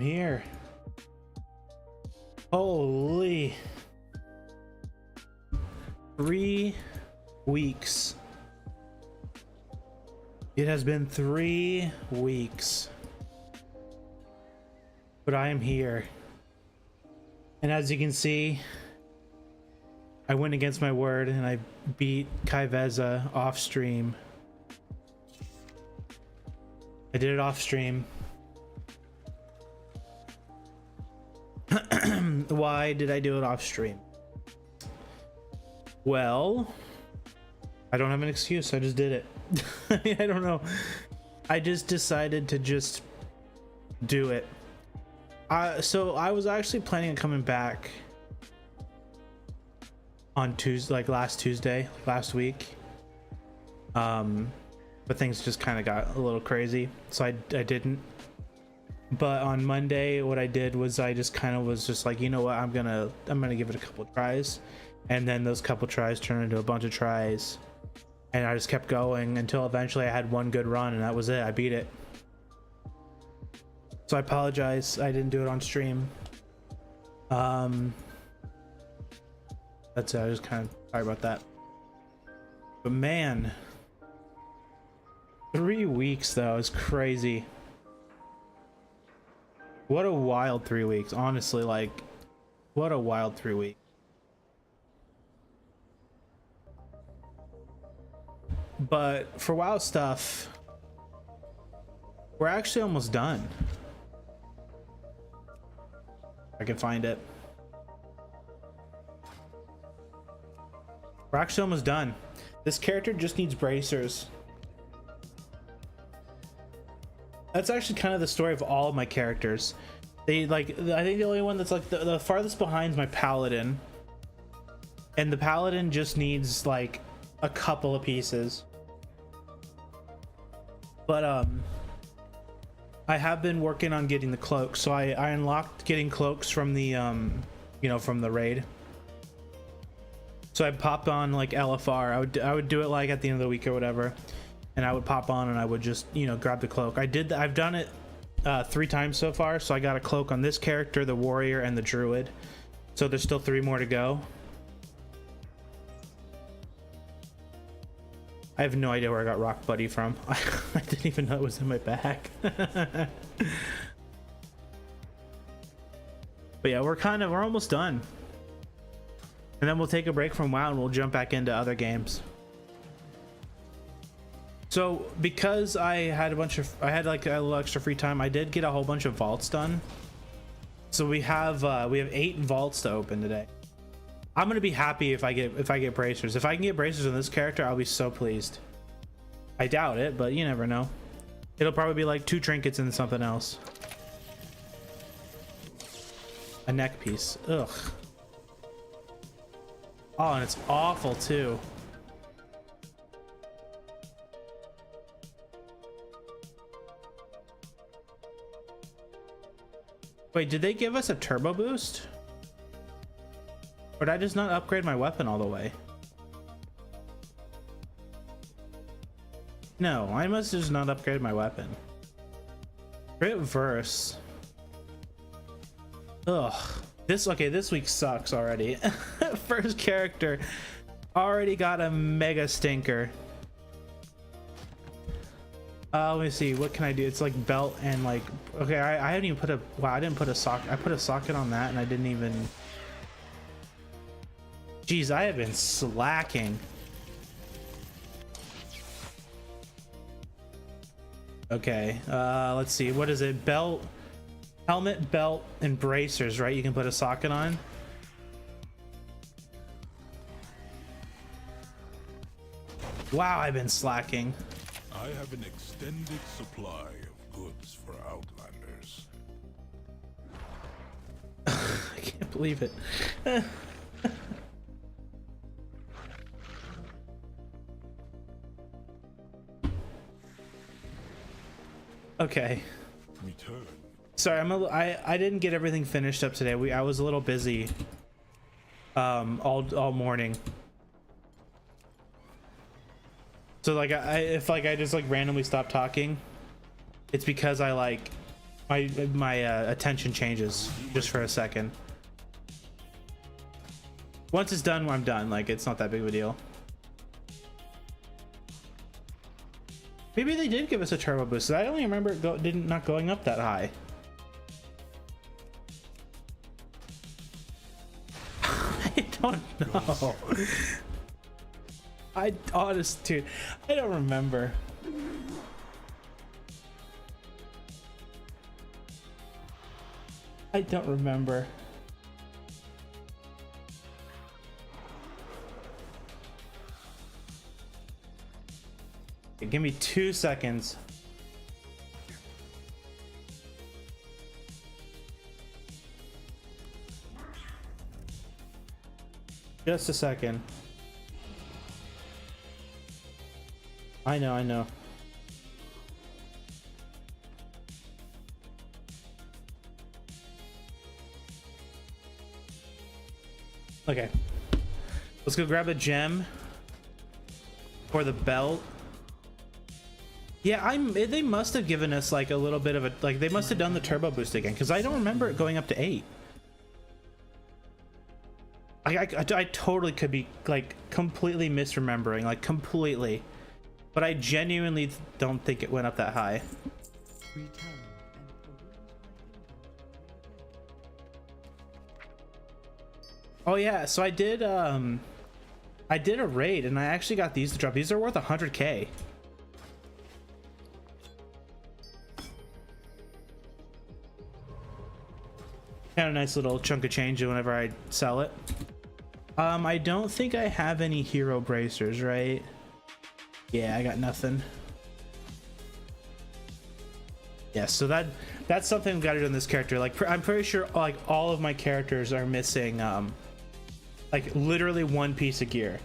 here. Holy. 3 weeks. It has been 3 weeks. But I am here. And as you can see, I went against my word and I beat Kaiveza off stream. I did it off stream. Why did I do it off stream? Well, I don't have an excuse. I just did it. I mean, I don't know. I just decided to just do it. So I was actually planning on coming back on Tuesday, like last week. But things just kind of got a little crazy, so I didn't. But on Monday, what I did was I just kind of was just like, you know what, I'm gonna give it a couple tries, and then those couple tries turned into a bunch of tries, and I just kept going until eventually I had one good run, and that was it. I beat it. So I apologize, I didn't do it on stream. That's it. I was just kind of sorry about that. But man, 3 weeks though is crazy. What a wild 3 weeks, honestly. Like, what a wild 3 weeks. But for WoW stuff, we're actually almost done. I can find it. We're actually almost done. This character just needs bracers. That's actually kind of the story of all of my characters. They like, I think the only one that's like the farthest behind is my paladin, and the paladin just needs like a couple of pieces. But I have been working on getting the cloaks, so I unlocked getting cloaks from the you know, from the raid. So I popped on like LFR. I would do it like at the end of the week or whatever, and I would pop on and I would just, you know, grab the cloak. I've done it 3 times so far, so I got a cloak on this character, the warrior, and the druid. So there's still 3 more to go. I have no idea where I got Rock Buddy from. I didn't even know it was in my bag. But yeah, we're almost done. And then we'll take a break from WoW and we'll jump back into other games. So because I had like a little extra free time, I did get a whole bunch of vaults done. So we have 8 vaults to open today. I'm gonna be happy if I get bracers. If I can get bracers on this character, I'll be so pleased. I doubt it, but you never know. It'll probably be like 2 trinkets and something else. A neck piece. Ugh. Oh, and it's awful too. Wait, did they give us a turbo boost? Or did I just not upgrade my weapon all the way? No, I must have just not upgraded my weapon. Crit verse. Ugh. This week sucks already. First character already got a mega stinker. Let me see, what can I do? It's like belt and like, okay, I haven't even put a, wow, I didn't put a socket. I put a socket on that and I didn't even, jeez, I have been slacking. Okay, let's see, what is it? Belt, helmet, belt, and bracers, right? You can put a socket on. Wow, I've been slacking. I have an extended supply of goods for Outlanders. I can't believe it. Okay. Return. Sorry, I didn't get everything finished up today. I was a little busy all morning. So like if I just like randomly stop talking, it's because I like my attention changes just for a second. Once it's done, I'm done. Like, it's not that big of a deal. Maybe they did give us a turbo boost. I only remember it not going up that high. I don't know. Dude, I don't remember. I don't remember. Okay, give me 2 seconds. Just a second. I know. Okay. Let's go grab a gem for the belt. Yeah, they must have given us like a little bit of a, like, they must have done the turbo boost again, because I don't remember it going up to 8. I totally could be like completely misremembering, like completely, but I genuinely don't think it went up that high. Oh yeah, so I did a raid and I actually got these to drop. These are worth 100k. Kind of nice little chunk of change whenever I sell it. I don't think I have any hero bracers, right? Yeah, I got nothing. Yeah, so that's something I've got to do in this character. Like, I'm pretty sure like all of my characters are missing like literally one piece of gear.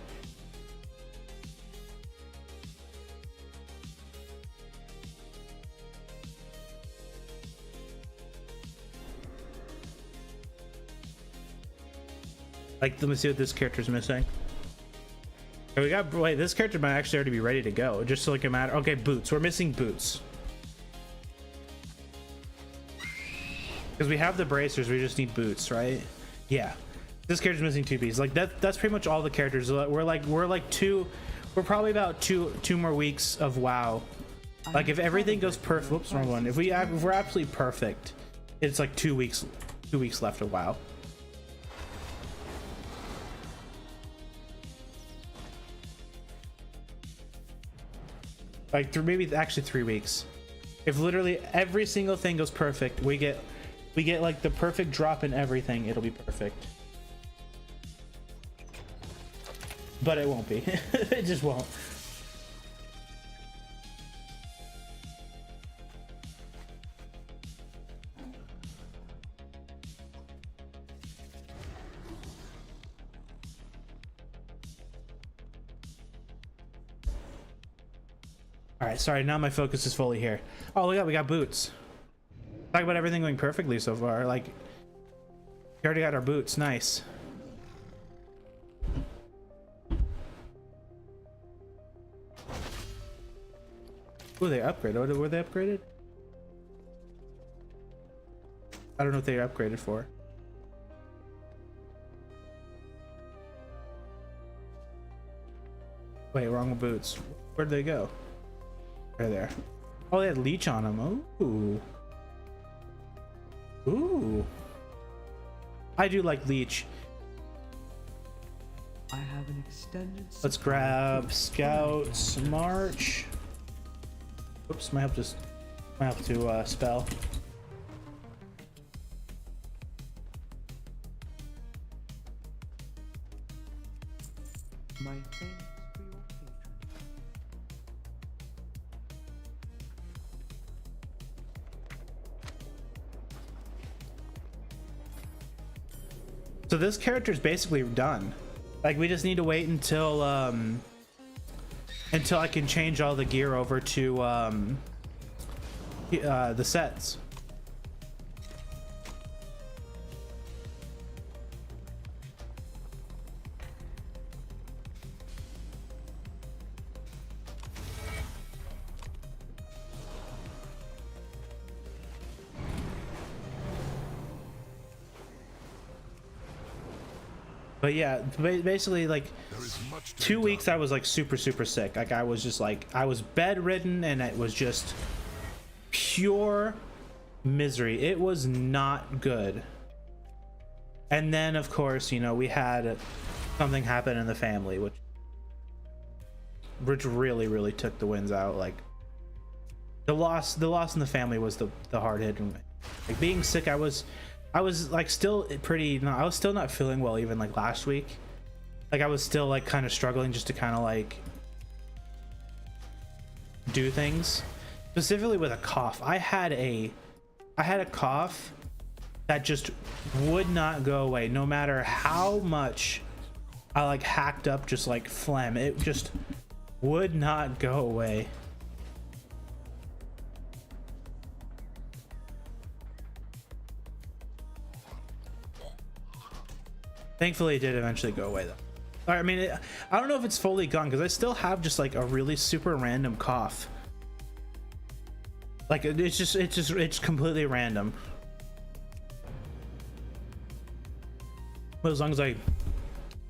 Like, let me see what this character's missing. Okay, we got, wait, this character might actually already be ready to go. Just so like a matter. Okay, boots. We're missing boots. Because we have the bracers, we just need boots, right? Yeah. This character's missing 2 pieces. Like that's pretty much all the characters. We're probably about two more weeks of WoW. Like, if everything goes perfect, whoops, wrong one. If we're absolutely perfect, it's like 2 weeks left of WoW. Like, maybe actually 3 weeks. If literally every single thing goes perfect, we get like the perfect drop in everything, it'll be perfect. But it won't be. It just won't. All right, sorry, now my focus is fully here. Oh, look, we got boots. Talk about everything going perfectly so far. Like, we already got our boots. Nice. Oh, they upgraded. Were they upgraded? I don't know what they upgraded for. Wait, wrong with boots. Where'd they go? Right there. Oh, they had leech on them. Ooh. Ooh. I do like leech. I have an extended. Let's grab scouts. March. Oops, might have to spell. My thanks for your patronage. So this character's basically done. Like, we just need to wait until I can change all the gear over to the sets. But yeah, basically like There is much to 2 be weeks done. I was like super sick. Like I was just like I was bedridden and it was just pure misery. It was not good. And then of course, you know, we had something happen in the family which really took the winds out. Like the loss in the family was the hard hit. Like being sick, I was like still pretty no, I was still not feeling well even like last week. Like I was still like kind of struggling just to kind of like do things, specifically with a cough. I had a cough that just would not go away no matter how much I like hacked up just like phlegm. It just would not go away. Thankfully, it did eventually go away though. I mean, I don't know if it's fully gone because I still have just like a really super random cough. Like it's completely random. But as long as I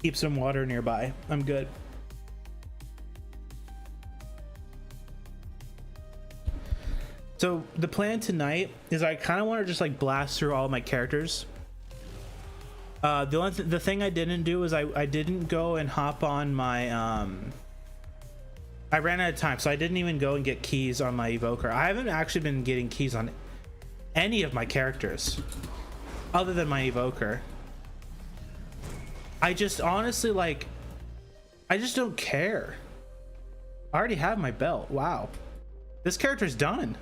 keep some water nearby, I'm good. So the plan tonight is I kind of want to just like blast through all my characters. The thing I didn't do is I didn't go and hop on my I ran out of time, so I didn't even go and get keys on my evoker. I haven't actually been getting keys on any of my characters other than my evoker. I just honestly like I just don't care. I already have my belt. Wow, this character's done.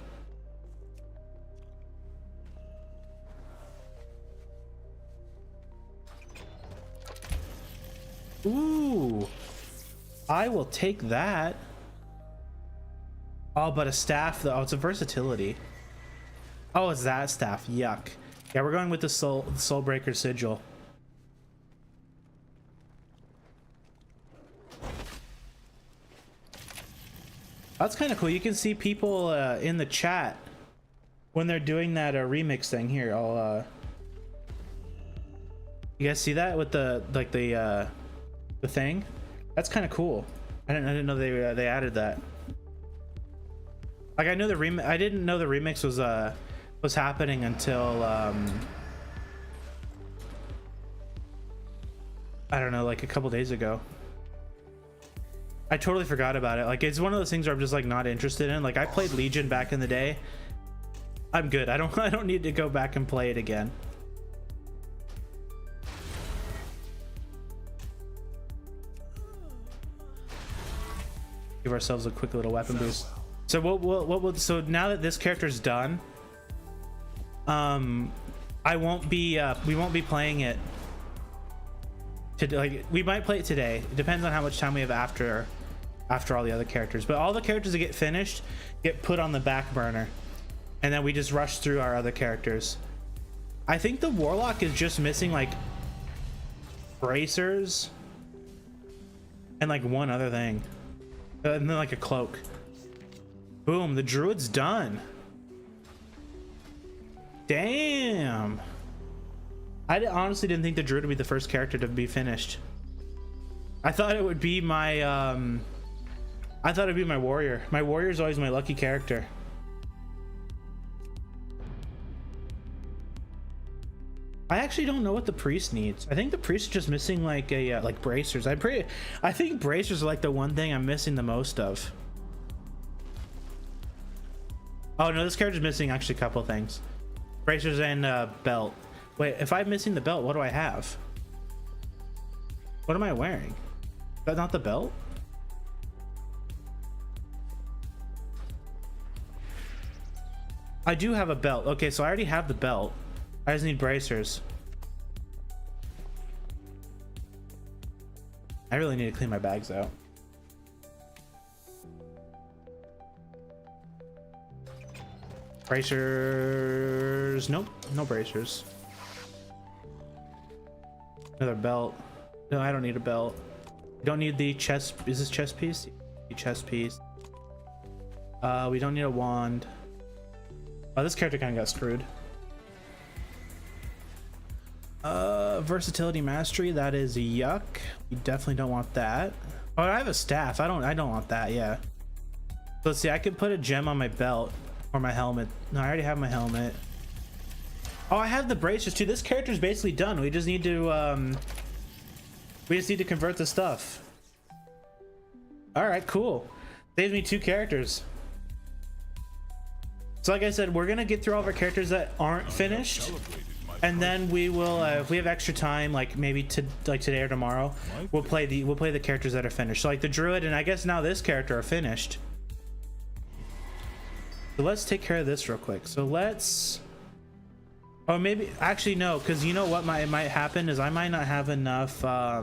Ooh, I will take that. Oh, but a staff though. Oh, it's a versatility. Oh, it's that staff. Yuck. Yeah, we're going with the Soulbreaker sigil. That's kind of cool. You can see people in the chat when they're doing that remix thing. Here, I'll you guys see that with the like the thing? That's kind of cool. I didn't know they added that. Like I know the I didn't know the remix was happening until I don't know, like a couple days ago. I totally forgot about it. Like it's one of those things where I'm just like not interested in. Like I played Legion back in the day. I'm good. I don't need to go back and play it again. Give ourselves a quick little weapon boost. So so now that this character's done, I won't be we won't be playing it today. Like we might play it today. It depends on how much time we have after all the other characters. But all the characters that get finished get put on the back burner, and then we just rush through our other characters. I think the Warlock is just missing like bracers and like one other thing, and then like a cloak. Boom, the Druid's done. Damn. I honestly didn't think the Druid would be the first character to be finished. I thought it would be my I thought it'd be my warrior. My warrior is always my lucky character. I actually don't know what the priest needs. I think the priest is just missing like a like bracers. I think bracers are like the one thing I'm missing the most of. Oh no, this character's missing actually a couple things. Bracers and belt. Wait, if I'm missing the belt, what do I have? What am I wearing? Is that not the belt? I do have a belt. Okay, so I already have the belt. I just need bracers. I really need to clean my bags out. Bracers. Nope, no bracers. Another belt. No, I don't need a belt. Don't need the chest. Is this chest piece? The chest piece. We don't need a wand. Oh, this character kind of got screwed. versatility mastery. That is yuck. We definitely don't want that. Oh, I have a staff. I don't want that. Yeah. So let's see. I could put a gem on my belt or my helmet. No, I already have my helmet. Oh, I have the bracers too. This character's basically done. We just need to convert the stuff. All right, cool. Saves me 2 characters. So like I said, we're gonna get through all of our characters that aren't finished, and then we will, if we have extra time, like maybe today or tomorrow, we'll play the characters that are finished. So like the druid and I guess now this character are finished. So let's take care of this real quick. So let's, or maybe actually no, because you know what might happen is I might not have enough. I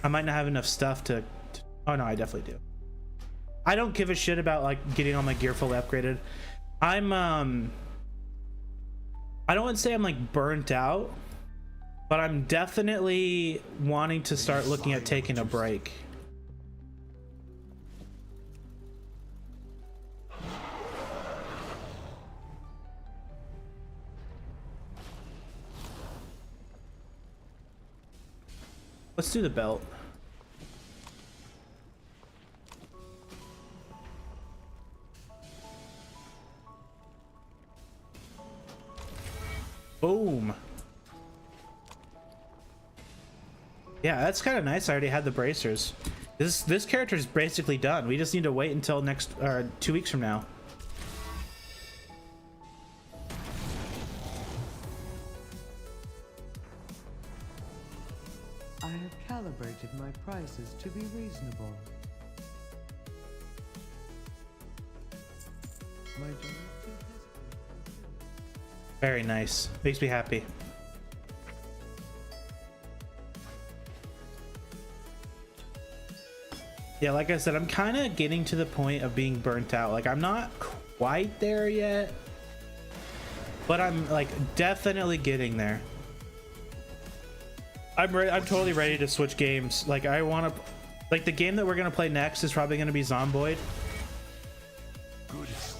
might not have enough stuff to. Oh no, I definitely do. I don't give a shit about like getting all my gear fully upgraded. I don't want to say I'm like burnt out, but I'm definitely wanting to start looking at taking a break. Let's do the belt. Boom. Yeah, that's kind of nice. I already had the bracers. This character is basically done. We just need to wait until next 2 weeks from now. I have calibrated my prices to be reasonable. My directive has been fulfilled. Very nice. Makes me happy. Yeah, like I said, I'm kind of getting to the point of being burnt out. Like, I'm not quite there yet, but I'm like definitely getting there. I'm ready. I'm totally ready to switch games. Like, I want to, like, the game that we're gonna play next is probably gonna be Zomboid.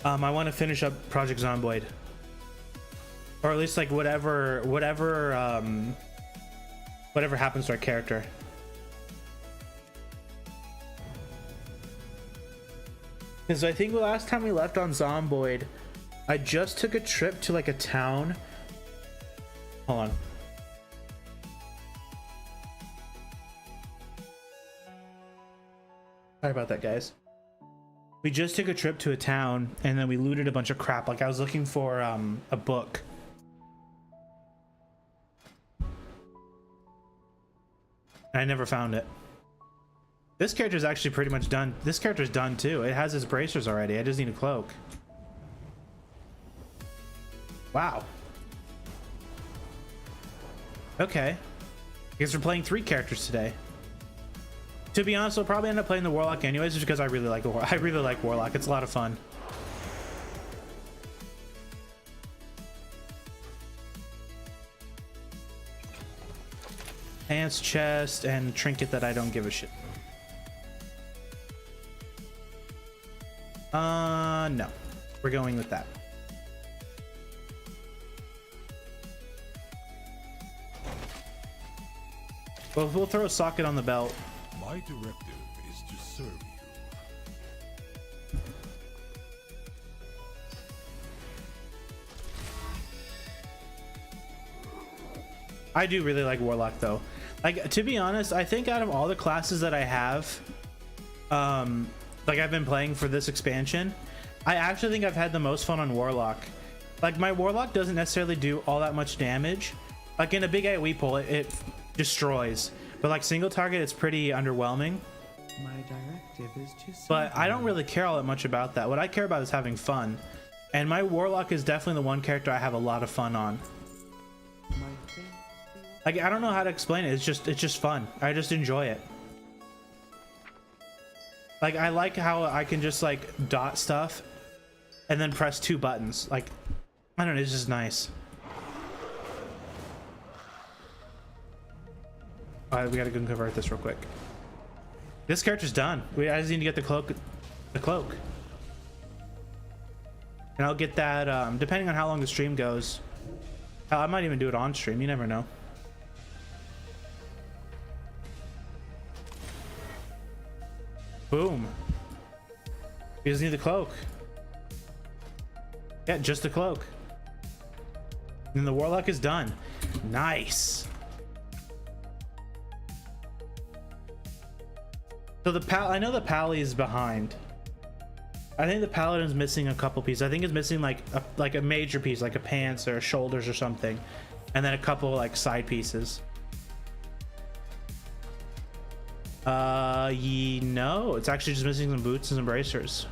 I want to finish up Project Zomboid, or at least like whatever happens to our character. Because I think the last time we left on Zomboid, I just took a trip to like a town. Hold on. Sorry about that, guys. We just took a trip to a town and then we looted a bunch of crap. Like, I was looking for a book. And I never found it. This character's actually pretty much done. This character's done too. It has his bracers already. I just need a cloak. Wow. Okay. I guess we're playing 3 characters today. To be honest, we'll probably end up playing the Warlock anyways, just because I really like Warlock. It's a lot of fun. Pants, chest, and trinket that I don't give a shit. No. We're going with that. Well, we'll throw a socket on the belt. My directive is to serve you. I do really like Warlock though. Like, to be honest, I think out of all the classes that I have, like I've been playing for this expansion, I actually think I've had the most fun on Warlock. Like, my Warlock doesn't necessarily do all that much damage. Like in a big AoE pull, it destroys. But like single target, it's pretty underwhelming. My directive is to serve But I don't you. really care all that much about that. What I care about is having fun. And my Warlock is definitely the one character I have a lot of fun on. My thanks for your Like, I don't know how to explain it. It's just fun. I just enjoy it. Like, I like how I can just like dot stuff and then press 2 buttons. Like, I don't know, it's just nice. All right, we gotta go convert this real quick. This character's done. I just need to get the cloak. And I'll get that, depending on how long the stream goes, Hell, I might even do it on stream. You never know. Boom. You just need the cloak. Yeah, just the cloak. And the warlock is done. Nice. So the I know the pally is behind. I think the paladin's missing a couple pieces. I think it's missing like a major piece, like a pants or shoulders or something, and then a couple like side pieces. No, it's actually just missing some boots and some bracers.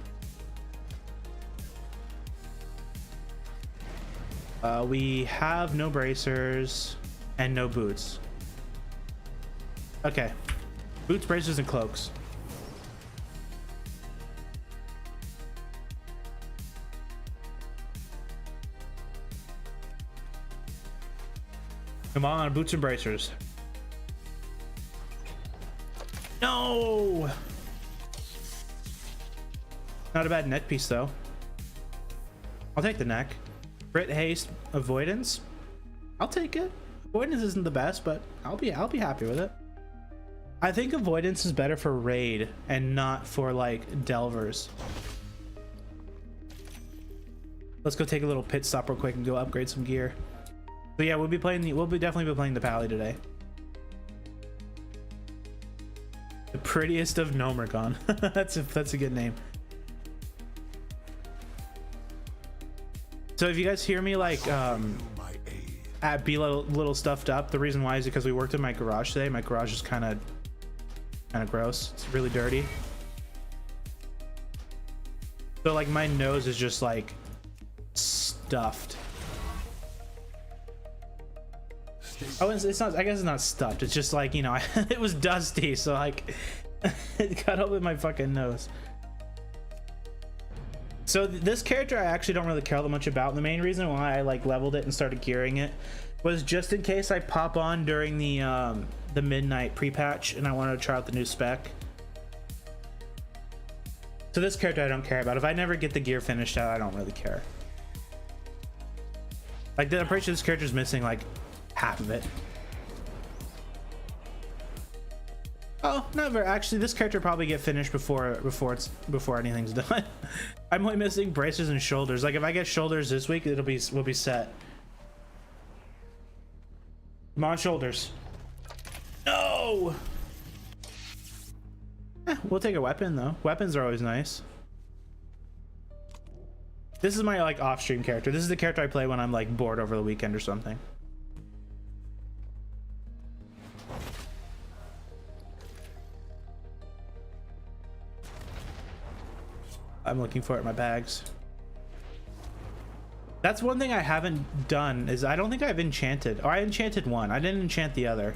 We have no bracers and no boots. Okay, boots, bracers, and cloaks. Come on, boots and bracers. No! Not a bad neck piece though. I'll take the neck. Crit, haste, avoidance. I'll take it. Avoidance isn't the best, but I'll be happy with it. I think avoidance is better for raid and not for like delvers. Let's go take a little pit stop real quick and go upgrade some gear. So yeah, we'll definitely be playing the pally today. The prettiest of Nomergon. that's a good name. So if you guys hear me like be a little stuffed up, the reason why is because we worked in my garage today. My garage is kind of gross. It's really dirty. So like my nose is just like stuffed. Oh, it's not. I guess it's not stuffed. It's just like, you know, it was dusty, so like it got up in my fucking nose. So this character I actually don't really care that much about. The main reason why I like leveled it and started gearing it was just in case I pop on during the midnight pre-patch and I wanted to try out the new spec. So this character I don't care about. If I never get the gear finished out, I don't really care. Like, I'm pretty sure this character's missing like half of it. Oh, not very. Actually, this character probably get finished before anything's done. I'm only missing bracers and shoulders. Like if I get shoulders this week, we'll be set. Come on, shoulders. No. We'll take a weapon though. Weapons are always nice. This is my like off-stream character. This is the character I play when I'm like bored over the weekend or something. I'm looking for it in my bags. That's one thing I haven't done is I don't think I've enchanted. Or I enchanted one. I didn't enchant the other.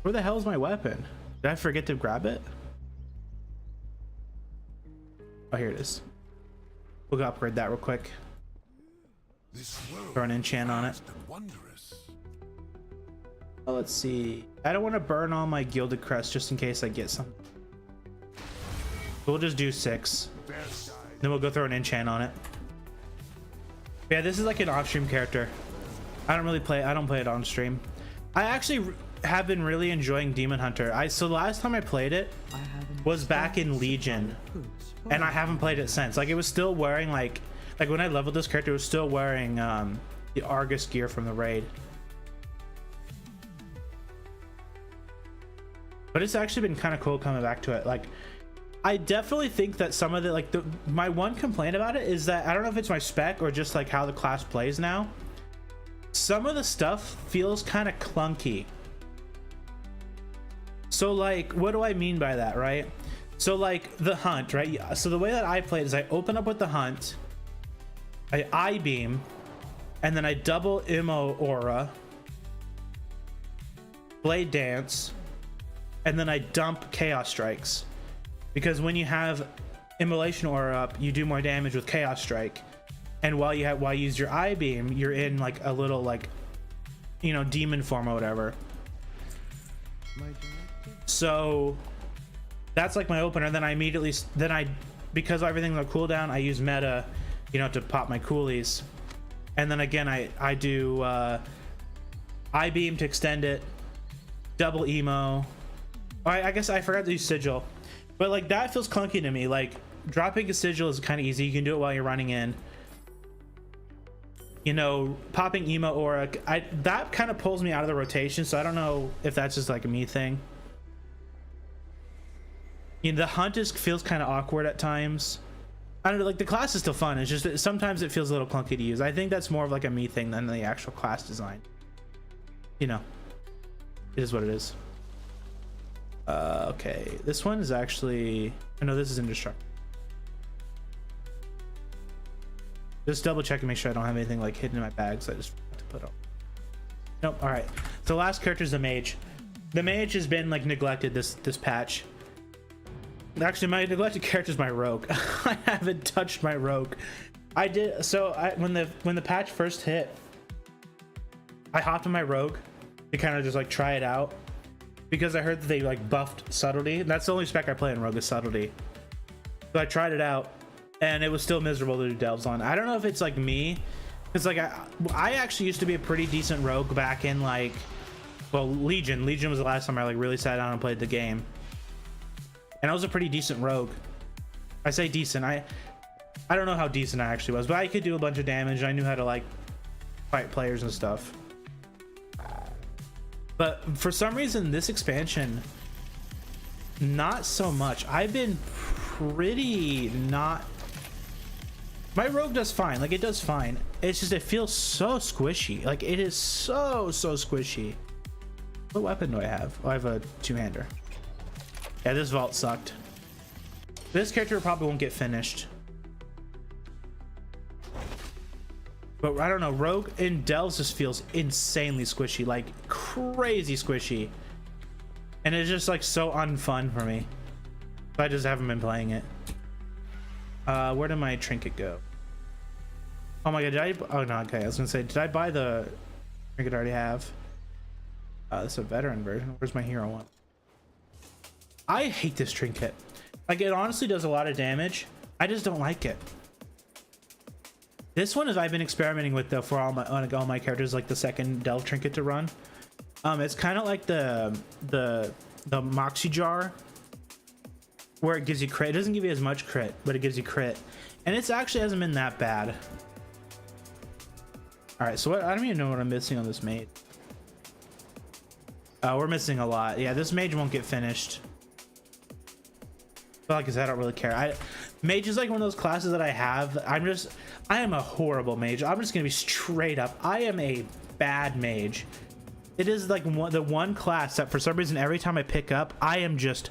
Where the hell is my weapon? Did I forget to grab it? Oh, here it is. We'll go upgrade that real quick. Throw an enchant on it. Oh, let's see. I don't want to burn all my gilded crest just in case I get some. We'll just do 6. Then we'll go throw an enchant on it. Yeah, this is like an off-stream character. I don't play it on stream. I actually have been really enjoying Demon Hunter. So the last time I played it was back in Legion, and I haven't played it since. Like it was still wearing like when I leveled this character, it was still wearing the Argus gear from the raid. But it's actually been kind of cool coming back to it. Like I definitely think that some of the my one complaint about it is that I don't know if it's my spec or just like how the class plays now. Some of the stuff feels kind of clunky. So like, what do I mean by that, right? So like the hunt, right? So the way that I play it is I open up with the hunt, I I-beam, and then I double Immo aura, blade dance, and then I dump chaos strikes. Because when you have immolation aura up, you do more damage with chaos strike, and while you use your I-beam, you're in like a little like, you know, demon form or whatever. So that's like my opener. Then I immediately because everything's on cooldown, I use meta, you know, to pop my coolies, And then again, I do I beam to extend it, double emo. I guess I forgot to use sigil, but like that feels clunky to me. Like dropping a sigil is kind of easy. You can do it while you're running in. You know, popping emo aura, that kind of pulls me out of the rotation. So I don't know if that's just like a me thing. You know, the hunt feels kind of awkward at times. I don't know, like the class is still fun. It's just that sometimes it feels a little clunky to use. I think that's more of like a me thing than the actual class design. You know, it is what it is. Okay, this one is actually, I know this is indestructible. Just double check and make sure I don't have anything like hidden in my bags. I just forgot to put on. Nope. All right. So last character is the mage. The mage has been like neglected this patch. Actually, my neglected character is my rogue. I haven't touched my rogue. I did. So when the patch first hit, I hopped on my rogue to kind of just like try it out because I heard that they like buffed subtlety. That's the only spec I play in rogue is subtlety. So I tried it out. And it was still miserable to do delves on. I don't know if it's like me, because like I actually used to be a pretty decent rogue back in like, well, Legion was the last time I like really sat down and played the game, and I was a pretty decent rogue. I say decent, I don't know how decent I actually was, but I could do a bunch of damage. I knew how to like fight players and stuff. But for some reason this expansion, not so much. I've been pretty not. My rogue does fine, like it does fine. It's just it feels so squishy. Like it is so squishy. What weapon do I have? Oh, I have a two-hander. Yeah, this vault sucked. This character probably won't get finished. But I don't know, rogue in Delves just feels insanely squishy, like crazy squishy. And it's just like so unfun for me. So I just haven't been playing it. Where did my trinket go? Oh my god, oh no, okay, I was gonna say, did I buy the trinket I already have? This is a veteran version. Where's my hero one? I hate this trinket. Like it honestly does a lot of damage. I just don't like it. This one is I've been experimenting with though for all my characters, like the second delve trinket to run. It's kind of like the Moxie jar, where it gives you crit. It doesn't give you as much crit, but it gives you crit, and it's actually hasn't been that bad. All right, so what, I don't even know what I'm missing on this mage. We're missing a lot. Yeah, this mage won't get finished. But like I said, I don't really care. Mage is like one of those classes that I have. I am a horrible mage. I'm just gonna be straight up. I am a bad mage. It is like the one class that for some reason every time I pick up, I am just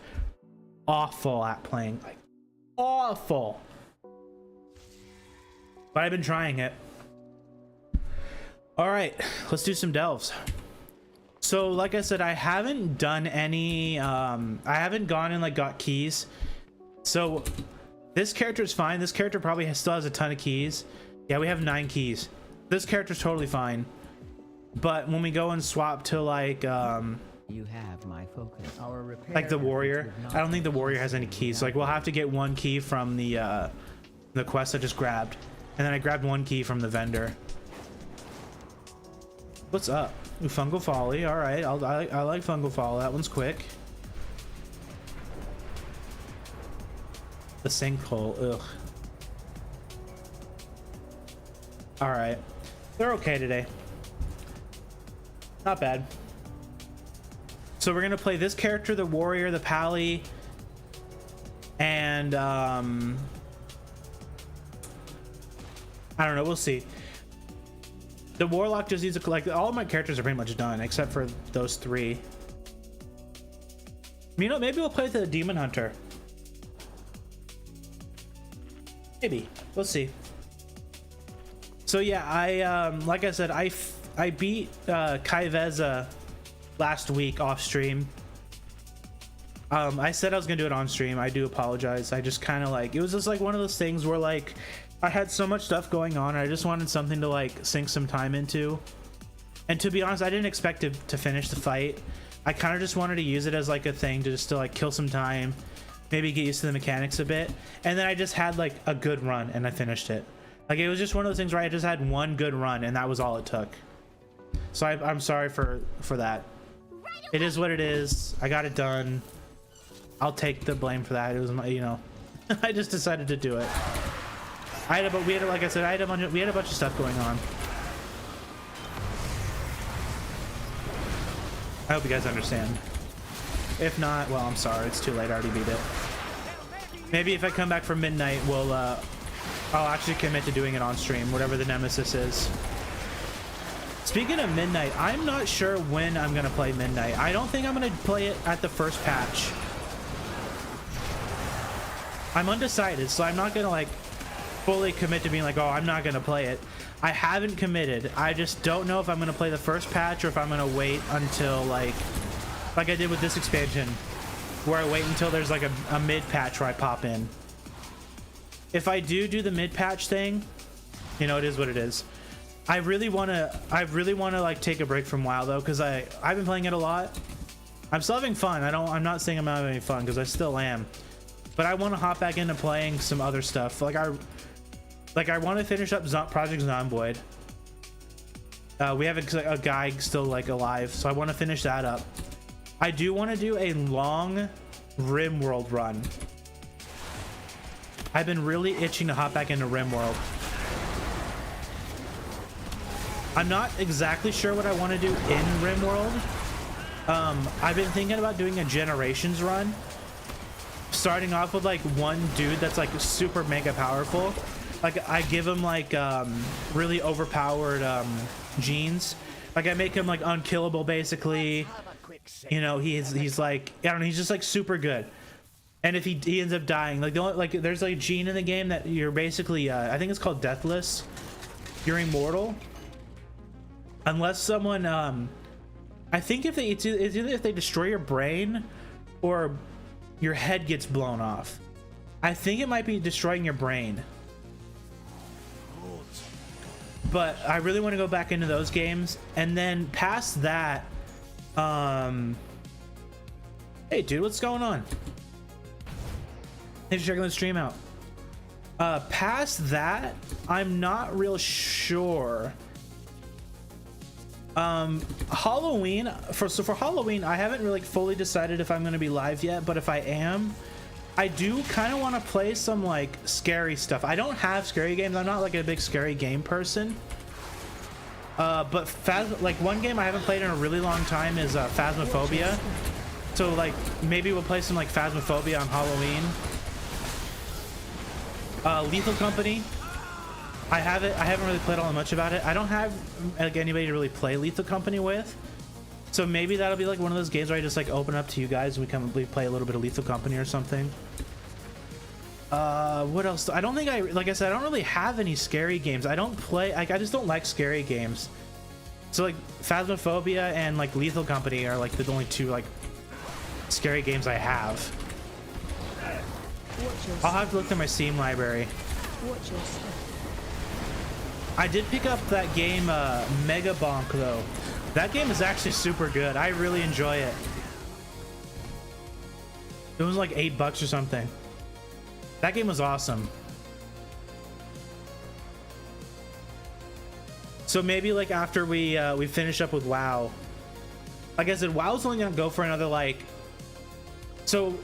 awful at playing. Like awful. But I've been trying it. All right, let's do some delves. So like I said, I haven't done any I haven't gone and like got keys. So this character is fine. This character probably still has a ton of keys. Yeah, we have 9 keys. This character's totally fine. But when we go and swap to like You have my focus. Our repair like the warrior, I don't think the warrior has any keys. So like we'll have to get 1 key from the quest I just grabbed, and then I grabbed 1 key from the vendor. What's up? Ooh, fungal folly. All right, I like fungal folly. That one's quick. The sinkhole. Ugh. All right, they're okay today. Not bad. So we're gonna play this character, the warrior, the pally, and I don't know. We'll see. The warlock just needs to collect. All of my characters are pretty much done except for those 3. You know, maybe we'll play the demon hunter. Maybe. We'll see. So yeah, I like I said, I beat Kaiveza last week off stream. I said I was gonna do it on stream. I do apologize. I just kind of like, it was just like one of those things where like I had so much stuff going on. I just wanted something to like sink some time into. And to be honest, I didn't expect to finish the fight. I kind of just wanted to use it as like a thing to just to like kill some time, maybe get used to the mechanics a bit. And then I just had like a good run and I finished it. Like, it was just one of those things where I just had one good run and that was all it took. So I'm sorry for that. It is what it is. I got it done. I'll take the blame for that. It was my, you know, I just decided to do it. But we had, like I said, we had a bunch of stuff going on. I hope you guys understand. If not, well, I'm sorry. It's too late. I already beat it. Maybe if I come back for midnight, I'll actually commit to doing it on stream, whatever the nemesis is. Speaking of midnight, I'm not sure when I'm gonna play midnight. I don't think I'm gonna play it at the first patch. I'm undecided, so I'm not gonna like fully commit to being like, oh, I'm not gonna play it. I haven't committed. I just don't know if I'm gonna play the first patch or if I'm gonna wait until like I did with this expansion, where I wait until there's like a mid patch where I pop in. If I do the mid patch thing, you know, it is what it is. I really want to like take a break from WoW though, because I've been playing it a lot. I'm still having fun. I'm not saying I'm not having any fun, because I still am, but I want to hop back into playing some other stuff. Like I want to finish up Project Zomboid. We have a guy still like alive, so I want to finish that up. I do want to do a long RimWorld run. I've been really itching to hop back into RimWorld. I'm not exactly sure what I want to do in RimWorld. I've been thinking about doing a Generations run, starting off with like one dude that's like super mega powerful. Like I give him like really overpowered genes. Like I make him like unkillable basically. You know, he's like, I don't know, he's just like super good. And if he ends up dying, like there's like a gene in the game that you're basically I think it's called deathless. You're immortal. Unless someone, I think it's either if they destroy your brain or your head gets blown off. I think it might be destroying your brain. But I really want to go back into those games. And then past that, hey dude, what's going on? Thanks for checking the stream out. Past that, I'm not real sure. Halloween, for Halloween, I haven't really fully decided if I'm going to be live yet, but if I am, I do kind of want to play some like scary stuff. I don't have scary games. I'm not like a big scary game person. But like one game I haven't played in a really long time is Phasmophobia. So like maybe we'll play some like Phasmophobia on Halloween. Lethal Company. I haven't really played all that much about it. I don't have like anybody to really play Lethal Company with, so maybe that'll be like one of those games where I just like open up to you guys and we play a little bit of Lethal Company or something. What else? I don't think like I said, I don't really have any scary games. I don't play, I just don't like scary games. So like Phasmophobia and like Lethal Company are like the only two like scary games I have. I'll have to look through my Steam library. I did pick up that game Mega Bonk though. That game is actually super good. I really enjoy it. It was like $8 or something. That game was awesome. So maybe like after we finish up with WoW, like I said, WoW's only gonna go for another like, so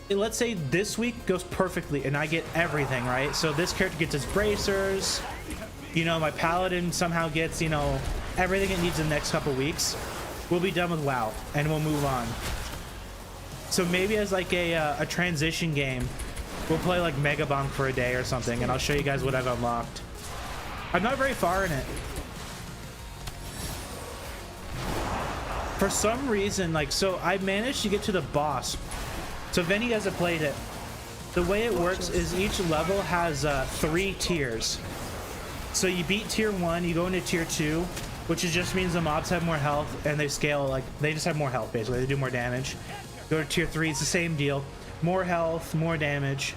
let's say this week goes perfectly and I get everything right. So this character gets his bracers, you know, my paladin somehow gets, you know, everything it needs in the next couple weeks. We'll be done with WoW and we'll move on. So maybe as like a transition game, we'll play like Mega Bonk for a day or something, and I'll show you guys what I've unlocked. I'm not very far in it. For some reason, like, so I managed to get to the boss. So if any of you guys have played it, the way it works is each level has 3 tiers. So you beat tier 1, you go into tier 2, which just means the mobs have more health and they scale, like they just have more health basically, they do more damage. Go to tier 3, it's the same deal. More health, more damage.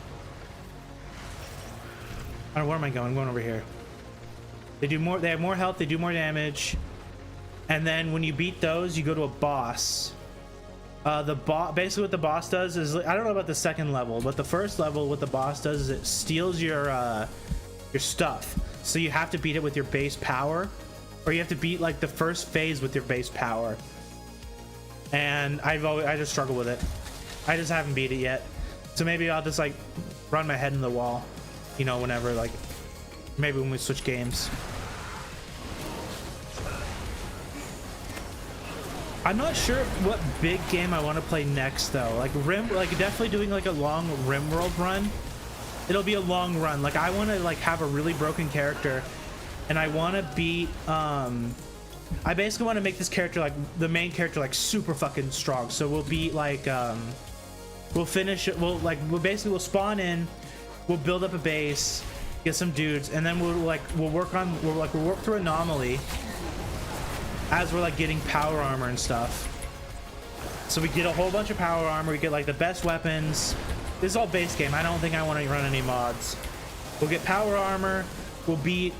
I don't know, where am I going? I'm going over here. They have more health, they do more damage. And then when you beat those, you go to a boss. Basically what the boss does is, I don't know about the second level, but the first level, what the boss does is it steals your stuff. So you have to beat it with your base power, or you have to beat like the first phase with your base power. And I just struggle with it. I just haven't beat it yet. So maybe I'll just like run my head in the wall, you know, whenever, like maybe when we switch games. I'm not sure what big game I want to play next though. Like definitely doing like a long RimWorld run. It'll be a long run. Like I want to like have a really broken character, and I want to beat I basically want to make this character, like the main character, like super fucking strong. So we'll beat like we'll finish it, we'll spawn in, we'll build up a base, get some dudes, and then we'll work through Anomaly as we're like getting power armor and stuff. So we get a whole bunch of power armor, we get like the best weapons. This is all base game. I don't think I want to run any mods. We'll get power armor, we'll beat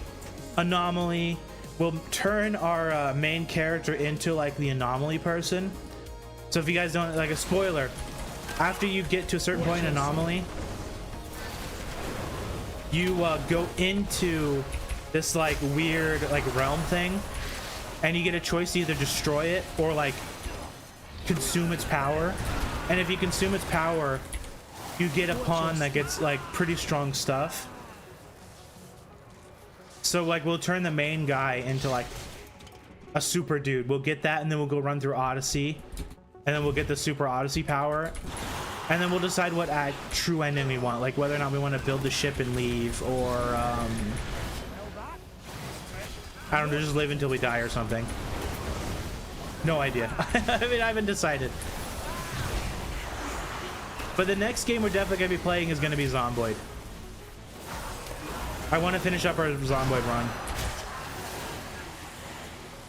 Anomaly, we'll turn our main character into like the Anomaly person. So if you guys don't, like a spoiler, after you get to a certain point in Anomaly, you go into this like weird like realm thing, and you get a choice to either destroy it or like consume its power. And if you consume its power, you get a pawn that gets like pretty strong stuff. So like we'll turn the main guy into like a super dude. We'll get that, and then we'll go run through Odyssey, and then we'll get the super Odyssey power, and then we'll decide what true ending we want, like whether or not we want to build the ship and leave, or I don't know, just live until we die or something. No idea. I mean, I haven't decided. But the next game we're definitely going to be playing is going to be Zomboid. I want to finish up our Zomboid run.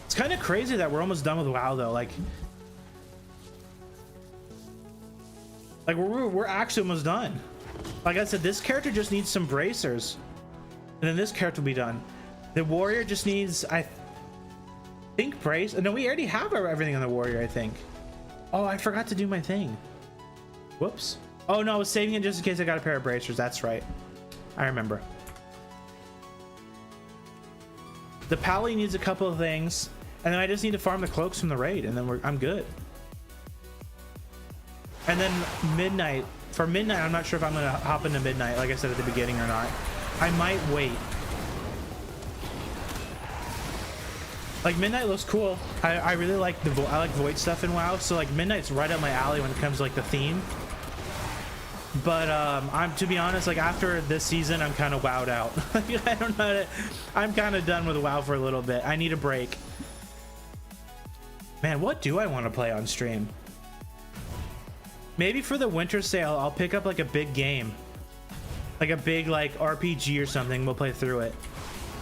It's kind of crazy that we're almost done with WoW though. Like we're actually almost done. Like I said, this character just needs some bracers, and then this character will be done. The warrior just needs, I think, brace. No, we already have everything on the warrior, I think. Oh, I forgot to do my thing. Whoops. Oh no, I was saving it just in case I got a pair of bracers. That's right. I remember. The Pally needs a couple of things, and then I just need to farm the cloaks from the raid, and then I'm good. And then Midnight. For Midnight, I'm not sure if I'm gonna hop into Midnight, like I said at the beginning, or not. I might wait. Like Midnight looks cool. I really like I like void stuff in WoW, so like Midnight's right up my alley when it comes to like the theme. But to be honest, like after this season, I'm kind of wowed out. I don't know. I'm kind of done with WoW for a little bit. I need a break. Man, what do I want to play on stream? Maybe for the winter sale, I'll pick up like a big game, like a big like RPG or something. We'll play through it.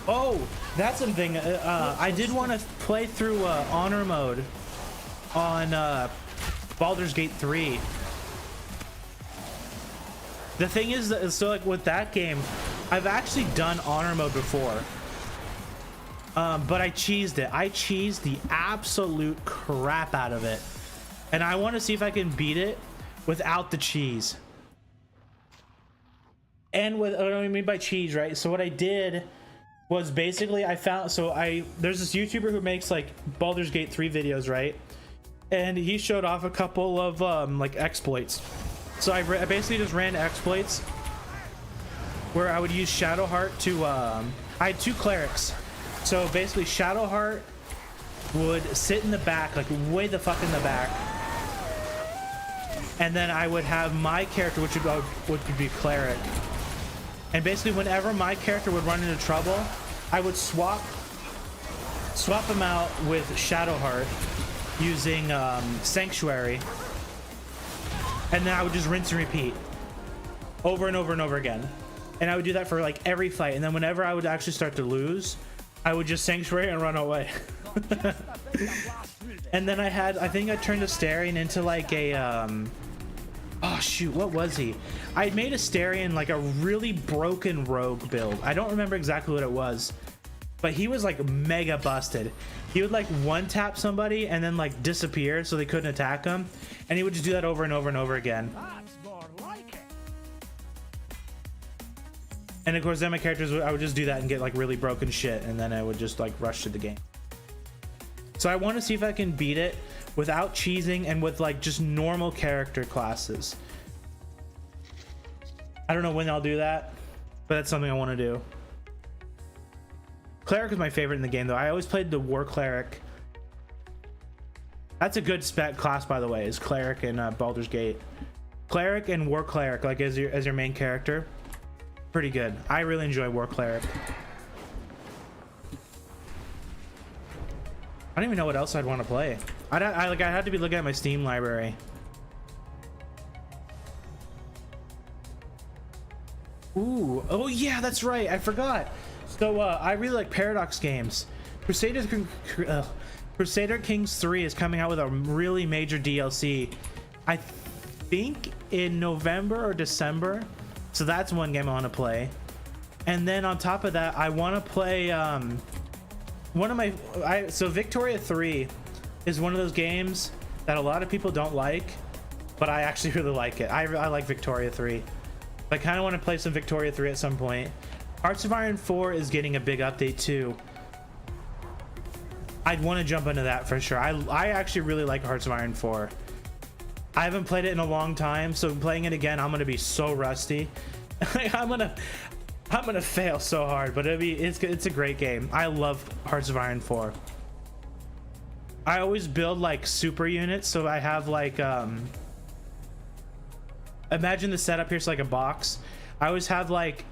Oh, that's something. I did want to play through honor mode on Baldur's Gate 3. The thing is that, so like with that game, I've actually done honor mode before, but I cheesed it. I cheesed the absolute crap out of it, and I want to see if I can beat it without the cheese. And with what I mean by cheese, right? So what I did was basically there's this YouTuber who makes like Baldur's Gate 3 videos, right? And he showed off a couple of like exploits. So I basically just ran exploits where I would use Shadowheart to I had two clerics. So basically Shadowheart would sit in the back, like way the fuck in the back, and then I would have my character, which would be cleric. And basically whenever my character would run into trouble, I would swap him out with Shadowheart using Sanctuary, and then I would just rinse and repeat over and over and over again. And I would do that for like every fight, and then whenever I would actually start to lose, I would just Sanctuary and run away. And then I think I turned Astarion into like a oh shoot, what was he? I made Astarion like a really broken rogue build. I don't remember exactly what it was, but he was like mega busted. He would like one tap somebody and then like disappear so they couldn't attack him, and he would just do that over and over and over again. That's more like it. And of course then my characters, I would just do that and get like really broken shit, and then I would just like rush to the game. So I want to see if I can beat it without cheesing and with like just normal character classes. I don't know when I'll do that, but that's something I want to do. Cleric is my favorite in the game though. I always played the War Cleric. That's a good spec class, by the way, is Cleric in Baldur's Gate. Cleric and War Cleric, like as your main character, pretty good. I really enjoy War Cleric. I don't even know what else I'd want to play. I'd have to be looking at my Steam library. Ooh, oh yeah, that's right. I forgot. So I really like Paradox games. Crusader Kings 3 is coming out with a really major DLC. I think in November or December. So that's one game I want to play. And then on top of that, I want to play so Victoria 3 is one of those games that a lot of people don't like, but I actually really like it. I like Victoria 3. I kind of want to play some Victoria 3 at some point. Hearts of Iron 4 is getting a big update too. I'd want to jump into that for sure. I actually really like Hearts of Iron 4. I haven't played it in a long time, so playing it again, I'm gonna be so rusty. I'm gonna fail so hard, but it's a great game. I love Hearts of Iron 4. I always build like super units, so I have like imagine the setup here's like a box. I always have like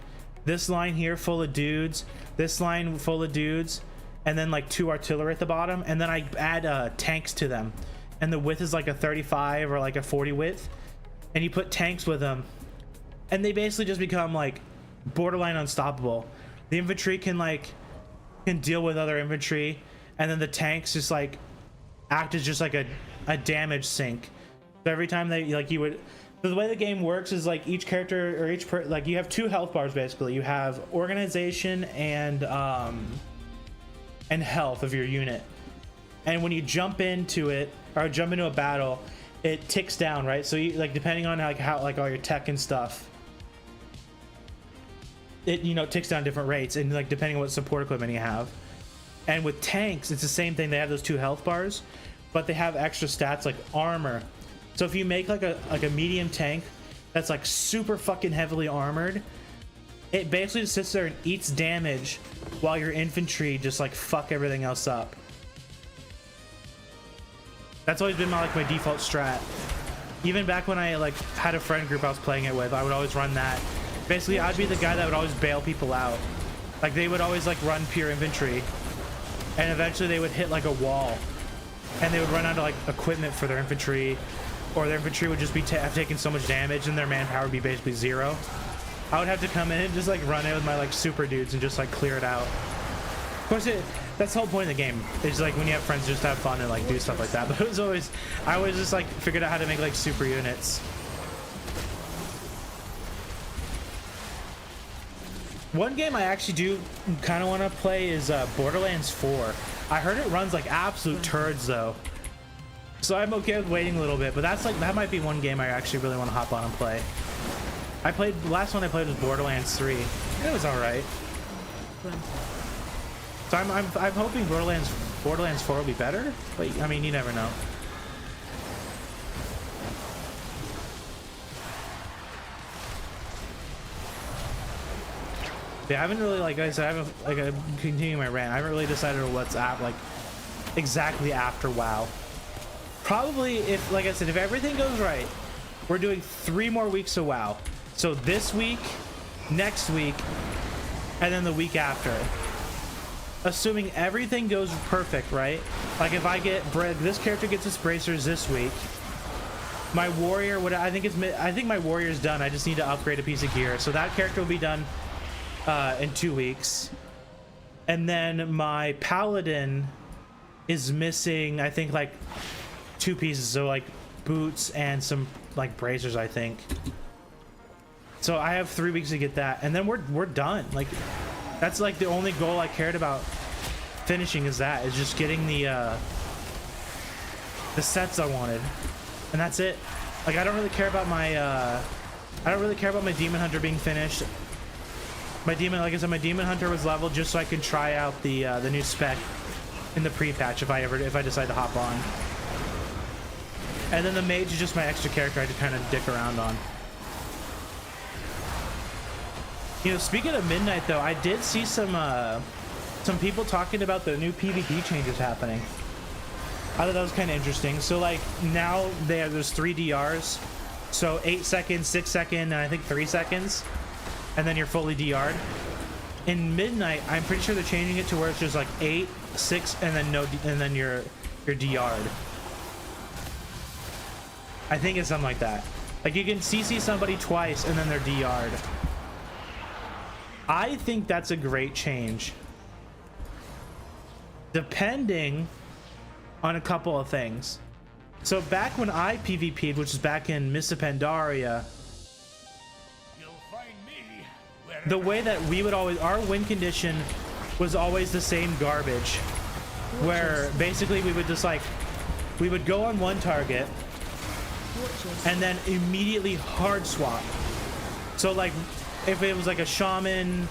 this line here full of dudes, this line full of dudes, and then like 2 artillery at the bottom, and then I add tanks to them, and the width is like a 35 or like a 40 width, and you put tanks with them, and they basically just become like borderline unstoppable. The infantry can deal with other infantry, and then the tanks just like act as just like a damage sink. So every time they so the way the game works is like each character or like you have 2 health bars basically. You have organization and health of your unit, and when you jump into it or jump into a battle, it ticks down, right? So you like depending on how all your tech and stuff, it ticks down different rates, and like depending on what support equipment you have. And with tanks it's the same thing. They have those 2 health bars, but they have extra stats like armor. So if you make like a medium tank that's like super fucking heavily armored, it basically just sits there and eats damage while your infantry just like fuck everything else up. That's always been my default strat. Even back when I like had a friend group I was playing it with, I would always run that. Basically I'd be the guy that would always bail people out. Like they would always like run pure infantry, and eventually they would hit like a wall, and they would run out of like equipment for their infantry, or their infantry would just be have taken so much damage and their manpower would be basically 0. I would have to come in and just like run in with my like super dudes and just like clear it out. Of course, that's the whole point of the game. It's like when you have friends, just have fun and like do stuff like that. But I always just like figured out how to make like super units. One game I actually do kind of want to play is Borderlands 4. I heard it runs like absolute turds though, so I'm okay with waiting a little bit. But that might be one game I actually really want to hop on and play. The last one I played was Borderlands 3. It was all right. So I'm hoping Borderlands 4 will be better, but I mean you never know. Yeah, I haven't really like I said, I'm continuing my rant. I haven't really decided what's exactly after WoW. Probably if, like I said, if everything goes right, we're doing 3 more weeks of WoW. So this week, next week, and then the week after. Assuming everything goes perfect, right? Like if this character gets its bracers this week, my warrior I think my warrior's done. I just need to upgrade a piece of gear. So that character will be done in 2 weeks. And then my paladin is missing, I think, like 2 pieces. So like boots and some like bracers, I think. So I have 3 weeks to get that, and then we're done. Like that's like the only goal I cared about finishing is just getting the sets I wanted, and that's it. Like I don't really care about my demon hunter being finished. My demon, like I said, my demon hunter was leveled just so I could try out the new spec in the pre-patch if I decide to hop on. And then the mage is just my extra character I had to kind of dick around on. You know, speaking of Midnight though, I did see some people talking about the new PvP changes happening. I thought that was kind of interesting. So like now there's 3 DRs. So 8 seconds, 6 seconds, and I think 3 seconds. And then you're fully DR'd. In Midnight, I'm pretty sure they're changing it to where it's just like 8, 6, and then and then you're DR'd. I think it's something like that. Like you can CC somebody twice and then they're DR'd. I think that's a great change. Depending on a couple of things. So back when I PvP'd, which is back in Mists of Pandaria, the way that we would always, our win condition was always the same garbage, where basically we would just like, we would go on one target and then immediately hard swap. So like if it was like a shaman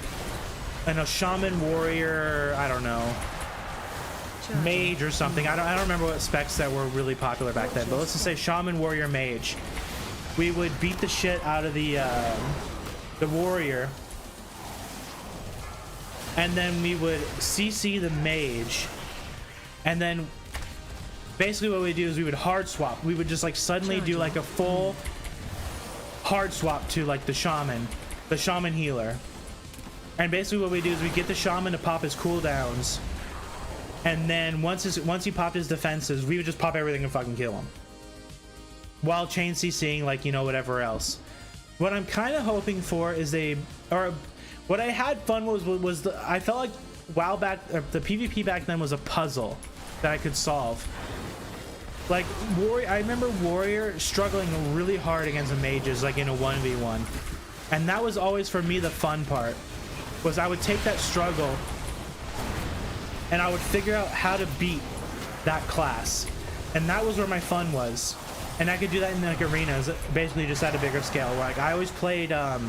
and a shaman warrior, I don't know, mage or something, I don't remember what specs that were really popular back then, but let's just say shaman warrior mage, we would beat the shit out of the warrior, and then we would CC the mage, and then basically what we do is we would hard swap. We would just like suddenly do like a full hard swap to like the shaman healer, and basically what we do is we get the shaman to pop his cooldowns, and then once he popped his defenses, we would just pop everything and fucking kill him while chain CCing, like, you know, whatever else. What I'm kind of hoping for is what I had fun was I felt like WoW back, the PvP back then was a puzzle that I could solve. Like I remember warrior struggling really hard against the mages, like in a 1v1, and that was always for me the fun part, was I would take that struggle and I would figure out how to beat that class, and that was where my fun was. And I could do that in like arenas, basically just at a bigger scale. Like I always played I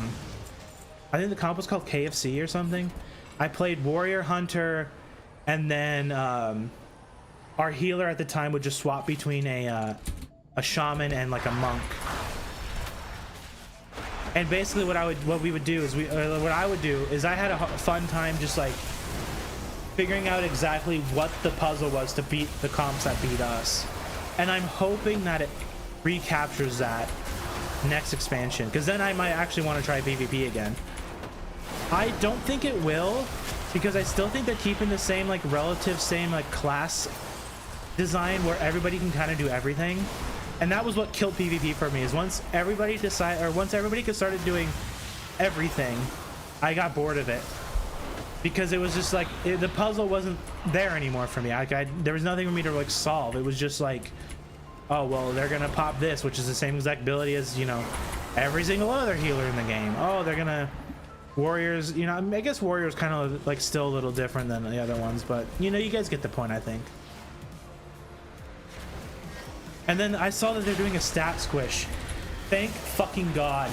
think the comp was called KFC or something. I played warrior, hunter, and then our healer at the time would just swap between a shaman and like a monk. And basically what I would do is I had a fun time just like figuring out exactly what the puzzle was to beat the comps that beat us. And I'm hoping that it recaptures that next expansion, because then I might actually want to try PvP again. I don't think it will, because I still think they're keeping the same like same like class design where everybody can kind of do everything. And that was what killed PvP for me, is once everybody could started doing everything, I got bored of it, because it was just like the puzzle wasn't there anymore for me. There was nothing for me to like solve. It was just like, oh well, they're gonna pop this, which is the same exact ability as, you know, every single other healer in the game. Oh, they're gonna warriors, you know, I guess warriors kind of like still a little different than the other ones, but you know, you guys get the point, I think. And then I saw that they're doing a stat squish. Thank fucking God.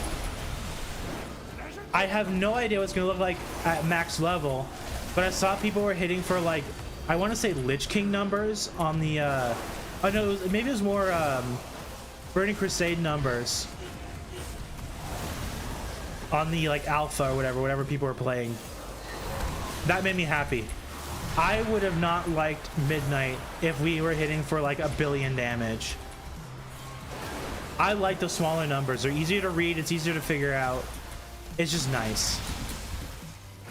I have no idea what it's gonna look like at max level, but I saw people were hitting for like, I want to say Lich King numbers on the oh no, maybe it was more Burning Crusade numbers on the like alpha or whatever people were playing. That made me happy. I would have not liked Midnight if we were hitting for like 1 billion damage. I like the smaller numbers. They're easier to read, it's easier to figure out. It's just nice.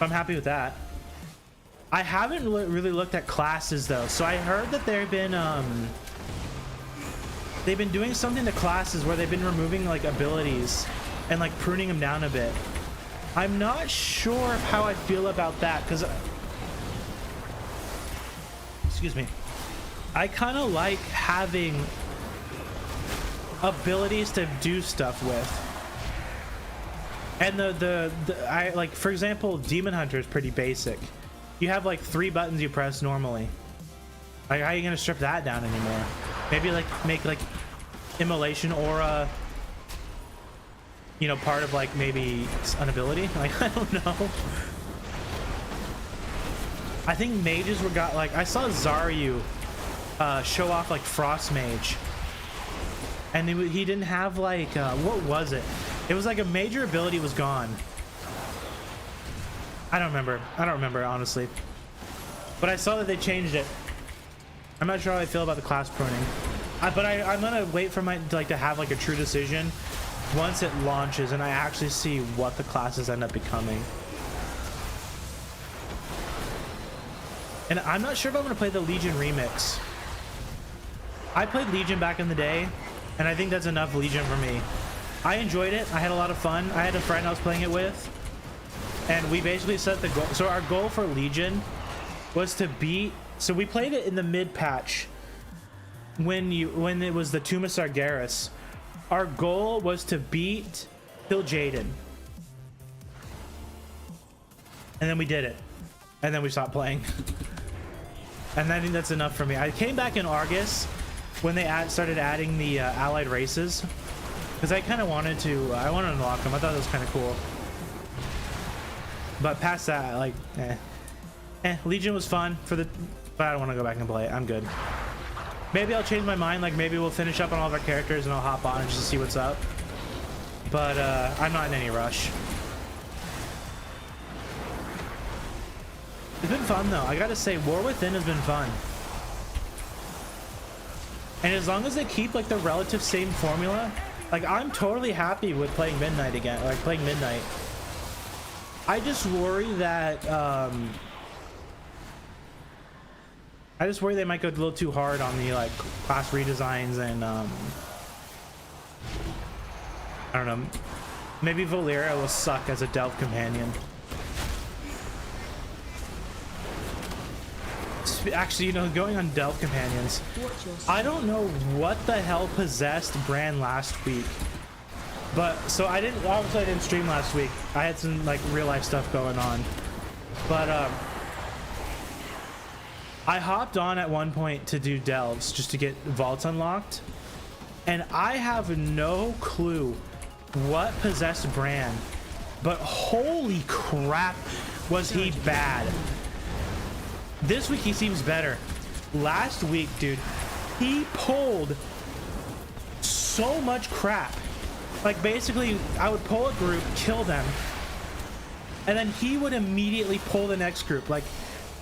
I'm happy with that. I haven't really looked at classes though, so I heard that they've been doing something to classes where they've been removing like abilities and like pruning them down a bit. I'm not sure how I feel about that, because excuse me, I kind of like having abilities to do stuff with. And I like, for example, Demon Hunter is pretty basic. You have like 3 buttons you press normally. Like, how are you gonna strip that down anymore? Maybe like make like Immolation Aura you know, part of like maybe an ability. Like, I don't know. I think mages were got like, I saw Zaryu show off like Frost Mage, and he didn't have like what was it? It was like a major ability was gone. I don't remember honestly, but I saw that they changed it. I'm not sure how I feel about the class pruning, but I'm gonna wait for my like to have like a true decision once it launches and I actually see what the classes end up becoming. And I'm not sure if I'm gonna play the Legion remix. I played Legion back in the day, and I think that's enough Legion for me. I enjoyed it. I had a lot of fun. I had a friend I was playing it with, and we basically set the goal. So our goal for Legion was to beat. So we played it in the mid patch when it was the Tomb of Sargeras. Our goal was to beat Phil Jaden, and then we did it, and then we stopped playing. And I think that's enough for me. I came back in Argus when they started adding the allied races, because I kind of wanted to. I wanted to unlock them. I thought it was kind of cool. But past that, like, Legion was fun for the. But I don't want to go back and play it. I'm good. Maybe I'll change my mind. Like maybe we'll finish up on all of our characters and I'll hop on and just see what's up. But I'm not in any rush. It's been fun though. I gotta say, War Within has been fun. And as long as they keep like the relative same formula, like I'm totally happy with playing Midnight again, like playing Midnight. I just worry that they might go a little too hard on the like class redesigns and I don't know. Maybe Valeria will suck as a Delve companion. Actually, you know, going on Delve companions, I don't know what the hell possessed Bran last week, but so obviously I didn't stream last week. I had some like real life stuff going on, but I hopped on at one point to do Delves just to get vaults unlocked, and I have no clue what possessed Bran, but holy crap was he bad. This week he seems better. Last week, dude, he pulled so much crap. Like basically I would pull a group, kill them, and then he would immediately pull the next group. Like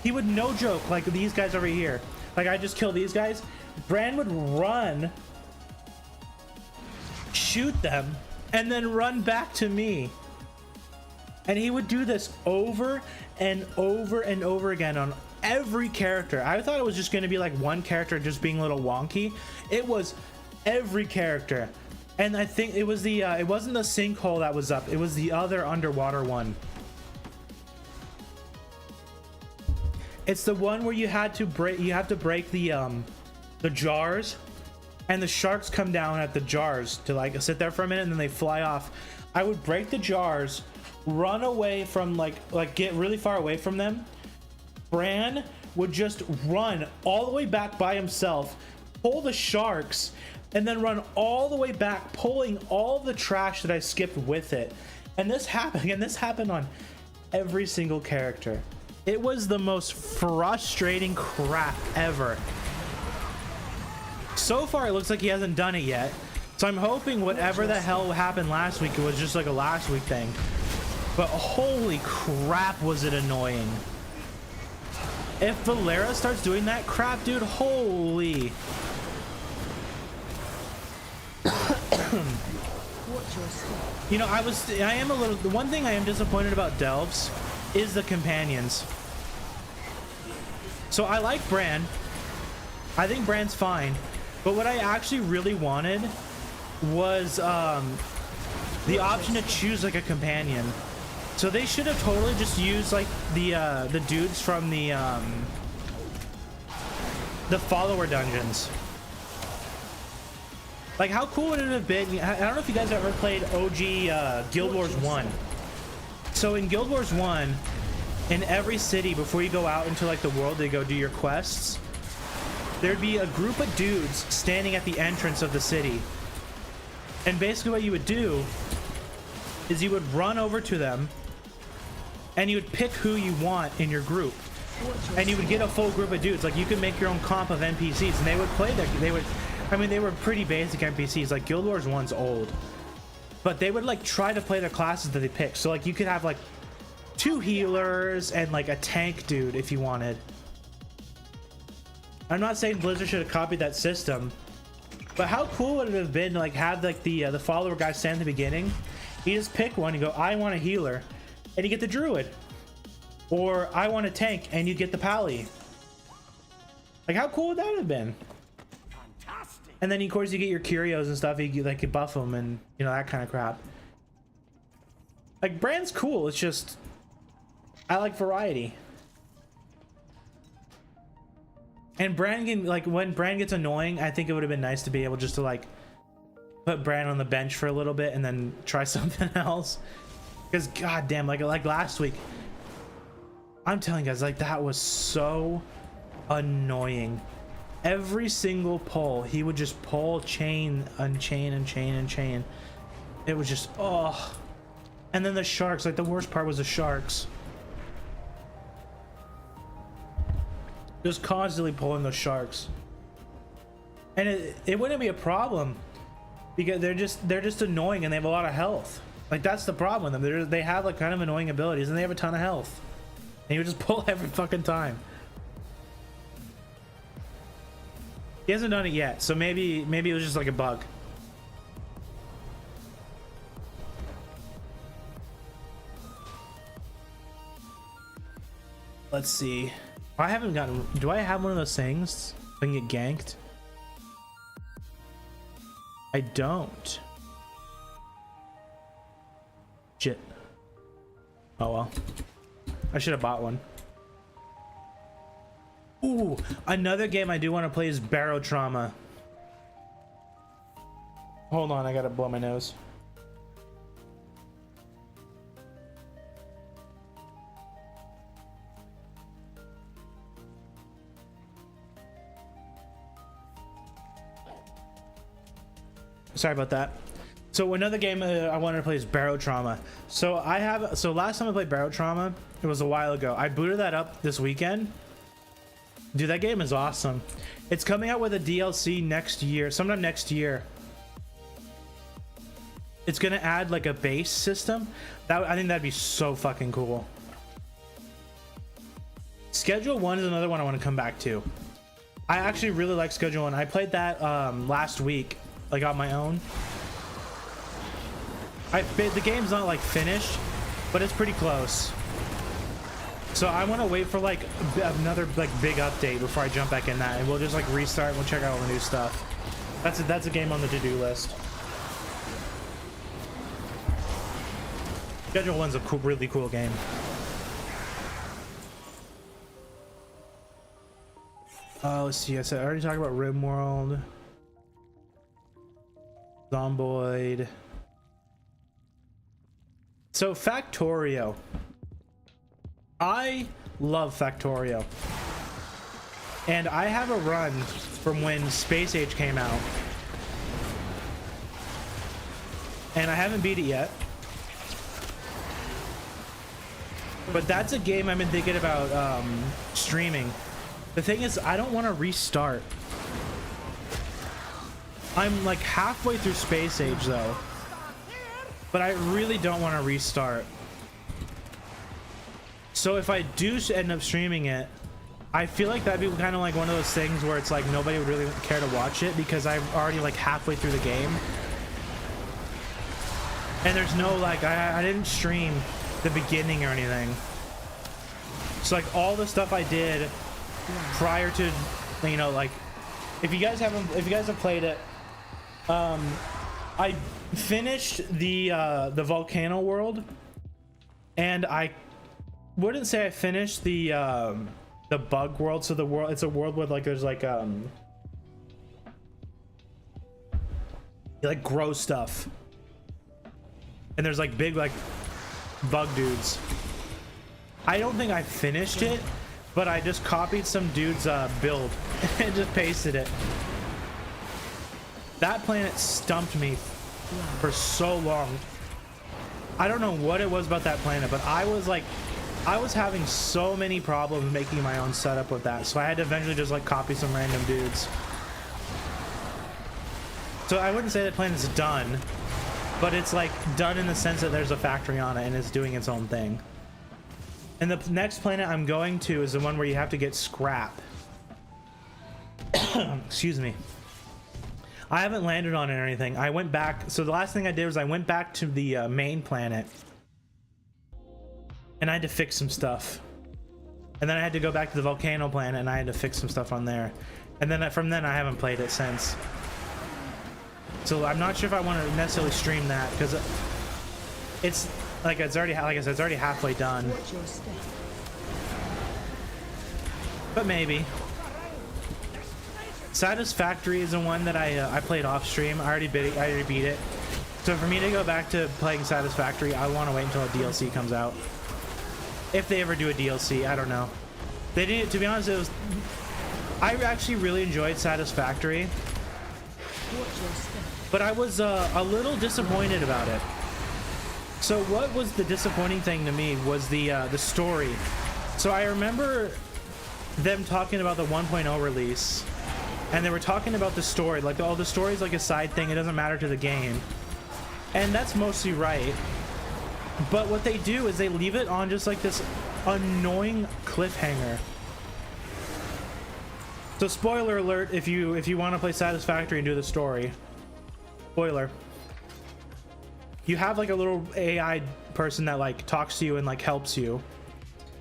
he would, no joke, like these guys over here, like I just kill these guys, Bran would run, shoot them, and then run back to me. And he would do this over and over and over again on every character. I thought it was just going to be like one character just being a little wonky. It was every character. And I think it was the it wasn't the sinkhole that was up, it was the other underwater one. It's the one where you have to break the jars, and the sharks come down at the jars to like sit there for a minute and then they fly off. I would break the jars, run away from like get really far away from them. Bran would just run all the way back by himself, pull the sharks, and then run all the way back, pulling all the trash that I skipped with it. And this happened on every single character. It was the most frustrating crap ever. So far, it looks like he hasn't done it yet. So I'm hoping whatever the hell happened last week, it was just like a last week thing. But holy crap, was it annoying. If Valera starts doing that crap, dude, holy. You know, the one thing I am disappointed about Delves is the companions. So I like Bran. I think Bran's fine. But what I actually really wanted was the option to choose like a companion. So they should have totally just used like the dudes from the follower dungeons. Like how cool would it have been? I don't know if you guys have ever played OG Guild Wars 1. So in Guild Wars 1, in every city before you go out into like the world to go do your quests, there'd be a group of dudes standing at the entrance of the city. And basically what you would do is you would run over to them and you would pick who you want in your group, and you would get a full group of dudes. Like, you could make your own comp of NPCs, and they would play that. They would, I mean, they were pretty basic NPCs. Like, Guild Wars 1's old, but they would like try to play the classes that they picked. So like, you could have like 2 healers and like a tank dude if you wanted. I'm not saying Blizzard should have copied that system, but how cool would it have been to like have like the follower guy stand at the beginning? You just pick one and go, I want a healer, and you get the druid, or I want a tank, and you get the pally. Like, how cool would that have been? Fantastic. And then of course you get your curios and stuff. You like, you buff them and you know, that kind of crap. Like, Brand's cool. It's just I like variety. And Bran can, like, when Bran gets annoying, I think it would have been nice to be able just to like put Bran on the bench for a little bit and then try something else. Because goddamn, like last week, I'm telling you guys, like, that was so annoying. Every single pull, he would just pull chain and chain and chain and chain. It was just, oh. And then the sharks, like, the worst part was the sharks. Just constantly pulling those sharks. And it wouldn't be a problem because they're just annoying and they have a lot of health. Like, that's the problem with them. They have like kind of annoying abilities and they have a ton of health. And you would just pull every fucking time. He hasn't done it yet, so maybe it was just like a bug. Let's see. I haven't gotten. Do I have one of those things? I can get ganked. I don't. Shit. Oh well. I should have bought one. Ooh, another game I do want to play is Barrow Trauma. Hold on, I gotta blow my nose. Sorry about that. So another game I wanted to play is Barrow Trauma. So last time I played Barrow Trauma, it was a while ago. I booted that up this weekend. Dude, that game is awesome. It's coming out with a DLC next year, sometime next year. It's gonna add like a base system. I think that'd be so fucking cool. Schedule 1 is another one I want to come back to. I actually really like Schedule 1. I played that last week, like on my own. The game's not like finished, but it's pretty close. So I want to wait for like another like big update before I jump back in that, and we'll just like restart and we'll check out all the new stuff. That's a game on the to-do list. Schedule 1's a cool, really cool game. Let's see. I already talked about RimWorld, Zomboid. So Factorio. I love Factorio. And I have a run from when Space Age came out. And I haven't beat it yet. But that's a game I've been thinking about streaming. The thing is, I don't want to restart. I'm like halfway through Space Age though. But I really don't want to restart. So if I do end up streaming it, I feel like that'd be kind of like one of those things where it's like nobody would really care to watch it because I'm already like halfway through the game. And there's no like, I didn't stream the beginning or anything. So like all the stuff I did prior to, you know, like if you guys have played it, I finished the volcano world, and I wouldn't say I finished the bug world. So the world, it's a world where like there's like you like grow stuff, and there's like big like bug dudes. I don't think I finished it, but I just copied some dude's build and just pasted it. That planet stumped me for so long. I don't know what it was about that planet, but I was having so many problems making my own setup with that, so I had to eventually just like copy some random dudes. So I wouldn't say that planet's done, but it's like done in the sense that there's a factory on it and it's doing its own thing. And the next planet I'm going to is the one where you have to get scrap. Excuse me. I haven't landed on it or anything. I went back. So the last thing I did was I went back to the main planet. And I had to fix some stuff. And then I had to go back to the volcano planet and I had to fix some stuff on there. And then from then I haven't played it since. So I'm not sure if I want to necessarily stream that because it's like I said, it's already halfway done. But maybe. Satisfactory is the one that I played off stream. I already beat it. So for me to go back to playing Satisfactory, I want to wait until a DLC comes out. If they ever do a DLC, I don't know. They didn't. To be honest, it was. I actually really enjoyed Satisfactory, but I was a little disappointed about it. So what was the disappointing thing to me was the story. So I remember them talking about the 1.0 release. And they were talking about the story, like, oh, the story's like a side thing, it doesn't matter to the game. And that's mostly right. But what they do is they leave it on just like this annoying cliffhanger. So spoiler alert, if you want to play Satisfactory and do the story. Spoiler. You have like a little AI person that like talks to you and like helps you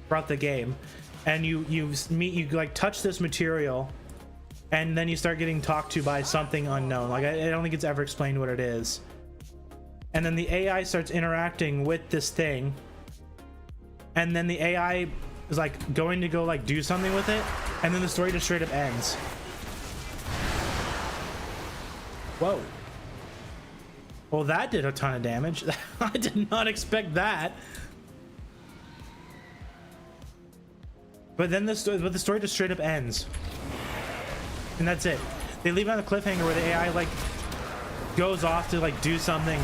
throughout the game. And you like touch this material. And then you start getting talked to by something unknown. Like, I don't think it's ever explained what it is. And then the AI starts interacting with this thing. And then the AI is like going to go like do something with it. And then the story just straight up ends. Whoa. Well, that did a ton of damage. I did not expect that. But then the story just straight up ends. And that's it. They leave it on a cliffhanger where the AI like goes off to like do something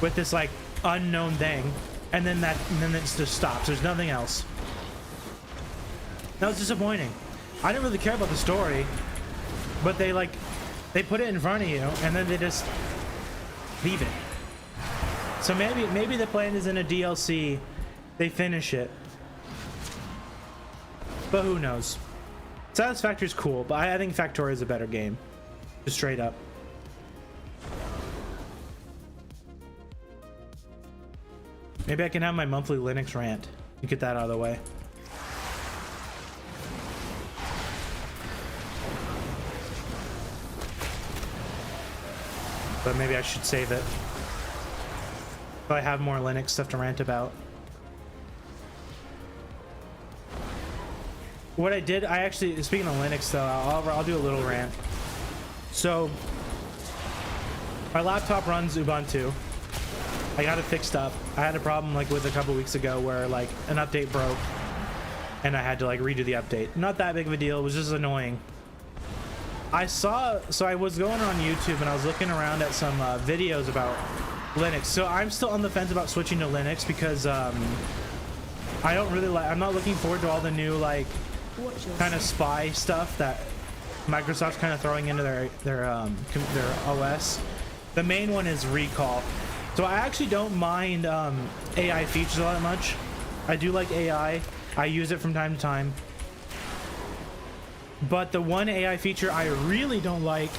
with this like unknown thing, and then it just stops. There's nothing else. That was disappointing. I didn't really care about the story, but they put it in front of you and then they just leave it. So maybe the plan is in a DLC, they finish it, but who knows. Satisfactory is cool, but I think Factorio is a better game. Just straight up. Maybe I can have my monthly Linux rant and get that out of the way. But maybe I should save it. So I have more Linux stuff to rant about. What I did, I actually, speaking of Linux though, I'll do a little rant. So, my laptop runs Ubuntu. I got it fixed up. I had a problem like with a couple weeks ago where like an update broke and I had to like redo the update. Not that big of a deal, it was just annoying. So I was going on YouTube and I was looking around at some videos about Linux. So I'm still on the fence about switching to Linux because I don't really like, I'm not looking forward to all the new like kind of spy stuff that Microsoft's kind of throwing into their OS. The main one is recall. So I actually don't mind AI features all that much. I do like AI. I use it from time to time. But the one AI feature I really don't like,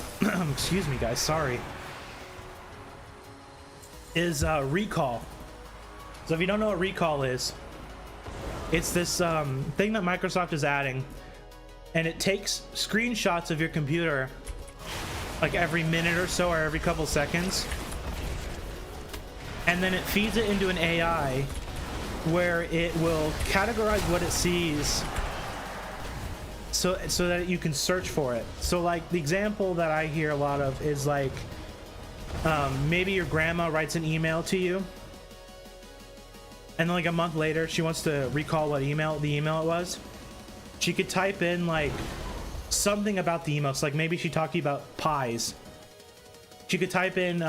excuse me guys, sorry, is recall. So if you don't know what recall is, it's this thing that Microsoft is adding, and it takes screenshots of your computer like every minute or so or every couple seconds, and then it feeds it into an AI where it will categorize what it sees so that you can search for it. So like the example that I hear a lot of is like maybe your grandma writes an email to you, and then like a month later she wants to recall what the email it was. She could type in like something about the email. So like maybe she talked to you about pies. She could type in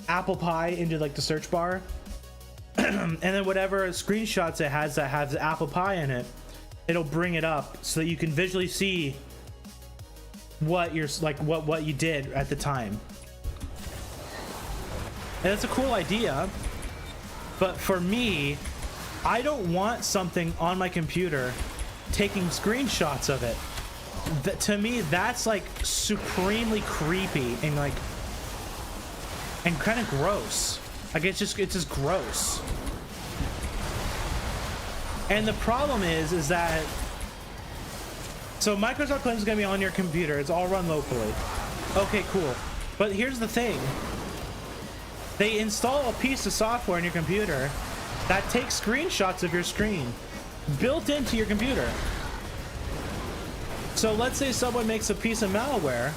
apple pie into like the search bar, and then whatever screenshots it has that has apple pie in it, it'll bring it up so that you can visually see what you're like what you did at the time. And that's a cool idea, but for me, I don't want something on my computer taking screenshots of it. To me, that's like supremely creepy and like and kind of gross. Like it's just gross. And the problem is that so Microsoft claims it's gonna be on your computer. It's all run locally. Okay, cool. But here's the thing. They install a piece of software on your computer that takes screenshots of your screen built into your computer. So let's say someone makes a piece of malware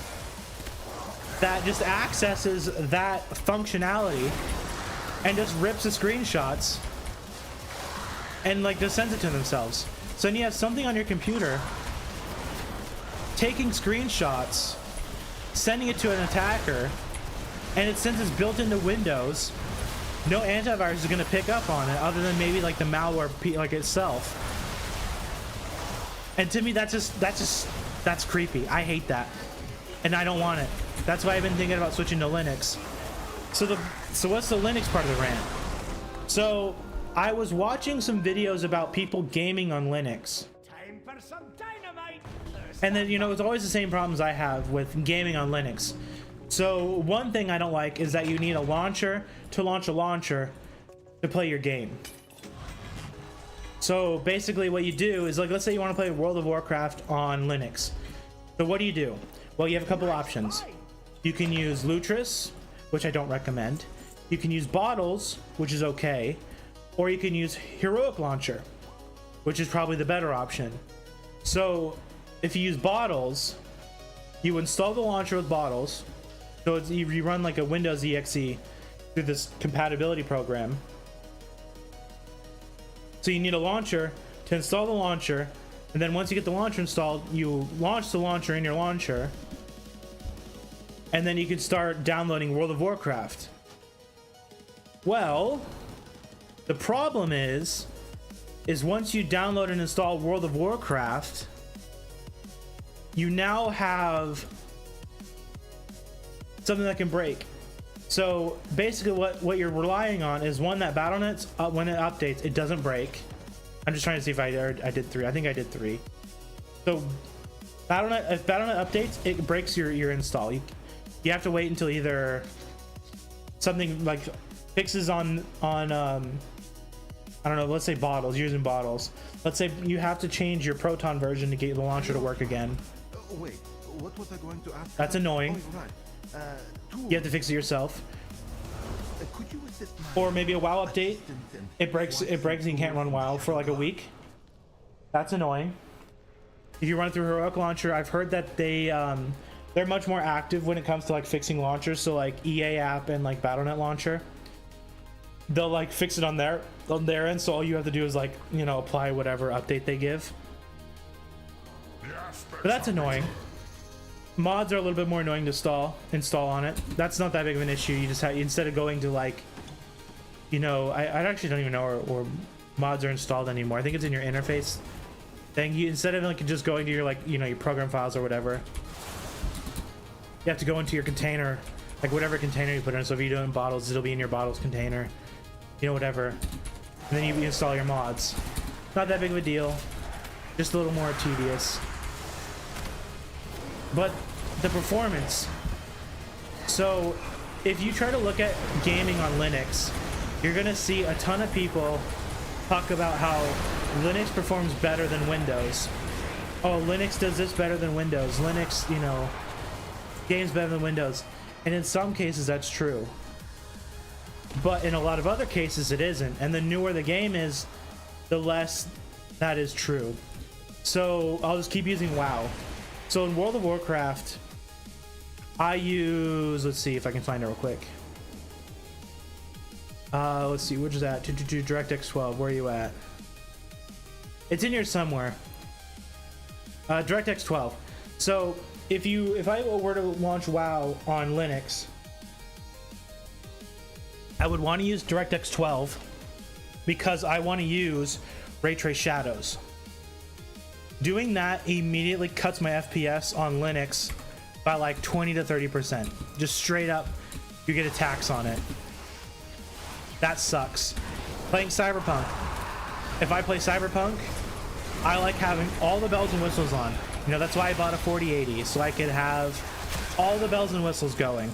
that just accesses that functionality and just rips the screenshots and like just sends it to themselves. So then you have something on your computer taking screenshots, sending it to an attacker, and since it's built into Windows, no antivirus is going to pick up on it other than maybe like the malware like itself. And to me, that's creepy. I hate that, and I don't want it. That's why I've been thinking about switching to Linux. So what's the Linux part of the rant? So I was watching some videos about people gaming on Linux. Time for some dynamite. And then, you know, it's always the same problems I have with gaming on Linux. So one thing I don't like is that you need a launcher to launch a launcher to play your game. So basically what you do is, like, let's say you want to play World of Warcraft on Linux. So what do? Well, you have a couple options. You can use Lutris, which I don't recommend. You can use Bottles, which is okay. Or you can use Heroic Launcher, which is probably the better option. So if you use Bottles, you install the launcher with Bottles. So it's, you run like a Windows exe through this compatibility program. So you need a launcher to install the launcher, and then once you get the launcher installed, you launch the launcher in your launcher, and then you can start downloading World of Warcraft. Well, the problem is once you download and install World of Warcraft, you now have something that can break. So basically what you're relying on is one that Battle.net's when it updates, it doesn't break. I'm just trying to see if I did 3. I think I did 3. So Battle.net, if Battle.net updates, it breaks your install. You have to wait until either something like fixes on I don't know, let's say Bottles, using Bottles. Let's say you have to change your Proton version to get the launcher to work again. Wait, what was I going to ask? That's annoying. Oh, right. You have to fix it yourself. Could you assist my Or maybe a WoW update. assistant and It breaks and you can't run WoW for like a week. That's annoying. If you run through Heroic Launcher, I've heard that they're much more active when it comes to like fixing launchers. So like EA app and like Battle.net launcher, they'll like fix it on their end. So all you have to do is like, you know, apply whatever update they give. But that's annoying. Mods are a little bit more annoying to install on it. That's not that big of an issue. You just have, instead of going to like, you know, I actually don't even know where mods are installed anymore. I think it's in your interface thing. You, instead of like just going to your like, you know, your program files or whatever, you have to go into your container, like whatever container you put in. So if you do it in Bottles, it'll be in your Bottles container, you know, whatever. And then you install your mods. Not that big of a deal. Just a little more tedious. But the performance. So if you try to look at gaming on Linux, you're gonna see a ton of people talk about how Linux performs better than Windows. Oh, Linux does this better than Windows. Linux, you know, games better than Windows. And in some cases that's true. But in a lot of other cases it isn't. And the newer the game is, the less that is true. So I'll just keep using WoW. So in World of Warcraft, I use, let's see if I can find it real quick. Let's see, which is that? DirectX 12, where are you at? It's in here somewhere. DirectX 12. So if I were to launch WoW on Linux, I would want to use DirectX 12 because I want to use ray trace shadows. Doing that immediately cuts my FPS on Linux by like 20 to 30%. Just straight up, you get a tax on it. That sucks. Playing Cyberpunk. If I play Cyberpunk, I like having all the bells and whistles on. You know, that's why I bought a 4080, so I could have all the bells and whistles going.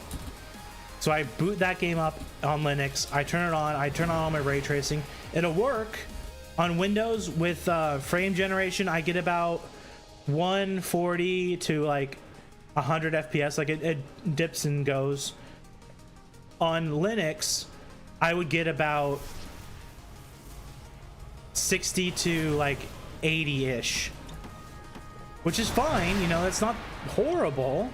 So I boot that game up on Linux, I turn it on, I turn on all my ray tracing. It'll work. On Windows with frame generation, I get about 140 to like 100 FPS, like it dips and goes. On Linux, I would get about 60 to like 80-ish, which is fine, you know, it's not horrible.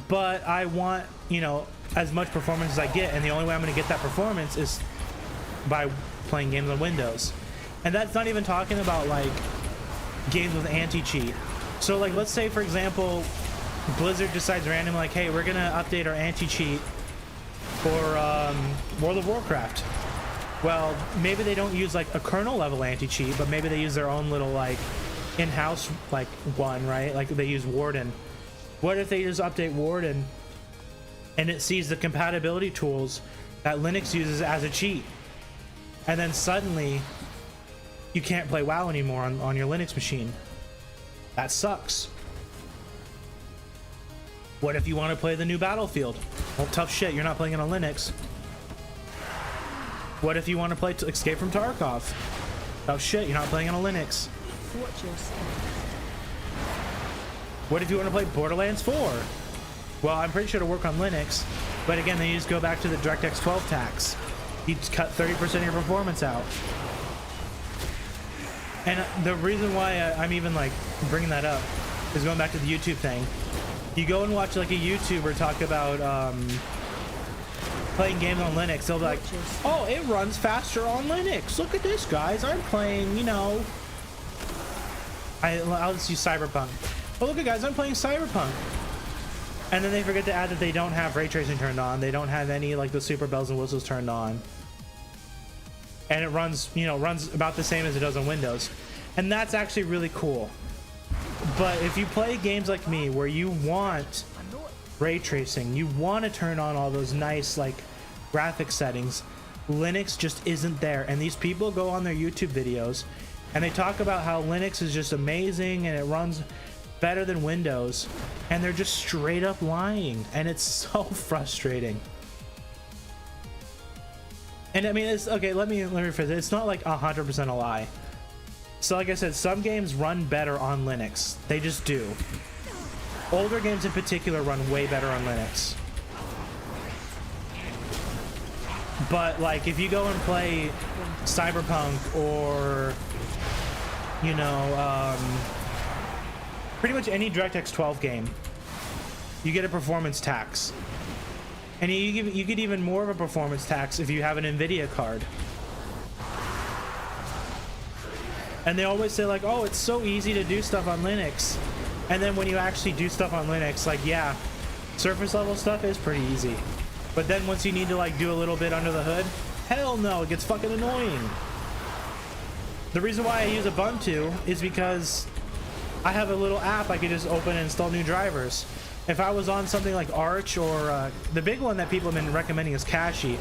But I want, you know, as much performance as I get, and the only way I'm going to get that performance is by playing games on Windows. And that's not even talking about like games with anti-cheat. So like, let's say for example Blizzard decides randomly like, hey, we're gonna update our anti-cheat for World of Warcraft. Well, maybe they don't use like a kernel level anti-cheat, but maybe they use their own little like in-house like one, right? Like they use Warden. What if they just update Warden and it sees the compatibility tools that Linux uses as a cheat? And then suddenly you can't play WoW anymore on your Linux machine. That sucks. What if you want to play the new Battlefield? Well, tough shit, you're not playing it on Linux. What if you want to play Escape from Tarkov? Tough shit, you're not playing it on Linux. Watch yourself. What if you want to play Borderlands 4? Well, I'm pretty sure it'll work on Linux, but again, then you just go back to the DirectX 12 tax. You cut 30% of your performance out. And the reason why I'm even like bringing that up is going back to the YouTube thing. You go and watch like a YouTuber talk about playing games on Linux. They'll be like, oh, it runs faster on Linux. Look at this, guys. I'm playing, you know, I'll just use Cyberpunk. Oh, look at guys, I'm playing Cyberpunk. And then they forget to add that they don't have ray tracing turned on. They don't have any like the super bells and whistles turned on. And it runs, you know, runs about the same as it does on Windows. And that's actually really cool. But if you play games like me where you want ray tracing, you want to turn on all those nice like graphic settings, Linux just isn't there. And these people go on their YouTube videos and they talk about how Linux is just amazing and it runs better than Windows, and they're just straight up lying, and it's so frustrating. And I mean, it's okay, let me rephrase it. It's not like 100% a lie. So like I said, some games run better on Linux. They just do. Older games in particular run way better on Linux. But like if you go and play Cyberpunk or, you know, pretty much any DirectX 12 game, you get a performance tax. And you get even more of a performance tax if you have an NVIDIA card. And they always say like, oh, it's so easy to do stuff on Linux. And then when you actually do stuff on Linux, like, yeah, surface level stuff is pretty easy. But then once you need to like do a little bit under the hood, hell no, it gets fucking annoying. The reason why I use Ubuntu is because I have a little app I could just open and install new drivers. If I was on something like Arch or the big one that people have been recommending is Cashy.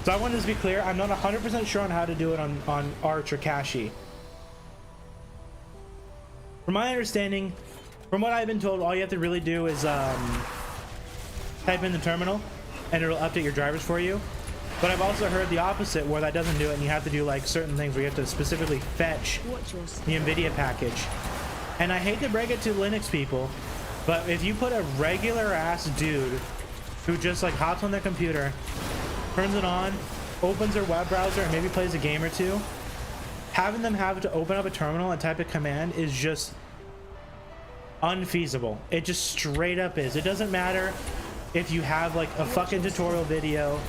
So I wanted to be clear, I'm not 100% sure on how to do it on Arch or Cashy. From my understanding, from what I've been told, all you have to really do is type in the terminal and it'll update your drivers for you. But I've also heard the opposite, where that doesn't do it and you have to do like certain things where you have to specifically fetch the NVIDIA package. And I hate to break it to Linux people, but if you put a regular ass dude who just like hops on their computer, turns it on, opens their web browser and maybe plays a game or two, having them have to open up a terminal and type a command is just unfeasible. It just straight up is. It doesn't matter if you have like a fucking tutorial video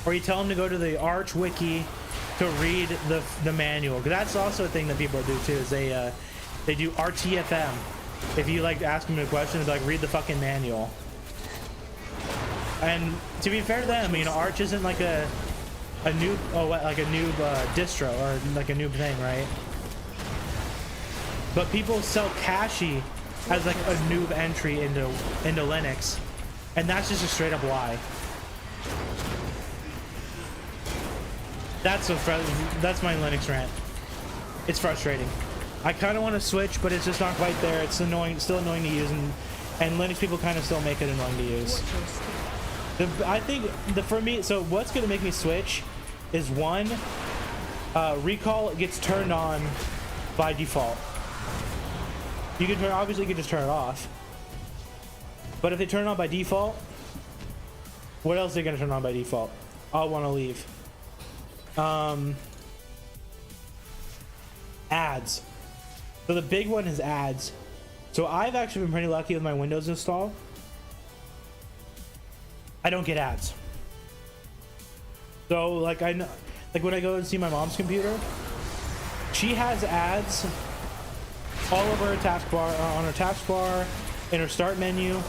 or you tell them to go to the Arch wiki to read the manual, because that's also a thing that people do too, is they do RTFM. If you like ask them a question, they're like, read the fucking manual. And to be fair to them, you know, Arch isn't like a noob, like a noob distro or like a noob thing, right? But people sell Kashi as like a noob entry into Linux, and that's just a straight up lie. That's my Linux rant. It's frustrating. I kind of want to switch, but it's just not quite there. It's annoying, still annoying to use, and Linux people kind of still make it annoying to use. I think for me, so what's gonna make me switch is one, recall gets turned on by default. You can obviously you can just turn it off, but if they turn it on by default, what else are they gonna turn on by default? I'll want to leave. Ads. So the big one is ads. So I've actually been pretty lucky with my Windows install. I don't get ads. So like I know, like when I go and see my mom's computer, she has ads all over her taskbar, on her taskbar, in her start menu.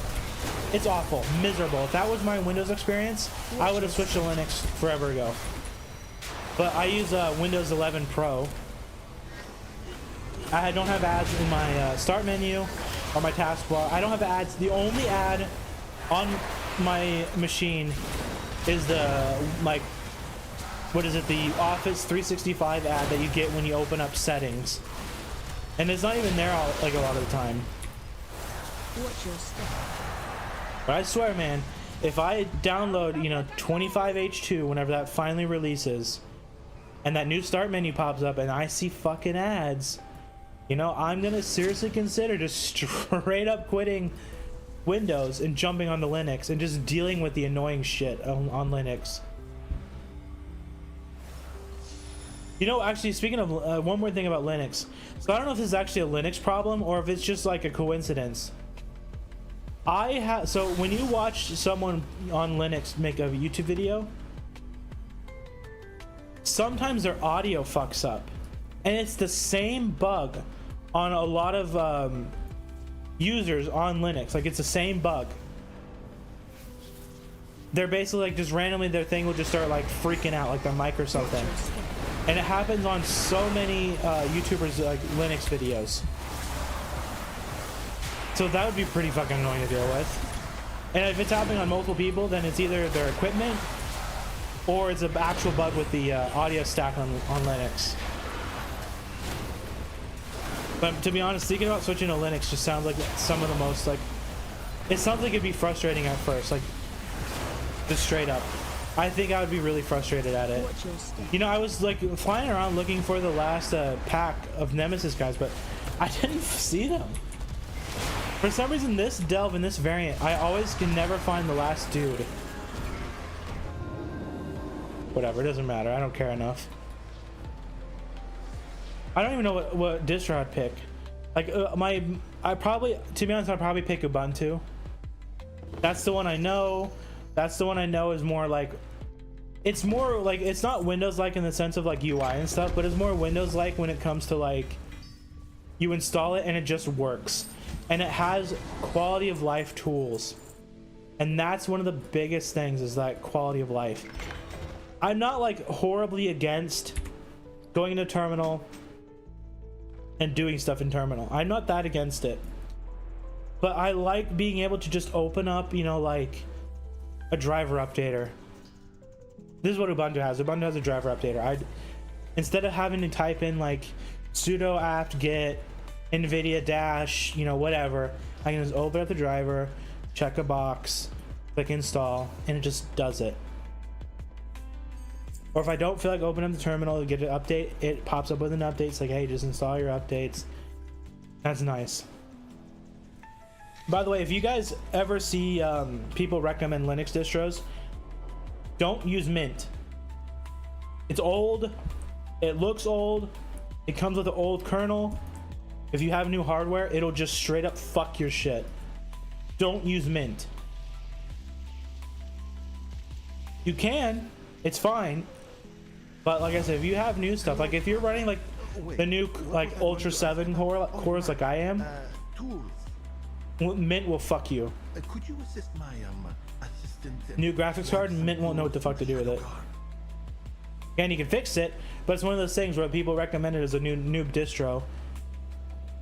It's awful, miserable. If that was my Windows experience, I would have switched to Linux forever ago. But I use Windows 11 Pro. I don't have ads in my start menu or my taskbar. I don't have ads. The only ad on my machine is the, like, what is it, the Office 365 ad that you get when you open up settings. And it's not even there like a lot of the time. But I swear, man, if I download, you know, 25H2 whenever that finally releases, and that new start menu pops up and I see fucking ads, you know, I'm gonna seriously consider just straight up quitting Windows and jumping onto Linux and just dealing with the annoying shit on Linux. You know, actually, speaking of one more thing about Linux, so I don't know if this is actually a Linux problem or if it's just like a coincidence. So when you watch someone on Linux make a YouTube video, sometimes their audio fucks up, and it's the same bug on a lot of users on Linux. Like, it's the same bug. They're basically like just randomly their thing will just start like freaking out, like their mic or something. And it happens on so many YouTubers like Linux videos. So that would be pretty fucking annoying to deal with. And if it's happening on multiple people, then it's either their equipment or it's an actual bug with the audio stack on Linux. But to be honest, thinking about switching to Linux just sounds like some of the most, like, it sounds like it'd be frustrating at first, like, just straight up. I think I would be really frustrated at it. You know, I was like flying around looking for the last pack of Nemesis guys, but I didn't see them. For some reason, this delve in this variant, I always can never find the last dude. Whatever, it doesn't matter. I don't care enough. I don't even know what distro I'd pick. Like to be honest, I'd probably pick Ubuntu. That's the one I know. That's the one I know is more like, it's more like, it's not Windows like in the sense of like UI and stuff, but it's more Windows like when it comes to like, you install it and it just works. And it has quality of life tools. And that's one of the biggest things, is that quality of life. I'm not like horribly against going into terminal and doing stuff in terminal. I'm not that against it. But I like being able to just open up, you know, like a driver updater. This is what Ubuntu has. Ubuntu has a driver updater. Instead of having to type in like sudo apt get NVIDIA dash, you know, whatever, I can just open up the driver, check a box, click install, and it just does it. Or if I don't feel like opening up the terminal to get an update, it pops up with an update. It's like, hey, just install your updates. That's nice. By the way, if you guys ever see people recommend Linux distros, don't use Mint. It's old. It looks old. It comes with an old kernel. If you have new hardware, it'll just straight up fuck your shit. Don't use Mint. You can. It's fine. But like I said, if you have new stuff, like if you're running like the new like Ultra 7 cores like I am, Mint will fuck you. Could you assist my assistant? New graphics card, Mint won't know what the fuck to do with it. And you can fix it, but it's one of those things where people recommend it as a new noob distro,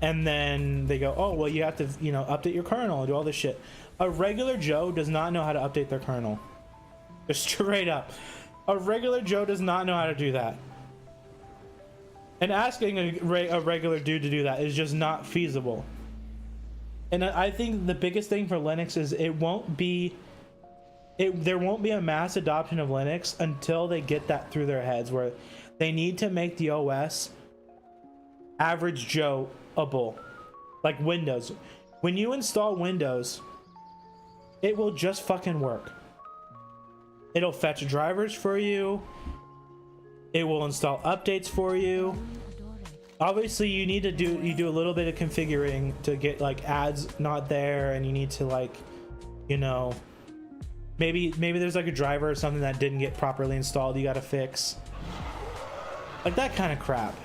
and then they go, oh well, you have to, you know, update your kernel and do all this shit. A regular Joe does not know how to update their kernel. Just straight up, a regular Joe does not know how to do that. And asking a regular dude to do that is just not feasible. And I think the biggest thing for Linux is there won't be a mass adoption of Linux until they get that through their heads, where they need to make the OS average Joe-able, like Windows. When you install Windows, it will just fucking work. It'll fetch drivers for you. It will install updates for you. Obviously, you need to do a little bit of configuring to get like ads not there, and you need to, like, you know, maybe there's like a driver or something that didn't get properly installed you gotta fix, like that kind of crap.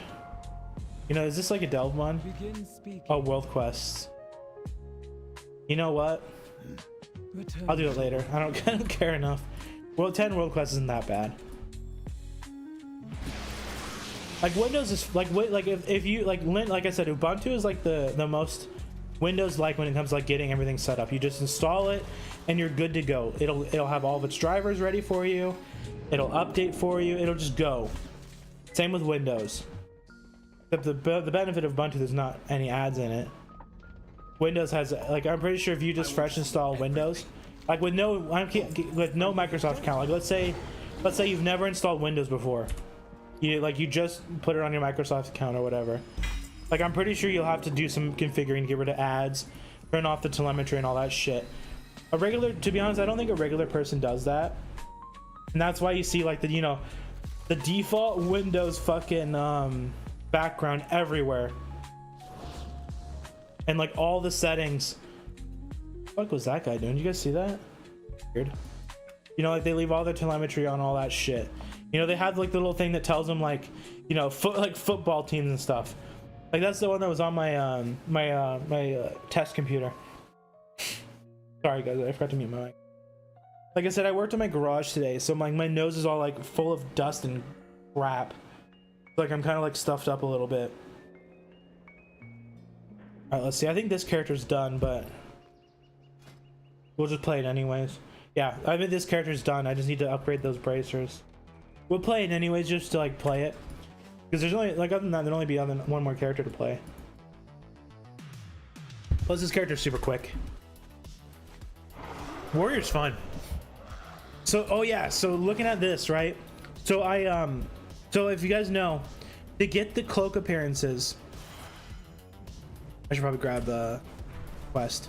You know, is this like a Delve one? Oh, world quests. You know what, I'll do it later. I don't care enough. Well, 10 world quests isn't that bad. Like Windows is like if you like I said, Ubuntu is like the most Windows like when it comes to like getting everything set up. You just install it and you're good to go. It'll have all of its drivers ready for you. It'll update for you. It'll just go. Same with Windows. The benefit of Ubuntu, there's not any ads in it. Windows has, like, I'm pretty sure if you just fresh install Windows, like with no Microsoft account, like let's say you've never installed Windows before. You just put it on your Microsoft account or whatever. Like, I'm pretty sure you'll have to do some configuring, get rid of ads, turn off the telemetry and all that shit. To be honest, I don't think a regular person does that. And that's why you see like the default Windows fucking background everywhere. And like all the settings. What was that guy doing? Did you guys see that? Weird. You know, like they leave all their telemetry on, all that shit. You know, they have like the little thing that tells them, like, you know, football teams and stuff. Like that's the one that was on my my test computer. Sorry guys, I forgot to mute my mic. Like I said, I worked in my garage today, so my nose is all like full of dust and crap. Like I'm kind of like stuffed up a little bit. All right, let's see. I think this character's done, but we'll just play it anyways. Yeah, I think this character's done. I just need to upgrade those bracers. We'll play it anyways, just to like play it, because there's only, like, other than that, there'll only be one more character to play. Plus this character's super quick. Warrior's fun. So, oh yeah, so looking at this, right? So so if you guys know, to get the cloak appearances, I should probably grab the quest.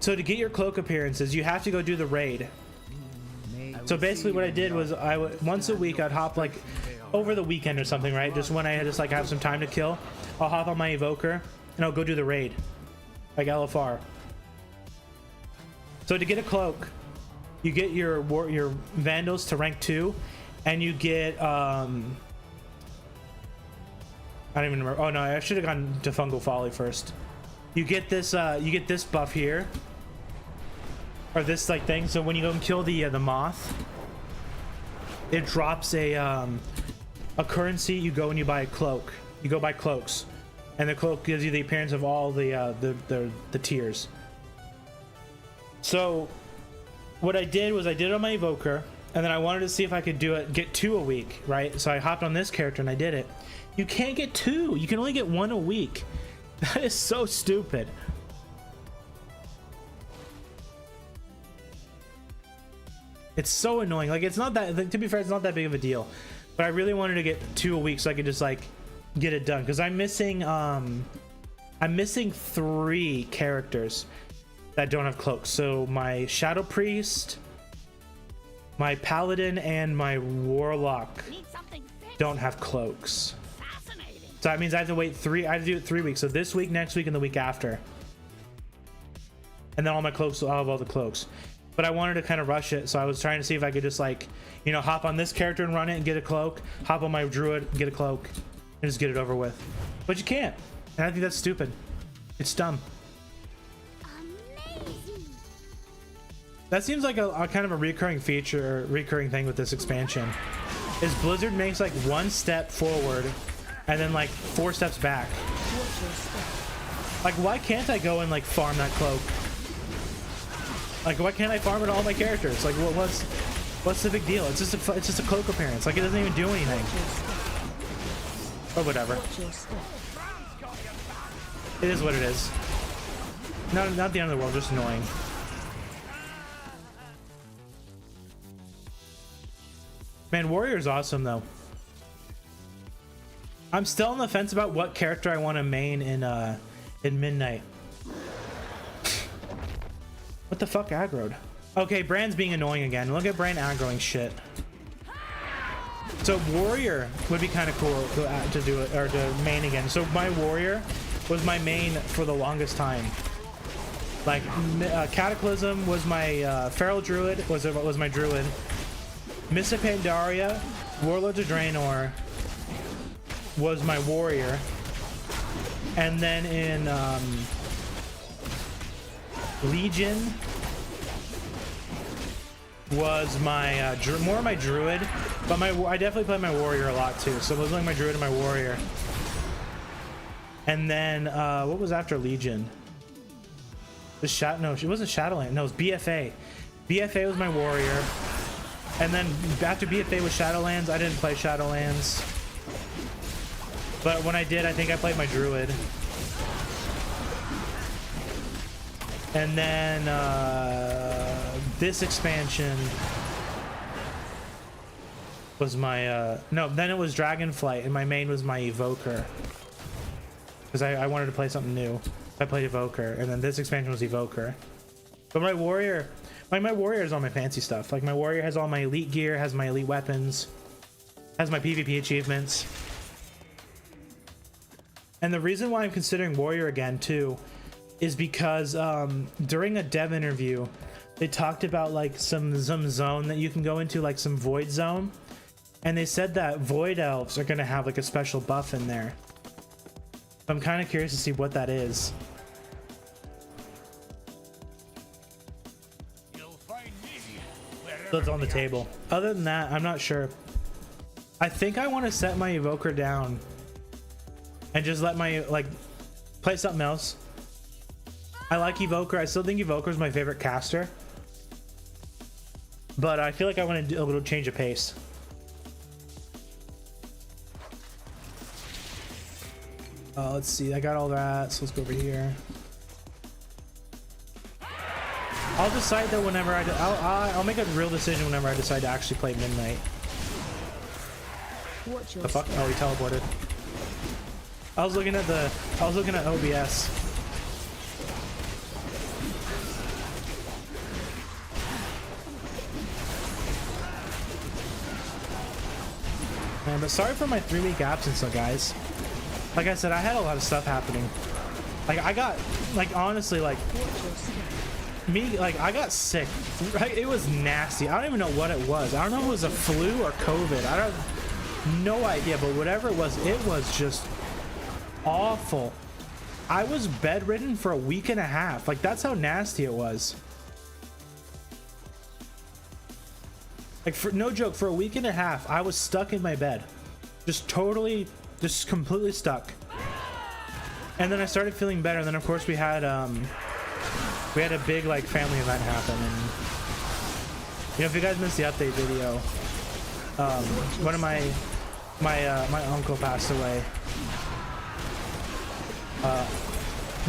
So to get your cloak appearances, you have to go do the raid. So basically what I did was once a week I'd hop, like over the weekend or something, right? Just when I just like have some time to kill, I'll hop on my evoker and I'll go do the raid, like LFR. So to get a cloak, you get your vandals to rank 2, and you get I don't even remember. Oh no, I should have gone to Fungal Folly first. You get this buff here, or this like thing. So when you go and kill the moth, it drops a currency. You go and you buy a cloak. You go buy cloaks, and the cloak gives you the appearance of all the tiers. So what I did was I did it on my evoker, and then I wanted to see if I could get 2 a week, right? So I hopped on this character and I did it. You can't get 2. You can only get 1 a week. That is so stupid. It's so annoying. Like, it's not that, to be fair, it's not that big of a deal, but I really wanted to get 2 a week so I could just like get it done, because I'm missing 3 characters that don't have cloaks. So my Shadow Priest, my Paladin, and my Warlock don't have cloaks. So that means I have to wait I have to do it 3 weeks. So this week, next week, and the week after. And then all my cloaks, I'll have all the cloaks. But I wanted to kind of rush it, so I was trying to see if I could just, like, you know, hop on this character and run it and get a cloak, hop on my druid and get a cloak, and just get it over with. But you can't, and I think that's stupid. It's dumb. Amazing. That seems like a kind of a recurring feature, recurring thing with this expansion. Is Blizzard makes like one step forward and then like 4 steps back. Like, why can't I go and like farm that cloak? Like, why can't I farm it all my characters? Like, what's the big deal? It's just a cloak appearance. Like, it doesn't even do anything. Or whatever. It is what it is. Not the end of the world, just annoying. Man, Warrior is awesome though. I'm still on the fence about what character I want to main in Midnight. What the fuck aggroed? Okay, Brand's being annoying again. Look at Brand aggroing shit. So Warrior would be kind of cool to do it, or to main again. So my Warrior was my main for the longest time. Like Cataclysm was my Feral Druid, was my Druid. Mystic Pandaria, Warlords of Draenor was my Warrior. And then in Legion was my more my Druid, but I definitely played my Warrior a lot too. So it was like my Druid and my Warrior. And then what was after Legion? No, it wasn't Shadowland. No, it was BFA. BFA was my Warrior. And then after BFA was Shadowlands, I didn't play Shadowlands. But when I did, I think I played my Druid. And then this expansion was my no, then it was Dragonflight, and my main was my Evoker. Because I wanted to play something new. I played Evoker, and then this expansion was Evoker. But my Warrior, my Warrior is all my fancy stuff. Like my Warrior has all my elite gear, has my elite weapons, has my PvP achievements. And the reason why I'm considering Warrior again too is because during a dev interview they talked about like some zone that you can go into, like some void zone, and they said that void elves are going to have like a special buff in there. I'm kind of curious to see what that is. So it's on the table. Other than that, I'm not sure. I think I want to set my Evoker down and just let my play something else. I like Evoker. I still think Evoker is my favorite caster, but I feel like I want to do a little change of pace. Let's see. I got all that, so let's go over here. I'll decide that whenever I'll make a real decision whenever I decide to actually play Midnight. The fuck? Oh, he teleported. I was looking at OBS. Man, but sorry for my 3-week absence though, guys. Like I said, I had a lot of stuff happening. Like I got, like honestly, like I got sick. Right? It was nasty. I don't even know what it was. I don't know if it was a flu or COVID. I don't, no idea. But whatever it was just awful. I was bedridden for a week and a half. Like that's how nasty it was. Like for no joke, for a week and a half, I was stuck in my bed, just completely stuck. And then I started feeling better. And then of course we had a big like family event happen, and you know, if you guys missed the update video, one of my uncle passed away.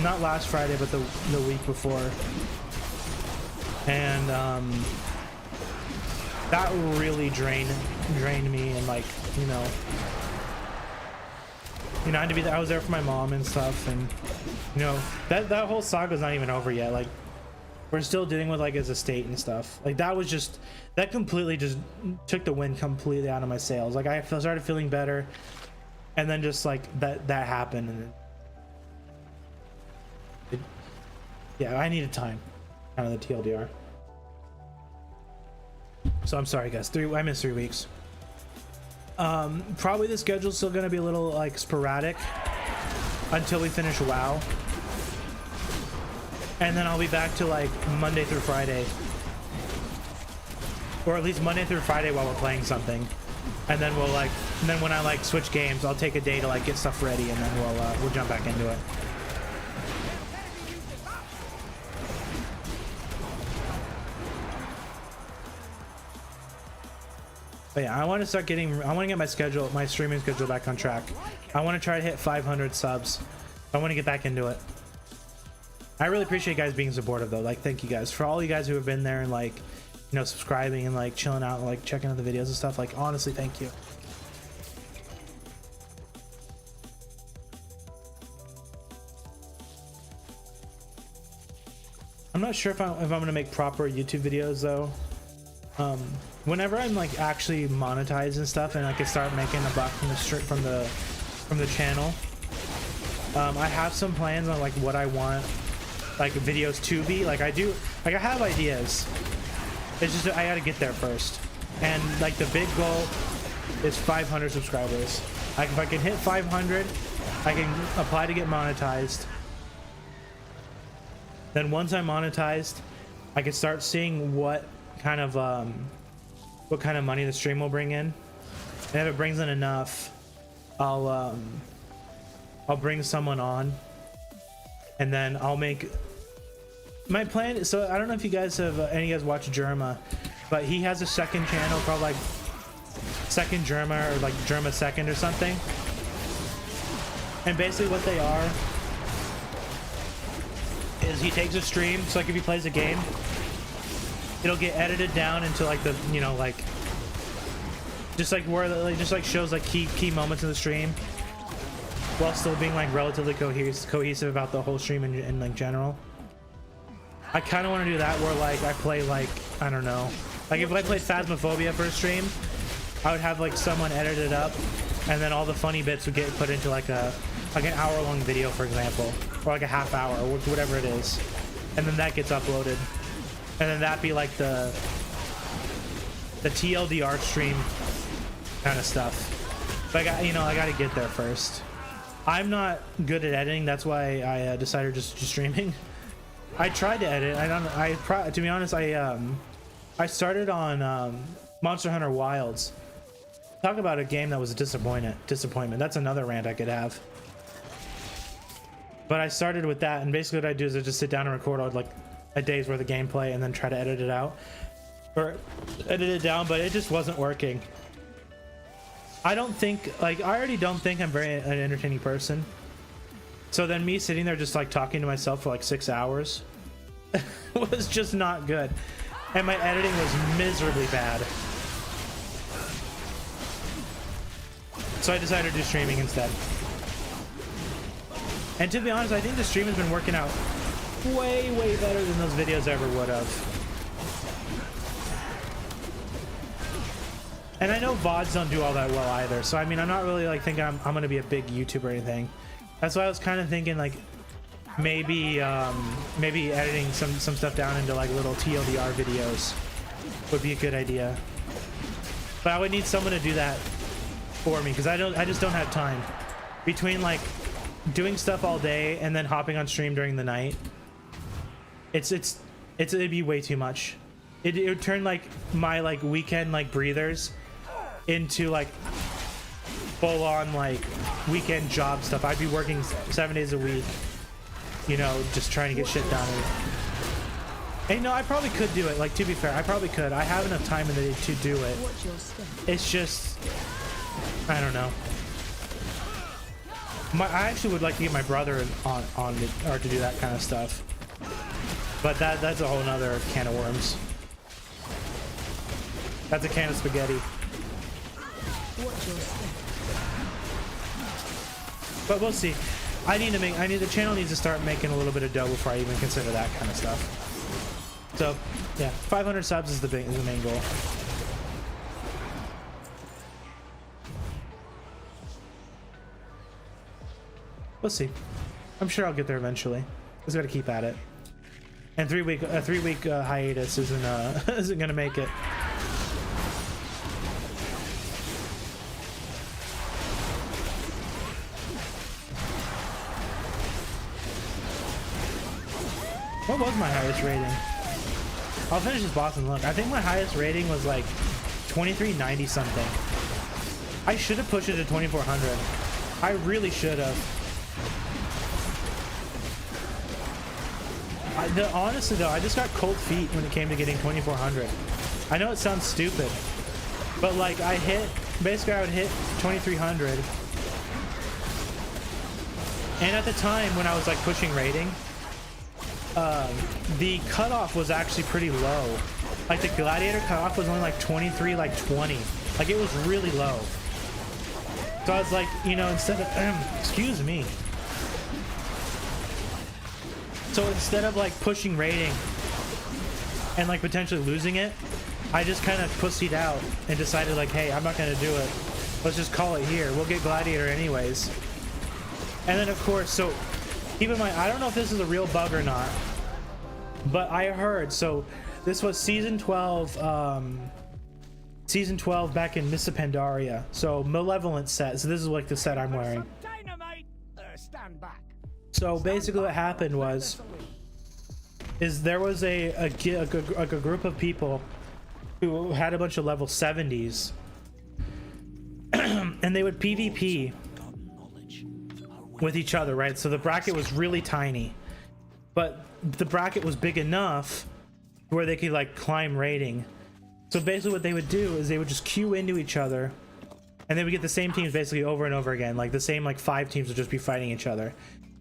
Not last Friday, but the week before, and that really drained me, and like you know I had to be there. I was there for my mom and stuff, and you know that whole saga's not even over yet. Like we're still dealing with like his estate and stuff. Like that completely just took the wind completely out of my sails. Like I started feeling better, and then just like that happened, and yeah, I needed time, kind of the TLDR. So I'm sorry guys, I missed 3 weeks. Probably the schedule's still gonna be a little like sporadic until we finish WoW, and then I'll be back to like Monday through Friday or at least Monday through Friday while we're playing something, and then we'll like, and then when I like switch games, I'll take a day to like get stuff ready, and then we'll jump back into it. But yeah, I want to start getting, I want to get my streaming schedule back on track. I want to try to hit 500 subs. I want to get back into it. I really appreciate you guys being supportive though. Like, thank you guys for all you guys who have been there and like, you know, subscribing and like chilling out and like checking out the videos and stuff. Like, honestly, thank you. I'm not sure if I'm gonna make proper YouTube videos though. Whenever I'm like actually monetized and stuff, and I can start making a buck from the channel, I have some plans on like what I want like videos to be. Like I have ideas. It's just I gotta get there first, and like the big goal is 500 subscribers. Like if I can hit 500, I can apply to get monetized. Then once I'm monetized, I can start seeing what kind of money the stream will bring in, and if it brings in enough, I'll bring someone on, and then I'll make my plan. So I don't know if you guys have any of you guys watch Germa, but he has a second channel called like Second Germa or like Germa Second or something, and basically what they are is he takes a stream, so like if he plays a game, it'll get edited down into like the, you know, like just like where like just like shows like key moments in the stream while still being like relatively cohesive about the whole stream in like general. I kind of want to do that where like I play like, I don't know, like if I played Phasmophobia for a stream, I would have like someone edit it up, and then all the funny bits would get put into like an hour-long video, for example, or like a half hour or whatever it is, and then that gets uploaded. And then that be like the TLDR stream kind of stuff. But I got to get there first. I'm not good at editing. That's why I decided just streaming. I tried to edit. To be honest, I started on Monster Hunter Wilds. Talk about a game that was a disappointment. That's another rant I could have. But I started with that, and basically what I do is I just sit down and record like a day's worth of gameplay and then try to edit it out or edit it down, but it just wasn't working. I already don't think I'm an entertaining person, so then me sitting there just like talking to myself for like 6 hours was just not good, and my editing was miserably bad. So I decided to do streaming instead, and to be honest, I think the stream has been working out way better than those videos ever would have. And I know VODs don't do all that well either, so I mean, I'm not really like thinking I'm gonna be a big YouTuber or anything. That's why I was kind of thinking like maybe editing some stuff down into like little TLDR videos would be a good idea. But I would need someone to do that for me, because I just don't have time between like doing stuff all day and then hopping on stream during the night. It'd be way too much. It would turn like my like weekend like breathers into like full on like weekend job stuff. I'd be working 7 days a week, you know, just trying to get shit done. And you know, I probably could do it. Like, to be fair, I probably could. I have enough time in the day to do it. It's just, I don't know. I actually would like to get my brother on or to do that kind of stuff. But that's a whole nother can of worms. That's a can of spaghetti. But we'll see. The channel needs to start making a little bit of dough before I even consider that kind of stuff. So yeah, 500 subs is the main goal. We'll see. I'm sure I'll get there eventually. Just gotta keep at it. And a 3 week hiatus isn't gonna make it. What was my highest rating? I'll finish this boss and look. I think my highest rating was like 2390 something. I should have pushed it to 2400. I really should have. Honestly though, I just got cold feet when it came to getting 2400. I know it sounds stupid, but like I would hit 2300. And at the time when I was like pushing rating, the cutoff was actually pretty low. Like the gladiator cutoff was only like 23, like 20. Like it was really low. So I was like, you know, instead of, excuse me. So instead of like pushing rating and like potentially losing it, I just kind of pussied out and decided like, hey, I'm not gonna do it. Let's just call it here. We'll get gladiator anyways. And then of course, so keep in mind, I don't know if this is a real bug or not, but I heard, so this was season 12 back in Mists of Pandaria. So malevolent set. So this is like the set I'm wearing. Stand back. So basically what happened is there was a group of people who had a bunch of level 70s and they would PvP with each other, right? So the bracket was really tiny, but the bracket was big enough where they could like climb rating. So basically what they would do is they would just queue into each other and they would get the same teams basically over and over again. Like the same like 5 teams would just be fighting each other.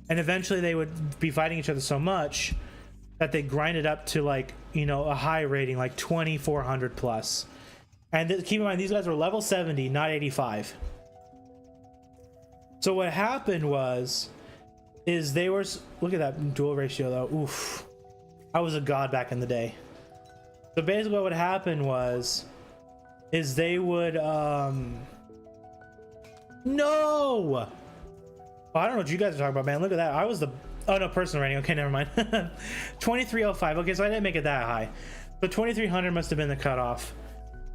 And eventually they would be fighting each other so much that they grinded up to like, you know, a high rating, like 2400 plus. And keep in mind, these guys were level 70, not 85. So what happened is they were, look at that duel ratio though. Oof. I was a god back in the day. So basically what would happen is they would, no! Oh, I don't know what you guys are talking about, man. Look at that. I was the... Oh, no, personal rating. Okay, never mind. 2305. Okay, so I didn't make it that high. So 2300 must have been the cutoff.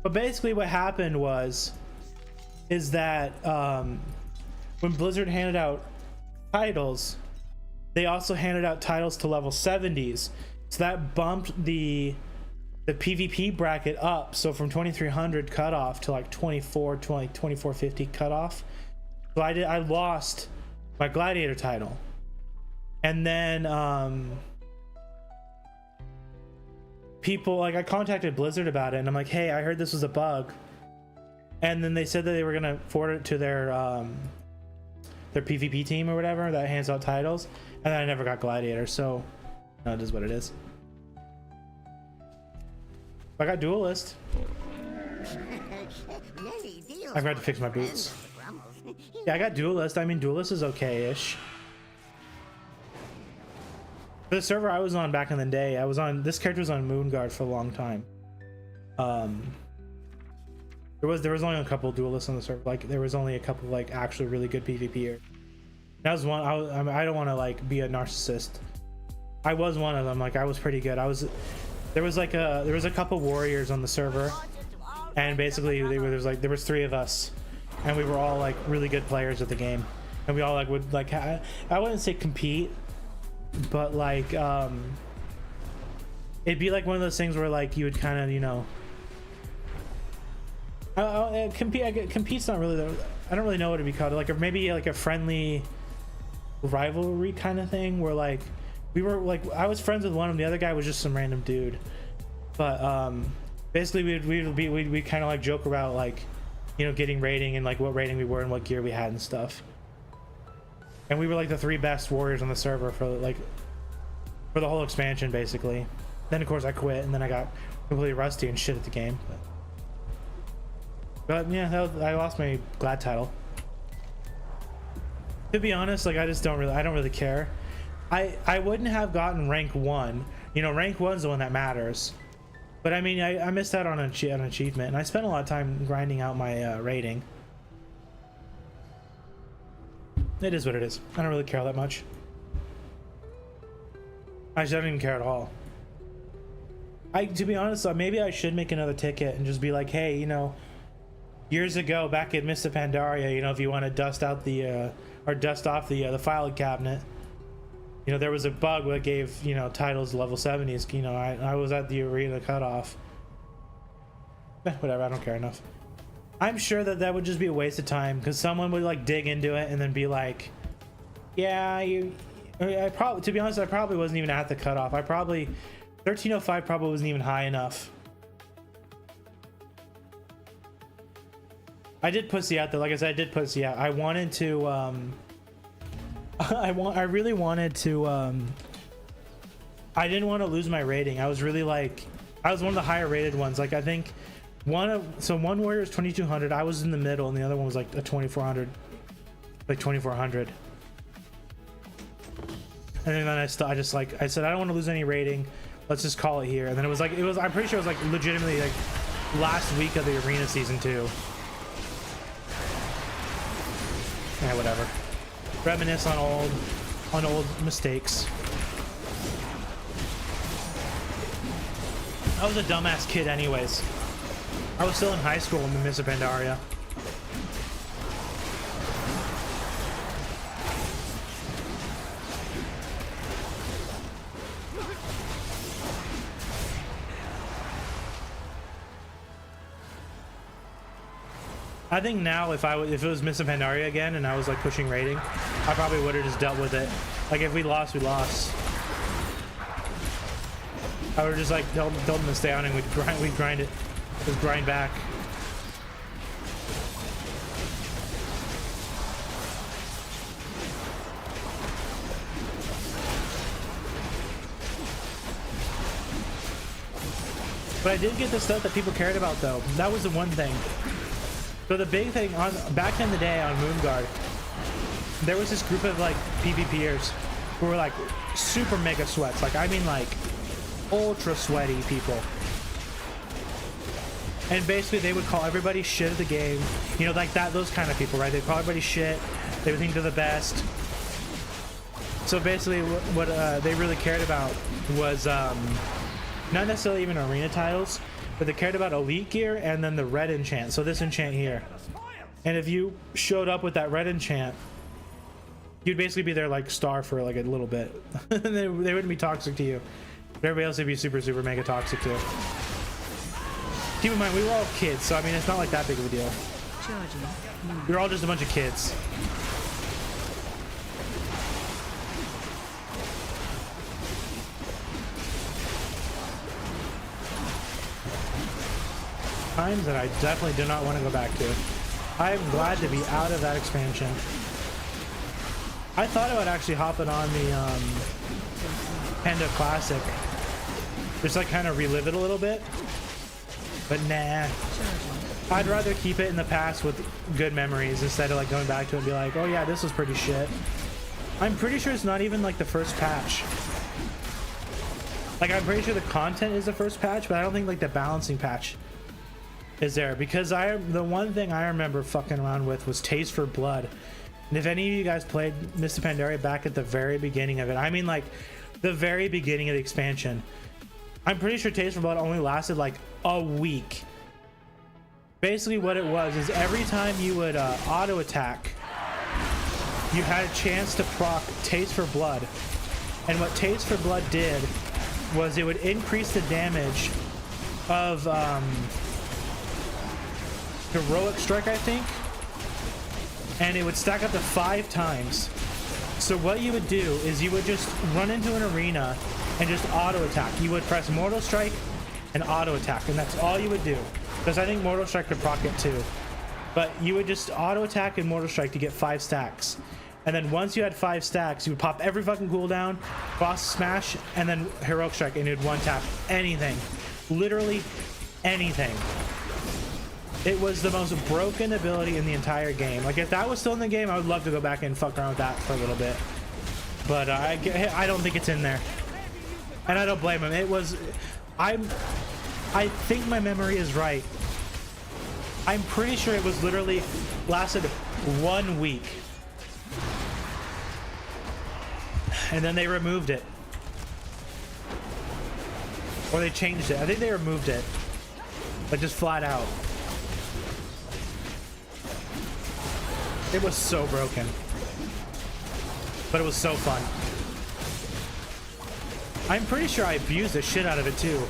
But basically what happened is that when Blizzard handed out titles, they also handed out titles to level 70s. So that bumped the PvP bracket up. So from 2300 cutoff to like 2450 cutoff. So I lost my gladiator title. And then people, like, I contacted Blizzard about it and I'm like, hey, I heard this was a bug. And then they said that they were gonna forward it to their PvP team or whatever that hands out titles, and then I never got gladiator. So it is what it is. I got duelist. I forgot to fix my boots. Yeah, I got duelist. I mean, duelist is okay-ish. The server I was on back in the day, this character was on Moonguard for a long time. There was only a couple duelists on the server. Like there was only a couple like actually really good PvPers. That was one. I don't want to like be a narcissist. I was one of them. Like I was pretty good. There was a couple warriors on the server, and basically there was 3 of us, and we were all like really good players at the game, and we all like would like I wouldn't say compete, but like it'd be like one of those things where like you would kind of, you know, compete's not really I don't really know what it'd be called, like, or maybe like a friendly rivalry kind of thing where like we were like, I was friends with one of them, the other guy was just some random dude, but basically we'd kind of like joke about like, you know, getting rating and like what rating we were and what gear we had and stuff. And we were like the 3 best warriors on the server for the whole expansion basically. Then of course I quit and then I got completely rusty and shit at the game. But yeah, I lost my glad title. To be honest, like I don't really care. I wouldn't have gotten rank 1. You know, rank 1's the one that matters. But I mean, I missed out on an achievement, and I spent a lot of time grinding out my rating. It is what it is. I don't really care that much. Actually, I don't even care at all. To be honest, maybe I should make another ticket and just be like, hey, you know, years ago back at Mists of Pandaria, you know, if you want to dust off the file cabinet, You know, there was a bug that gave, you know, titles level 70s. You know, I was at the arena cutoff. Whatever, I don't care enough. I'm sure that that would just be a waste of time because someone would like dig into it and then be like, yeah, I probably, to be honest, I probably wasn't even at the cutoff. 1305 probably wasn't even high enough. I did pussy out though. Like I said, I did pussy out. I wanted to, I really wanted to, I didn't want to lose my rating. I was really like, I was one of the higher rated ones. Like I think one warrior is 2200. I was in the middle and the other one was like a 2400, like 2400. And then I said I don't want to lose any rating. Let's just call it here. And then it was I'm pretty sure it was like legitimately like last week of the arena season 2. Yeah, whatever. Reminisce on old mistakes. I was a dumbass kid anyways. I was still in high school when we missed Pandaria. I think now if it was Miss Pandaria again and I was like pushing rating, I probably would have just dealt with it. Like if we lost, we lost. I would just like told them to stay on and we'd grind it. Just grind back. But I did get the stuff that people cared about though. That was the one thing. So the big thing back in the day on Moonguard, there was this group of like PvPers who were like super mega sweats. Like I mean like ultra sweaty people. And basically they would call everybody shit at the game. You know, like those kind of people, right? They'd call everybody shit. They would think they're the best. So basically what they really cared about was not necessarily even arena titles, but they cared about elite gear and then the red enchant. So this enchant here. And if you showed up with that red enchant, you'd basically be their like star for like a little bit. they wouldn't be toxic to you. But everybody else would be super, super mega toxic too. Keep in mind, we were all kids, so I mean, it's not like that big of a deal. We were all just a bunch of kids. Times that I definitely do not want to go back to. I'm glad to be out of that expansion. I thought I would actually hop it on the Panda Classic. Just like kind of relive it a little bit. But nah. I'd rather keep it in the past with good memories instead of like going back to it and be like, oh yeah, this was pretty shit. I'm pretty sure it's not even like the first patch. Like I'm pretty sure the content is the first patch, but I don't think like the balancing patch is there, because the one thing I remember fucking around with was Taste for Blood. And if any of you guys played Mr. Pandaria back at the very beginning of it, I mean like the very beginning of the expansion, I'm pretty sure Taste for Blood only lasted like a week. Basically what it was is every time you would auto attack, you had a chance to proc Taste for Blood. And what Taste for Blood did was it would increase the damage of Heroic Strike, I think, and it would stack up to 5 times. So what you would do is you would just run into an arena and just auto attack. You would press Mortal Strike and auto attack, and that's all you would do, because I think Mortal Strike could proc it too. But you would just auto attack and Mortal Strike to get 5 stacks, and then once you had 5 stacks, you would pop every fucking cooldown, boss smash, and then Heroic Strike, and you'd one tap anything, literally anything. It was the most broken ability in the entire game. Like if that was still in the game, I would love to go back and fuck around with that for a little bit. But I don't think it's in there, and I don't blame him. It was, I think my memory is right. I'm pretty sure it was literally lasted 1 week, and then they removed it, or they changed it. I think they removed it, but just flat out. It was so broken, but it was so fun. I'm pretty sure I abused the shit out of it too.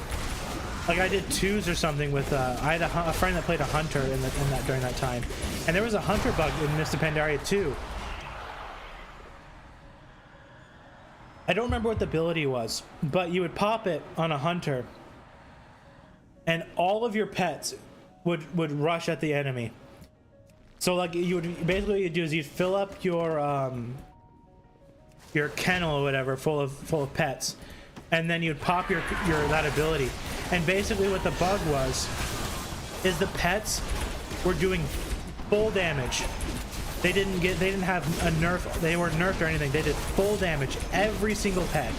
Like I did twos or something with I had a friend that played a hunter in that during that time, and there was a hunter bug in Mr. Pandaria too. I don't remember what the ability was, but you would pop it on a hunter, and all of your pets would rush at the enemy. So like you would basically what you do is you'd fill up your kennel or whatever full of pets, and then you'd pop your that ability. And basically what the bug was is the pets were doing full damage. They didn't have a nerf, they weren't nerfed or anything. They did full damage, every single pet.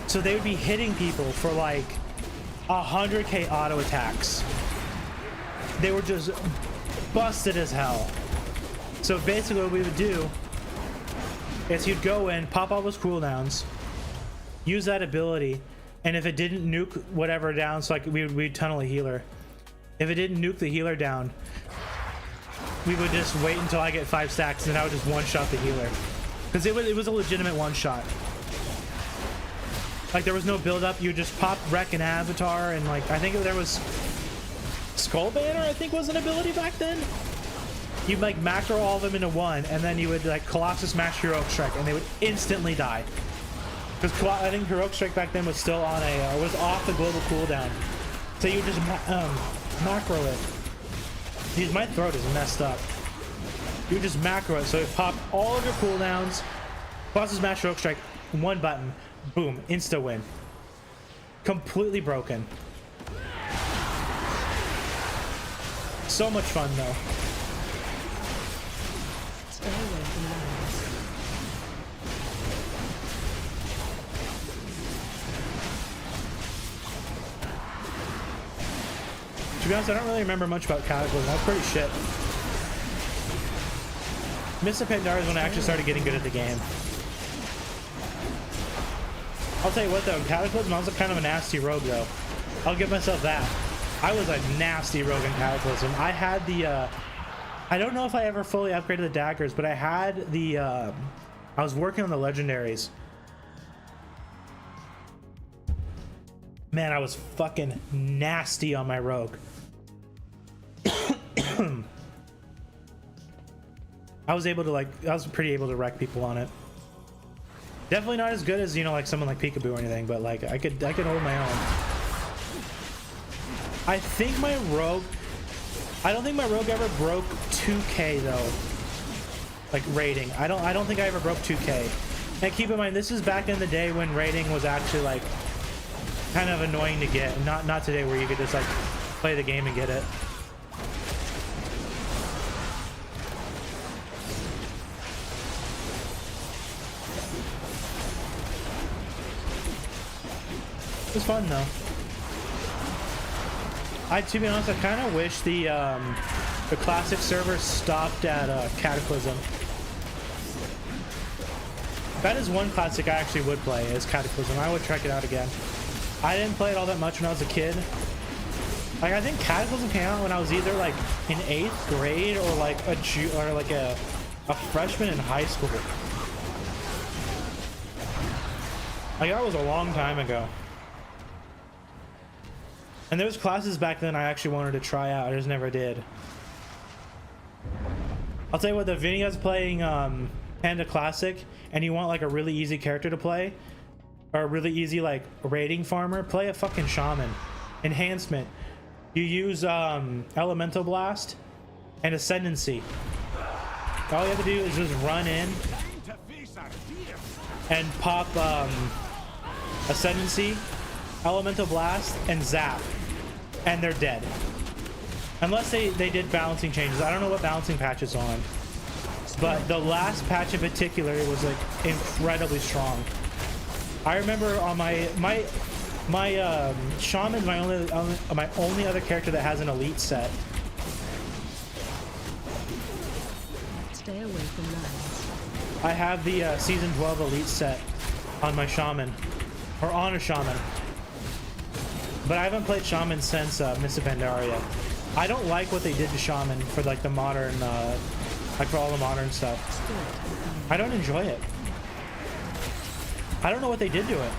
So they would be hitting people for like 100k auto attacks. They were just busted as hell. So basically what we would do is you'd go in, pop all those cooldowns, use that ability, and if it didn't nuke whatever down, so like we'd tunnel a healer. If it didn't nuke the healer down, we would just wait until I get 5 stacks, and I would just one-shot the healer. Because it was a legitimate one-shot. Like there was no build-up. You just pop wreck an avatar, and like I think there was Skull Banner, I think was an ability back then. You'd like macro all of them into one, and then you would like Colossus Max Heroic Strike, and they would instantly die. Because I think Heroic Strike back then was still on was off the global cooldown. So you just macro it. Jeez, my throat is messed up. You just macro it, so it pop all of your cooldowns, Colossus Max Heroic Strike, one button, boom, insta win. Completely broken. So much fun though. Stay away from lions. To be honest, I don't really remember much about Cataclysm. That's pretty shit. Mr. Pandaria is when I actually started getting good at the game. I'll tell you what though, Cataclysm, I was kind of a nasty rogue though. I'll give myself that. I was a nasty rogue in Cataclysm. I had the, I don't know if I ever fully upgraded the daggers, but I had the, I was working on the legendaries. Man, I was fucking nasty on my rogue. I was pretty able to wreck people on it. Definitely not as good as, you know, like someone like Peekaboo or anything, but like I could hold my own. I think my rogue, I don't think my rogue ever broke 2k though. Like rating. I don't think I ever broke 2k. And keep in mind, this is back in the day when rating was actually like kind of annoying to get. Not today where you could just like play the game and get it. It was fun though. To be honest, I kind of wish the classic server stopped at Cataclysm. That is one classic I actually would play, is Cataclysm. I would check it out again. I didn't play it all that much when I was a kid. Like I think Cataclysm came out when I was either like in 8th grade or like a freshman in high school. Like that was a long time ago. And there was classes back then I actually wanted to try out. I just never did. I'll tell you what, if Vinny's playing Panda Classic and you want like a really easy character to play, or a really easy like raiding farmer, play a fucking shaman. Enhancement. You use Elemental Blast and Ascendancy. All you have to do is just run in and pop Ascendancy, Elemental Blast, and Zap. And they're dead. Unless they did balancing changes. I don't know what balancing patch is on. But the last patch in particular, it was like incredibly strong. I remember on my shaman's my only other character that has an elite set. Stay away from lions. I have the season 12 elite set on my shaman, or on a shaman. But I haven't played shaman since Mr. Pandaria. I don't like what they did to shaman for like the modern, like for all the modern stuff. I don't enjoy it. I don't know what they did to it.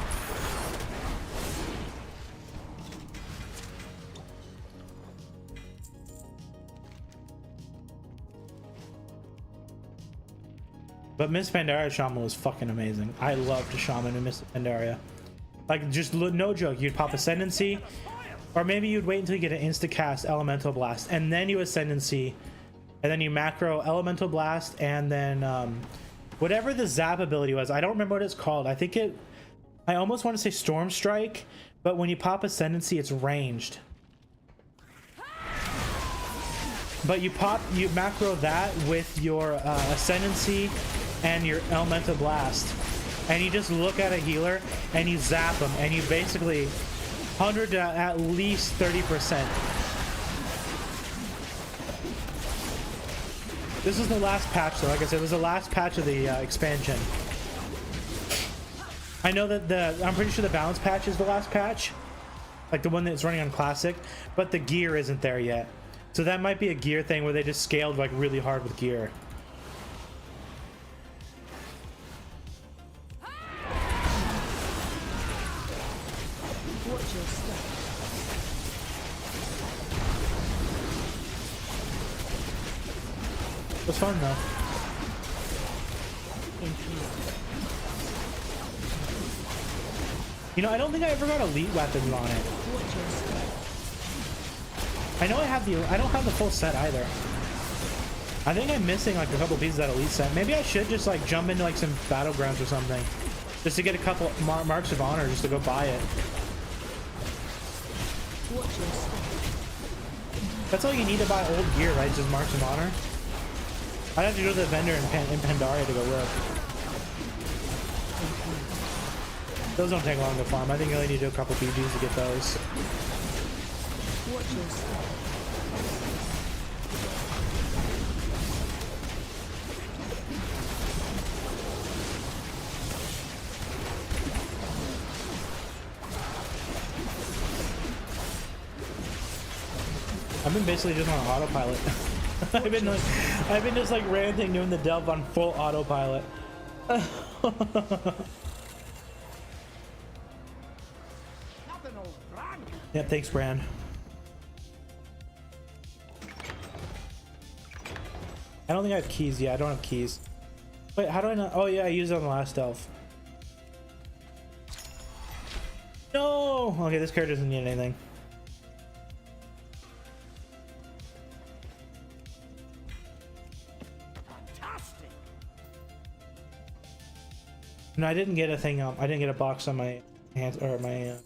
But Miss Pandaria Shaman was fucking amazing. I loved Shaman and Miss Pandaria. Like, just no joke, you'd pop Ascendancy, or maybe you'd wait until you get an insta-cast Elemental Blast, and then you Ascendancy, and then you macro Elemental Blast, and then whatever the Zap ability was, I don't remember what it's called. I almost want to say Storm Strike, but when you pop Ascendancy, it's ranged. But you macro that with your Ascendancy and your Elemental Blast, and you just look at a healer and you zap them, and you basically 100 to at least 30%. This is the last patch though. Like I said, it was the last patch of the expansion. I know that I'm pretty sure the balance patch is the last patch, like the one that's running on Classic, but the gear isn't there yet. So that might be a gear thing where they just scaled like really hard with gear. Watch your step. It was fun though. You know, I don't think I ever got elite weapons on it. Watch your step. I know I don't have the full set either. I think I'm missing like a couple pieces of that elite set. Maybe I should just like jump into like some battlegrounds or something, just to get a couple marks of honor, just to go buy it. Watch your step. That's all you need to buy old gear, right? Just marks of honor. I'd have to go to the vendor in Pandaria to go look. Those don't take long to farm. I think you only need to do a couple PGs to get those. Watch your step. I've been basically just on autopilot. I've been just like ranting doing the delve on full autopilot. Yep, thanks, Bran. I don't think I have keys yet. I don't have keys. Wait, how do I not? Oh yeah, I used it on the last elf. No! Okay, this character doesn't need anything. No, I didn't get a thing. I didn't get a box on my hands or my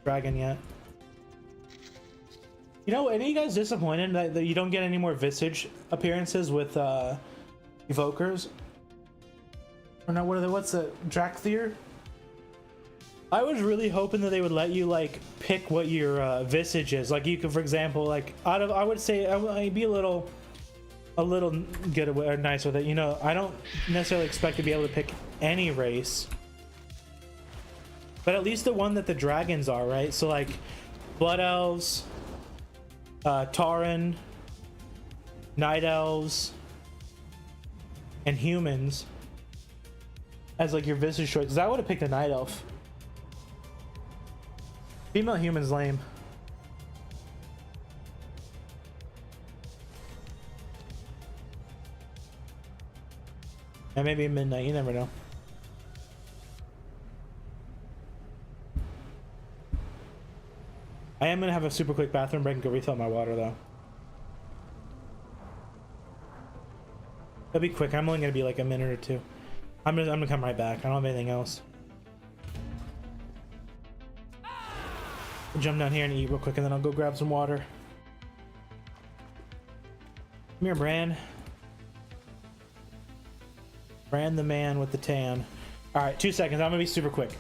dragon yet. You know, any of you guys disappointed that you don't get any more Visage appearances with evokers? Or not? What are they? What's the Drakthir? I was really hoping that they would let you like pick what your Visage is. Like you could, for example, like out of I would say I'd be a little good or nice with it. You know, I don't necessarily expect to be able to pick any race, but at least the one that the dragons are, right? So like Blood Elves, Tauren, Night Elves, and humans as like your Visage choice. Because I would have picked a Night Elf. Female human's lame. And maybe midnight, you never know. I am gonna have a super quick bathroom break and go refill my water though. It'll be quick. I'm only gonna be like a minute or two. I'm gonna come right back. I don't have anything else. I'll jump down here and eat real quick, and then I'll go grab some water. Come here, Bran. Bran the man with the tan. All right, 2 seconds. I'm gonna be super quick.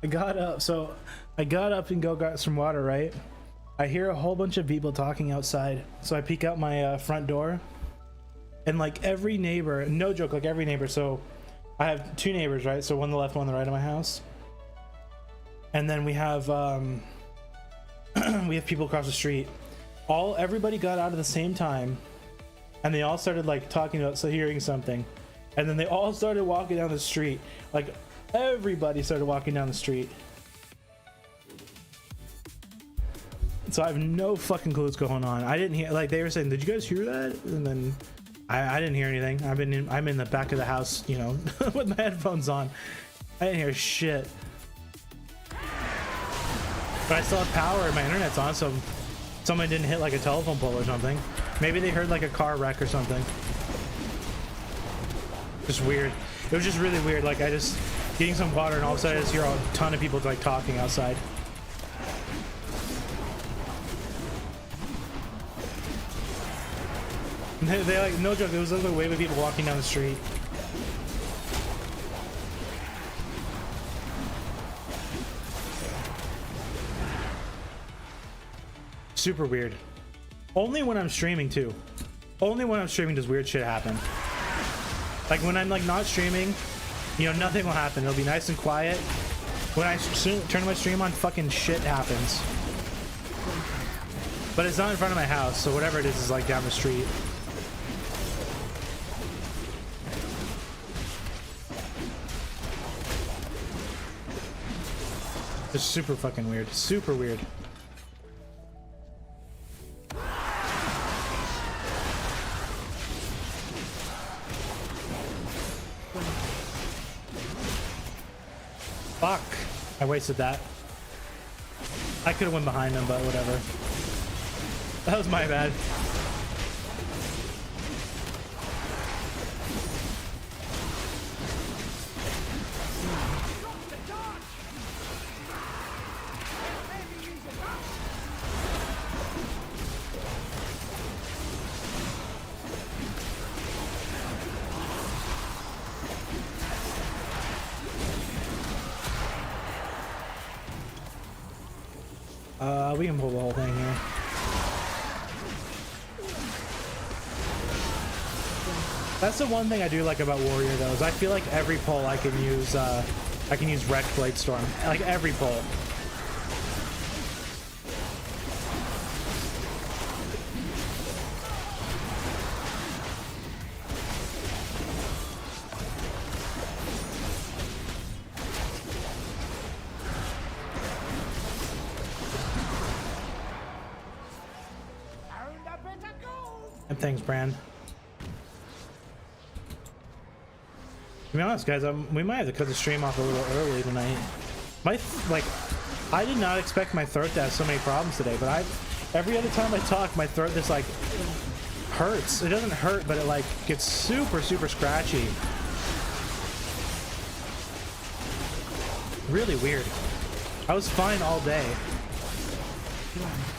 I got up and got some water, right? I hear a whole bunch of people talking outside. So I peek out my front door, and like every neighbor, no joke, like every neighbor. So I have two neighbors, right? So one on the left, one on the right of my house. And then we have we have people across the street. Everybody got out at the same time, and they all started like talking about hearing something, and then they all started walking down the street. Like everybody started walking down the street. So I have no fucking clue what's going on. I didn't hear, like they were saying, "Did you guys hear that?" And then I didn't hear anything. I'm in the back of the house, you know, with my headphones on. I didn't hear shit. But I still have power and my internet's on, so someone didn't hit like a telephone pole or something. Maybe they heard like a car wreck or something. Just weird. It was just really weird. Like I just getting some water and all of a sudden I just hear a ton of people like talking outside. They like, no joke, there was like a wave of people walking down the street. Super weird. Only when I'm streaming too. Only when I'm streaming does weird shit happen. Like when I'm like not streaming, you know, nothing will happen. It'll be nice and quiet. When I turn my stream on, fucking shit happens. But it's not in front of my house, so whatever it is like down the street. It's super fucking weird. Super weird. Fuck. I wasted that. I could have went behind them, but whatever. That was my bad. We can pull the whole thing here. That's the one thing I do like about Warrior though, is I feel like every pull I can use Wrecked Bladestorm. Like every pull. And thanks, Brand. To be honest, guys, we might have to cut the stream off a little early tonight. I did not expect my throat to have so many problems today, but every other time I talk, my throat just like hurts. It doesn't hurt, but it like gets super, super scratchy. Really weird. I was fine all day.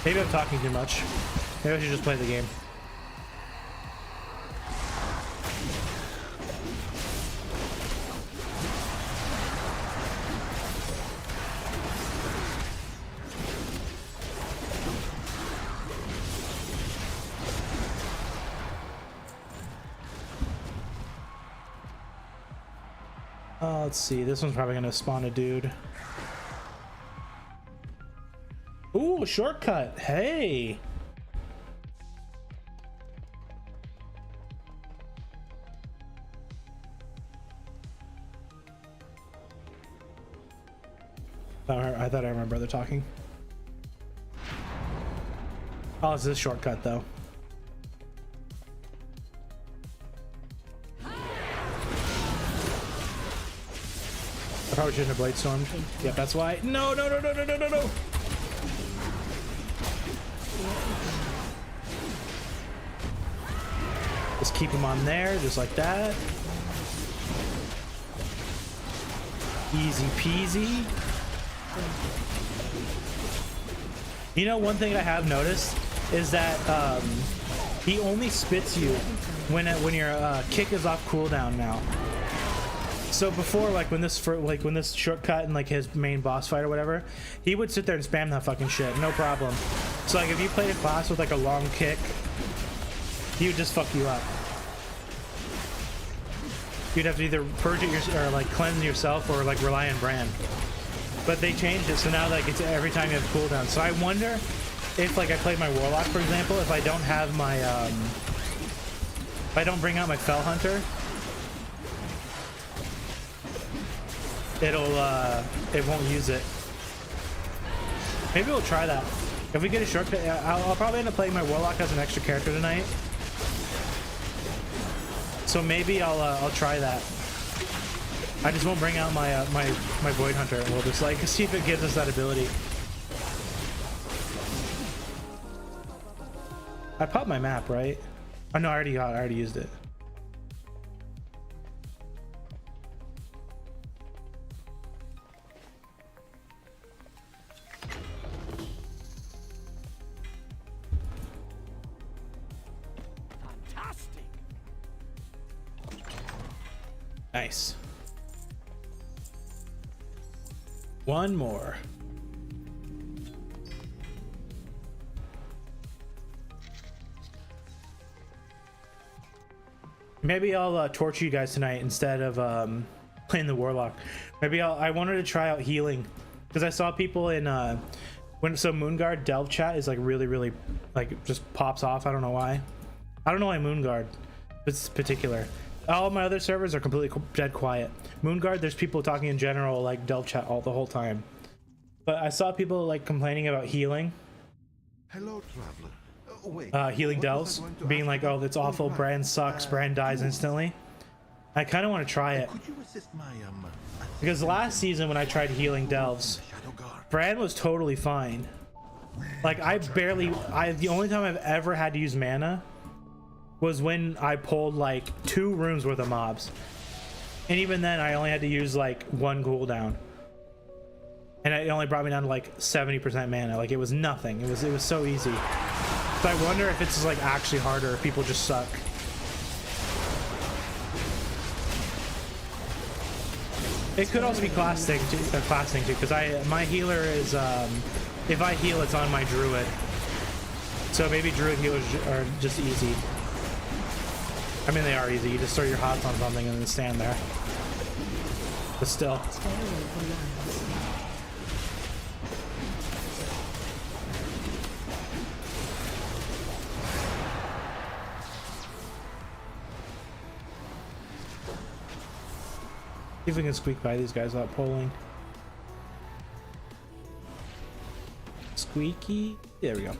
Maybe I'm talking too much. Maybe I should just play the game. Let's see. This one's probably gonna spawn a dude. Ooh, shortcut. Hey. I thought I heard my brother talking. Oh, it's this shortcut though. I probably shouldn't have Bladestormed. Yep, that's why. No, no, no, no, no, no, no, no. Just keep him on there, just like that. Easy peasy. You know, one thing I have noticed is that he only spits you when your kick is off cooldown now. So before, like when this shortcut and like his main boss fight or whatever, he would sit there and spam that fucking shit, no problem. So like if you played a class with like a long kick, he would just fuck you up. You'd have to either purge it or like cleanse yourself or like rely on Bran. But they changed it, so now like it's every time you have cooldown. So I wonder if like I played my Warlock, for example, if I don't have my if I don't bring out my Fell Hunter, it won't use it. Maybe we'll try that. If we get a shortcut, I'll probably end up playing my Warlock as an extra character tonight. So maybe I'll try that. I just won't bring out my my Void Hunter, and we'll just like see if it gives us that ability. I popped my map, right? Oh no, I already used it. Fantastic. Nice. One more. Maybe I'll torture you guys tonight instead of playing the Warlock. Maybe I wanted to try out healing because I saw people in Moonguard Delve chat is like really like just pops off. I don't know why. I don't know why Moonguard is particular. All my other servers are completely dead quiet. Moonguard, there's people talking in general like Delve chat the whole time. But I saw people like complaining about healing. Hello, traveler. Wait. Healing what was Delves, I going to being ask like, you? oh, it's awful, Right. Bran sucks, Bran dies instantly. I kind of want to try it. Could you assist my Because last season when I tried healing Delves, Shadow Guard? Bran was totally fine. Like the only time I've ever had to use mana was when I pulled like 2 rooms worth of mobs. And even then I only had to use like 1 cooldown. And it only brought me down to like 70% mana. Like it was nothing. It was so easy. So I wonder if it's like actually harder, if people just suck. It could also be class thing too, because my healer is if I heal, it's on my druid. So maybe druid healers are just easy. I mean, they are easy. You just throw your hots on something and then stand there. But still. Stay away from lands. See if we can squeak by these guys without pulling. Squeaky. There we go.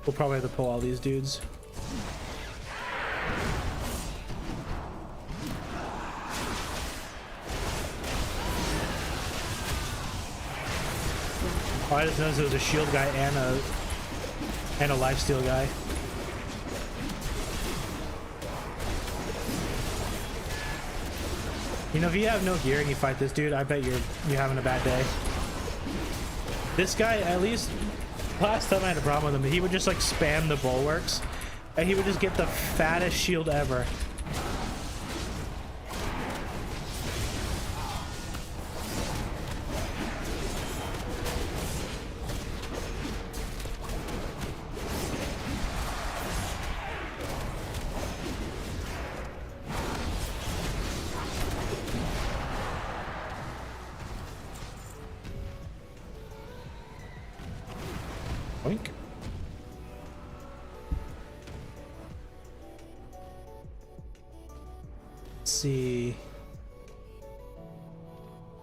We'll probably have to pull all these dudes. Oh, I just noticed there was a shield guy and a lifesteal guy. You know, if you have no gear and you fight this dude, I bet you're having a bad day. This guy, at least last time I had a problem with him, he would just like spam the bulwarks and he would just get the fattest shield ever. Oink. Let's see.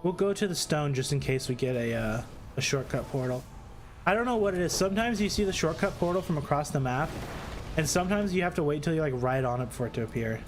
We'll go to the stone just in case we get a shortcut portal. I don't know what it is. Sometimes you see the shortcut portal from across the map, and sometimes you have to wait till you're like right on it for it to appear.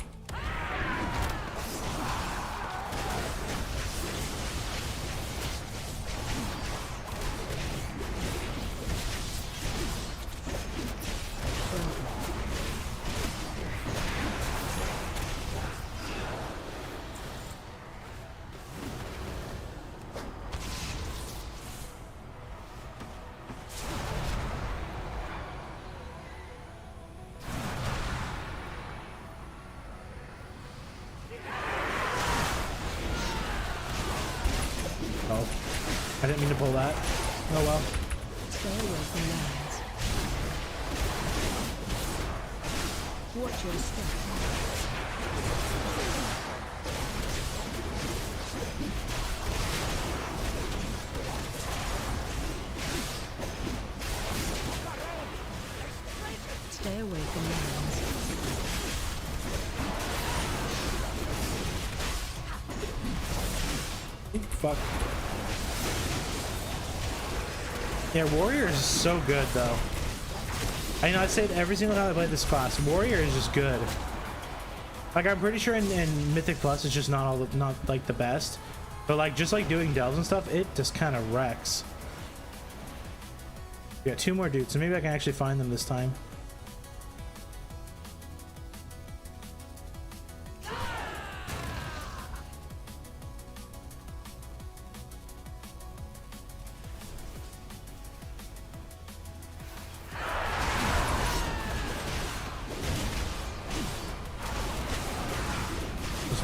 I didn't mean to pull that. Oh well. Stay away from lands. Watch your step. Stay away from lands. Fuck. Yeah, Warrior is so good though. I know I say it every single time I play this class. Warrior is just good. Like I'm pretty sure in Mythic Plus it's just not like the best, but like just like doing delves and stuff, it just kind of wrecks. We got 2 more dudes, so maybe I can actually find them this time.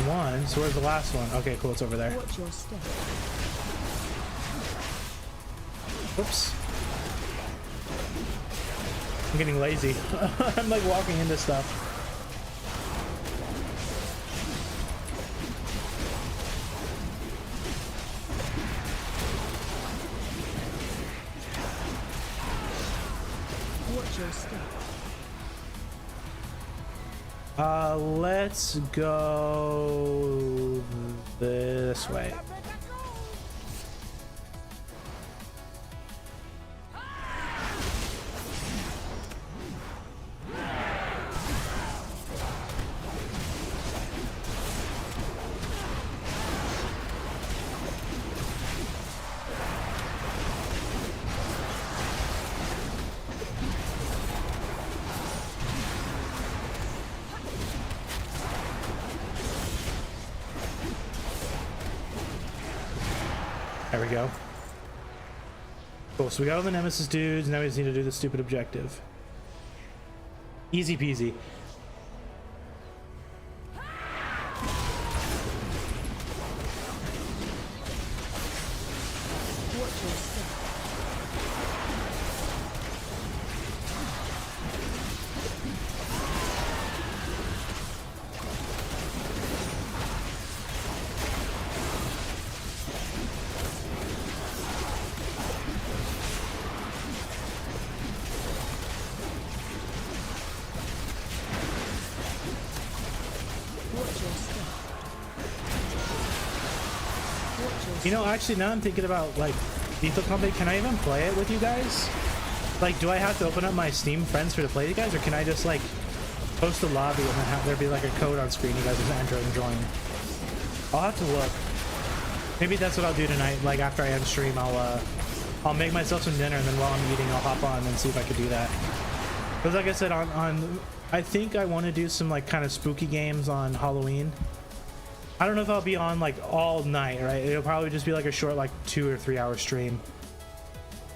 One, so where's the last one? Okay, cool, it's over there. Watch your step. Oops. I'm getting lazy. I'm like walking into stuff. Watch your step. Let's go this way. There we go. Cool, so we got all the Nemesis dudes, now we just need to do the stupid objective. Easy peasy. Watch your step. You know, actually, now I'm thinking about, like, Lethal Company. Can I even play it with you guys? Like, do I have to open up my Steam friends for to play you guys? Or can I just, like, post a lobby and then have there be, like, a code on screen you guys just enter and join? I'll have to look. Maybe that's what I'll do tonight. Like, after I end stream, I'll make myself some dinner, and then while I'm eating, I'll hop on and see if I could do that. Because, like I said, I think I want to do some, like, kind of spooky games on Halloween. I don't know if I'll be on like all night, right? It'll probably just be like a short, like 2 or 3 hour stream.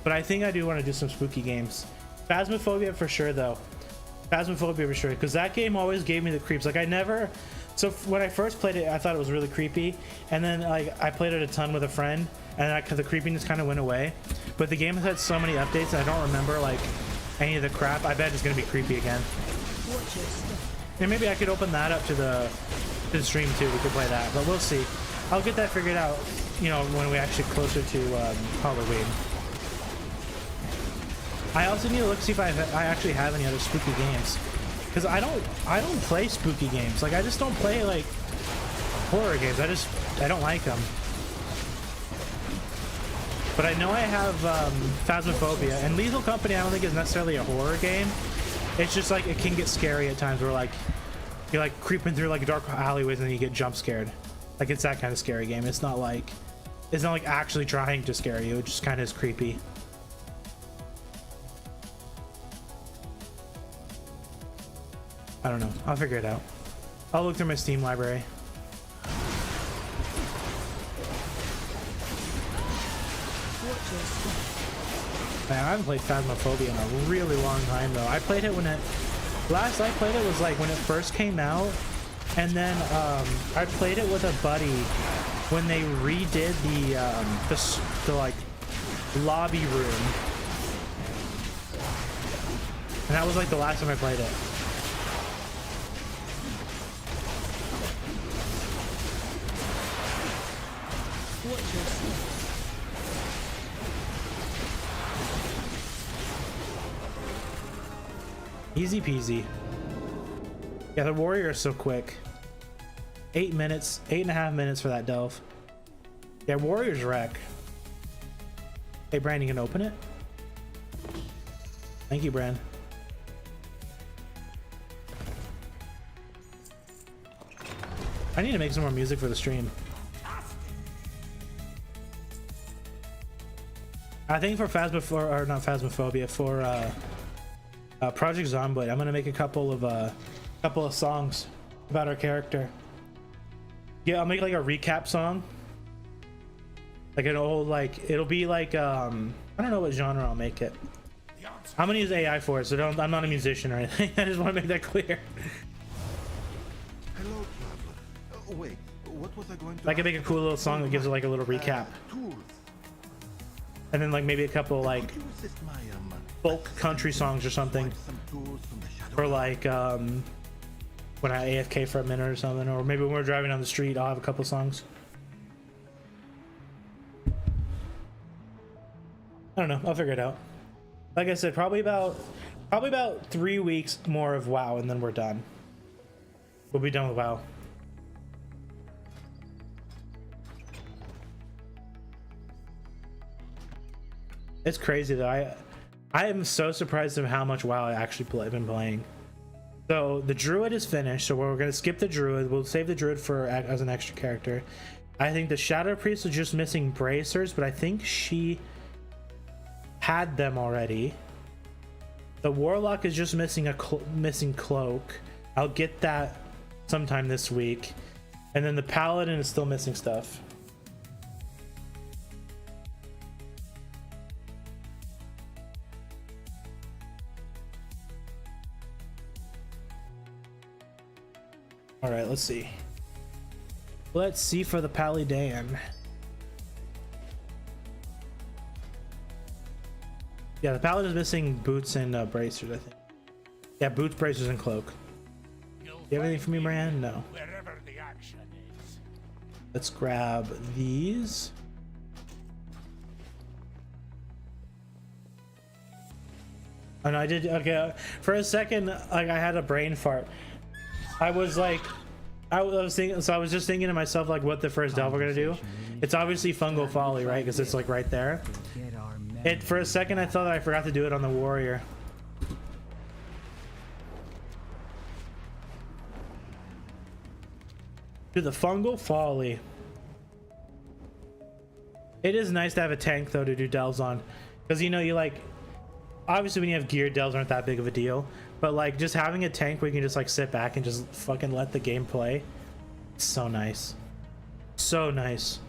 But I think I do want to do some spooky games. Phasmophobia for sure, though. Phasmophobia for sure, because that game always gave me the creeps. Like I never. So when I first played it, I thought it was really creepy, and then like I played it a ton with a friend, and the creepiness kind of went away. But the game has had so many updates, and I don't remember like any of the crap. I bet it's gonna be creepy again. Watch your step. And maybe I could open that up to the stream too. We could play that, but we'll see. I'll get that figured out, you know, when we actually closer to Halloween. I also need to look see if I actually have any other spooky games, because I don't play spooky games. Like I just don't play like horror games. I don't like them. But I know I have Phasmophobia, and Lethal Company I don't think is necessarily a horror game. It's just like it can get scary at times where like you're like creeping through like dark alleyways and then you get jump scared. Like it's that kind of scary game. It's not like actually trying to scare you. It just kind of is creepy. I don't know. I'll figure it out. I'll look through my Steam library. Watch your step. Man, I haven't played Phasmophobia in a really long time though. I played it when last I played it was like when it first came out, and then I played it with a buddy when they redid the like lobby room. And that was like the last time I played it. Watch your step. Easy peasy. Yeah, the warrior is so quick. 8 minutes, 8.5 minutes for that delve. Yeah, warrior's wreck. Hey, Brand, you can open it? Thank you, Brand. I need to make some more music for the stream. I think for Phasmophobia, or not Phasmophobia, for Project Zomboid, I'm gonna make a couple of songs about our character. Yeah, I'll make like a recap song, like an old, like it'll be like I don't know what genre I'll make it. I'm gonna use AI for it, so don't. I'm not a musician or anything. I just want to make that clear. Hello, traveler. Wait, what was I going to I can make a cool little song that gives it like a little recap, tools. and then like maybe a couple like Could you assist my folk country songs or something, some tools from the shadow? or like when I AFK for a minute or something, or maybe when we're driving down the street, I'll have a couple songs. I don't know. I'll figure it out. Like I said, probably about 3 weeks more of WoW, and then we're done. We'll be done with WoW. It's crazy though. I am so surprised at how much WoW I actually been playing. So the druid is finished, so we're gonna skip the druid. We'll save the druid for as an extra character. I think the shadow priest was just missing bracers, but I think she had them already. The warlock is just missing a missing cloak. I'll get that sometime this week, and then the paladin is still missing stuff. All right, let's see. Let's see for the Paladin. Yeah, the Paladin is missing boots and bracers, I think. Yeah, boots, bracers, and cloak. You have anything for me, Marianne? No. Wherever the action is. Let's grab these. Oh no, I did. Okay, for a second, like I had a brain fart. I was like, I was thinking, so I was just thinking to myself, like, what the first delve we're gonna do. It's obviously Fungal Folly, right? Because it's like right there. It for a second, I thought that I forgot to do it on the warrior. Do the Fungal Folly. It is nice to have a tank though to do delves on, because you know you like. Obviously, when you have gear, delves aren't that big of a deal. But like just having a tank where you can just like sit back and just fucking let the game play, it's so nice. So nice.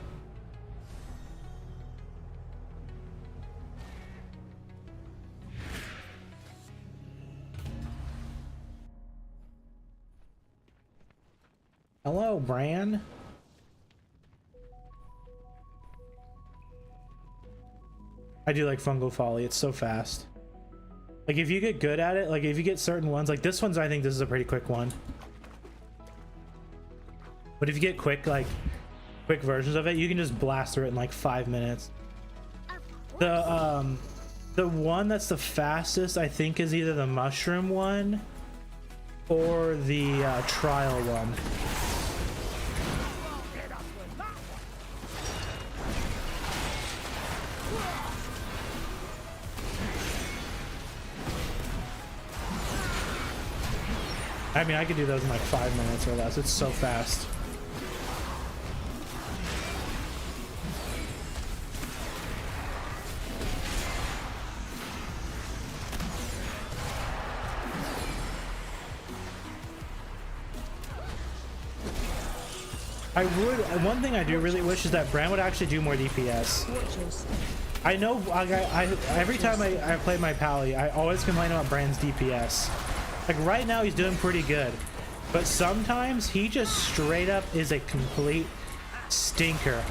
Hello, Bran. I do like Fungal Folly. It's so fast. Like if you get good at it, like if you get certain ones, like this one's, I think this is a pretty quick one. But if you get quick, like quick versions of it, you can just blast through it in like 5 minutes. The one that's the fastest, I think, is either the mushroom one or the trial one. I mean, I could do those in like 5 minutes or less. It's so fast. One thing I do really wish is that Bran would actually do more DPS. Watch your step. I know every time I play my Pally, I always complain about Bran's DPS. Like right now he's doing pretty good, but sometimes he just straight up is a complete stinker.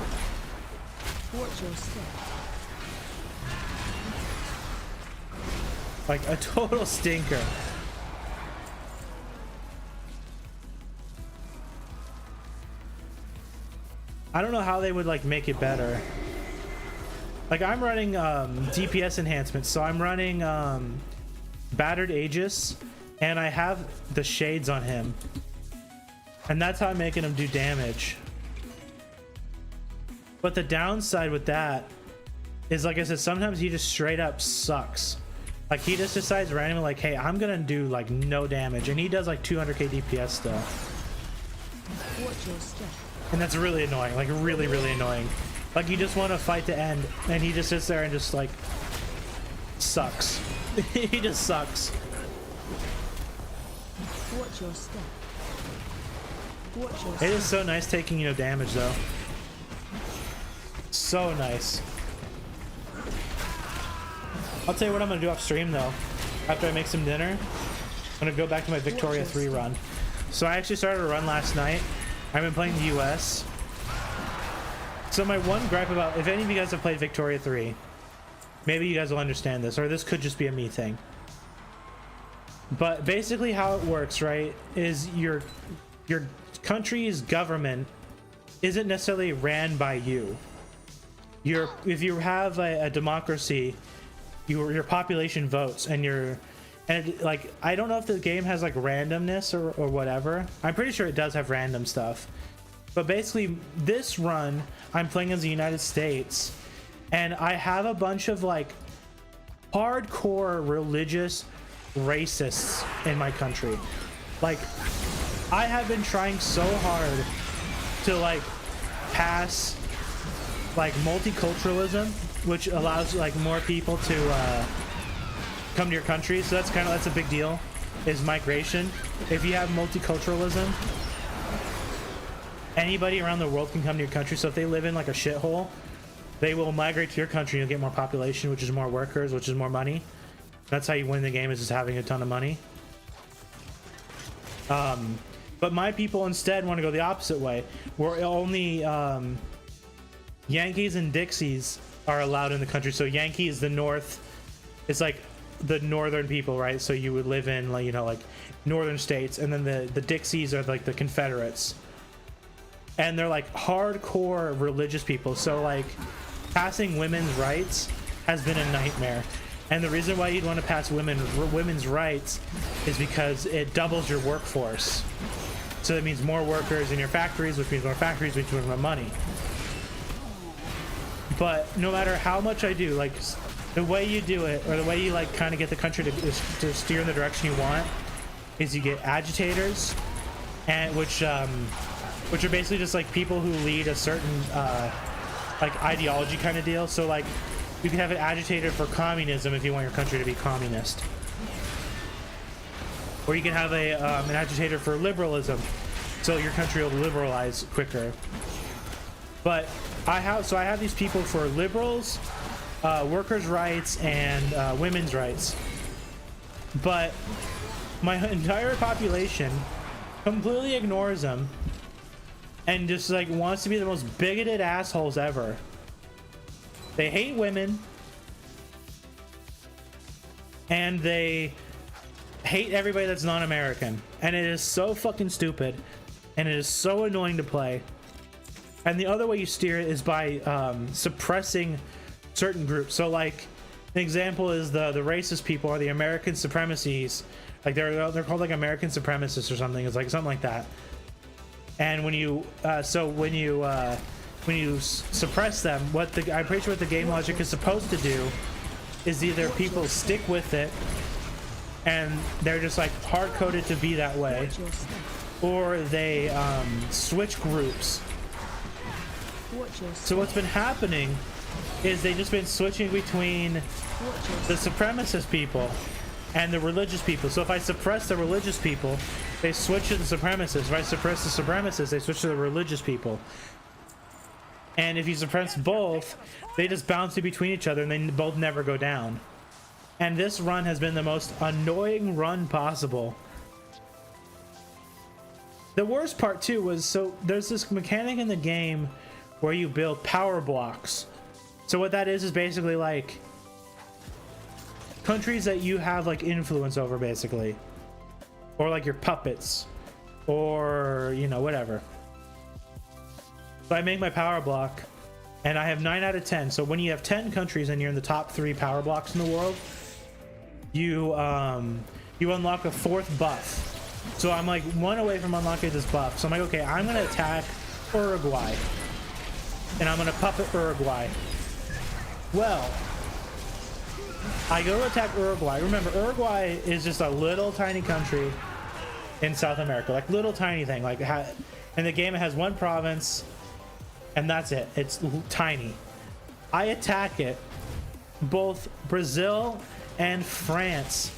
Watch your step. Like a total stinker. I don't know how they would like make it better. Like I'm running DPS enhancements, so I'm running Battered Aegis, and I have the shades on him, and that's how I'm making him do damage. But the downside with that is, like I said, sometimes he just straight up sucks. Like he just decides randomly, like, hey, I'm gonna do like no damage, and he does like 200k DPS still. Watch your step. And that's really annoying, like really, really annoying. Like you just want to fight to end, and he just sits there and just like sucks. He just sucks. Watch your step. Watch your It step. is so nice taking, you know, damage though. So nice. I'll tell you what I'm gonna do off stream though. After I make some dinner, I'm gonna go back to my Victoria 3 run. So I actually started a run last night. I've been playing the US. So my one gripe about, if any of you guys have played Victoria 3, maybe you guys will understand this, or this could just be a me thing. But basically how it works, right, is your country's government isn't necessarily ran by you. If you have a democracy, your population votes, like I don't know if the game has like randomness or whatever. I'm pretty sure it does have random stuff. But basically this run I'm playing as the United States, and I have a bunch of like hardcore religious racists in my country. Like I have been trying so hard to like pass like multiculturalism, which allows like more people to come to your country. So that's a big deal, is migration. If you have multiculturalism, anybody around the world can come to your country. So if they live in like a shithole, they will migrate to your country. You'll get more population, which is more workers, which is more money. That's how you win the game, is just having a ton of money. But my people instead want to go the opposite way, where only Yankees and Dixies are allowed in the country. So Yankee is the north. It's like the northern people, right? So you would live in, like, you know, like northern states, and then the Dixies are like the Confederates, and they're like hardcore religious people. So like passing women's rights has been a nightmare. And the reason why you'd want to pass women's rights is because it doubles your workforce. So that means more workers in your factories, which means more factories, which means more money. But no matter how much I do, like the way you do it, or the way you like kind of get the country to steer in the direction you want, is you get agitators, and which are basically just like people who lead a certain like ideology kind of deal. So like you can have an agitator for communism if you want your country to be communist, or you can have an agitator for liberalism, so your country will liberalize quicker. But I have these people for liberals, workers' rights, and women's rights. But my entire population completely ignores them and just like wants to be the most bigoted assholes ever. They hate women, and they hate everybody that's non-American, and it is so fucking stupid, and it is so annoying to play. And the other way you steer it is by suppressing certain groups. So like an example is the racist people, or the American supremacies. Like they're called like American supremacists or something. It's like something like that. And when you suppress them, I'm pretty sure what the game logic is supposed to do is either people stick with it and they're just like hard coded to be that way, Watch your step. or they switch groups. Watch your So step. what's been happening is they've just been switching between Watch your the step. supremacist people and the religious people. So if I suppress the religious people, they switch to the supremacists. If I suppress the supremacists, they switch to the religious people. And if you suppress both, they just bounce in between each other, and they both never go down. And this run has been the most annoying run possible. The worst part too was, so there's this mechanic in the game where you build power blocks. So what that is basically like, countries that you have like influence over, basically, or like your puppets, or you know, whatever. So I make my power block, and I have 9 out of 10. So when you have 10 countries and you're in the top 3 power blocks in the world, you unlock a 4th buff. So I'm like 1 away from unlocking this buff. So I'm like, okay, I'm gonna attack Uruguay, and I'm gonna puppet Uruguay. Well, I go to attack Uruguay. Remember, Uruguay is just a little tiny country in South America, like little tiny thing. Like in the game, it has 1 province, and that's it. It's tiny. I attack it. Both Brazil and France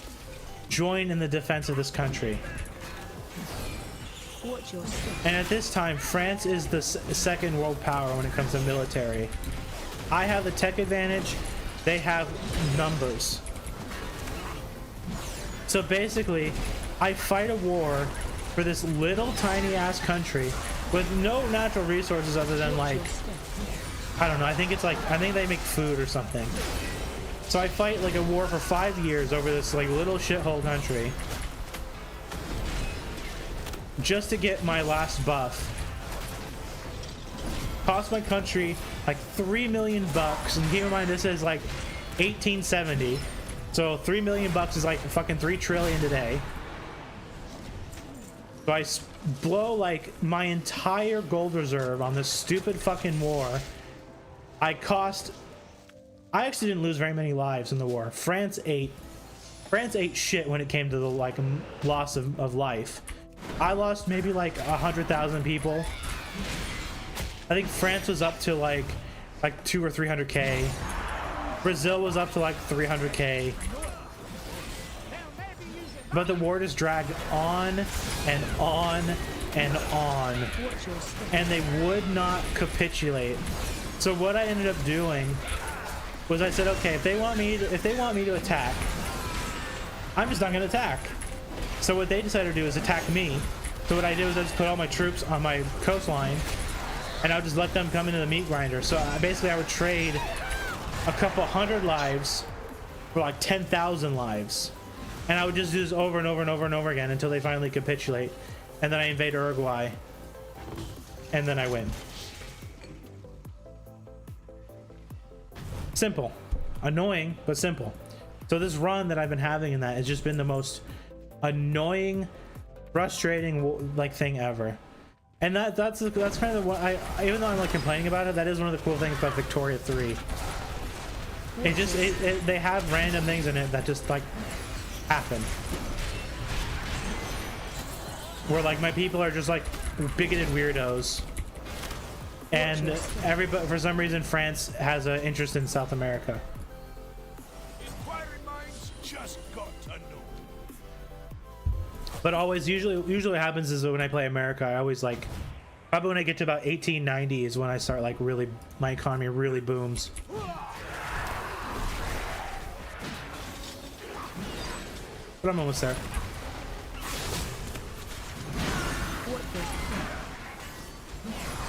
join in the defense of this country. Watch your step. And at this time, France is the second world power when it comes to military. I have the tech advantage. They have numbers. So basically, I fight a war for this little tiny ass country with no natural resources other than like, I don't know, I think they make food or something. So I fight like a war for 5 years over this like little shithole country just to get my last buff. Cost my country like $3 million, and keep in mind this is like 1870, so $3 million is like fucking 3 trillion today. So I blow like my entire gold reserve on this stupid fucking war. I actually didn't lose very many lives in the war. France ate shit when it came to the like loss of life. I lost maybe like 100,000 people. I think France was up to like 200 or 300k. Brazil was up to like 300k. But the war just dragged on and on and on, and they would not capitulate. So what I ended up doing was I said, okay, if they want me to attack, I'm just not going to attack. So what they decided to do is attack me. So what I did was I just put all my troops on my coastline, and I would just let them come into the meat grinder. So basically I would trade a couple 100 lives for like 10,000 lives. And I would just do this over and over and over and over again until they finally capitulate. And then I invade Uruguay. And then I win. Simple. Annoying, but simple. So this run that I've been having in that has just been the most annoying, frustrating like thing ever. And that's kind of what even though I'm like complaining about it, that is one of the cool things about Victoria 3. They have random things in it that just like happen, where like my people are just like bigoted weirdos, and everybody, for some reason, France has an interest in South America. Inquiring minds just got to know. But usually what happens is that when I play America, I always like, probably when I get to about 1890 is when I start like really, my economy really booms. But I'm almost there.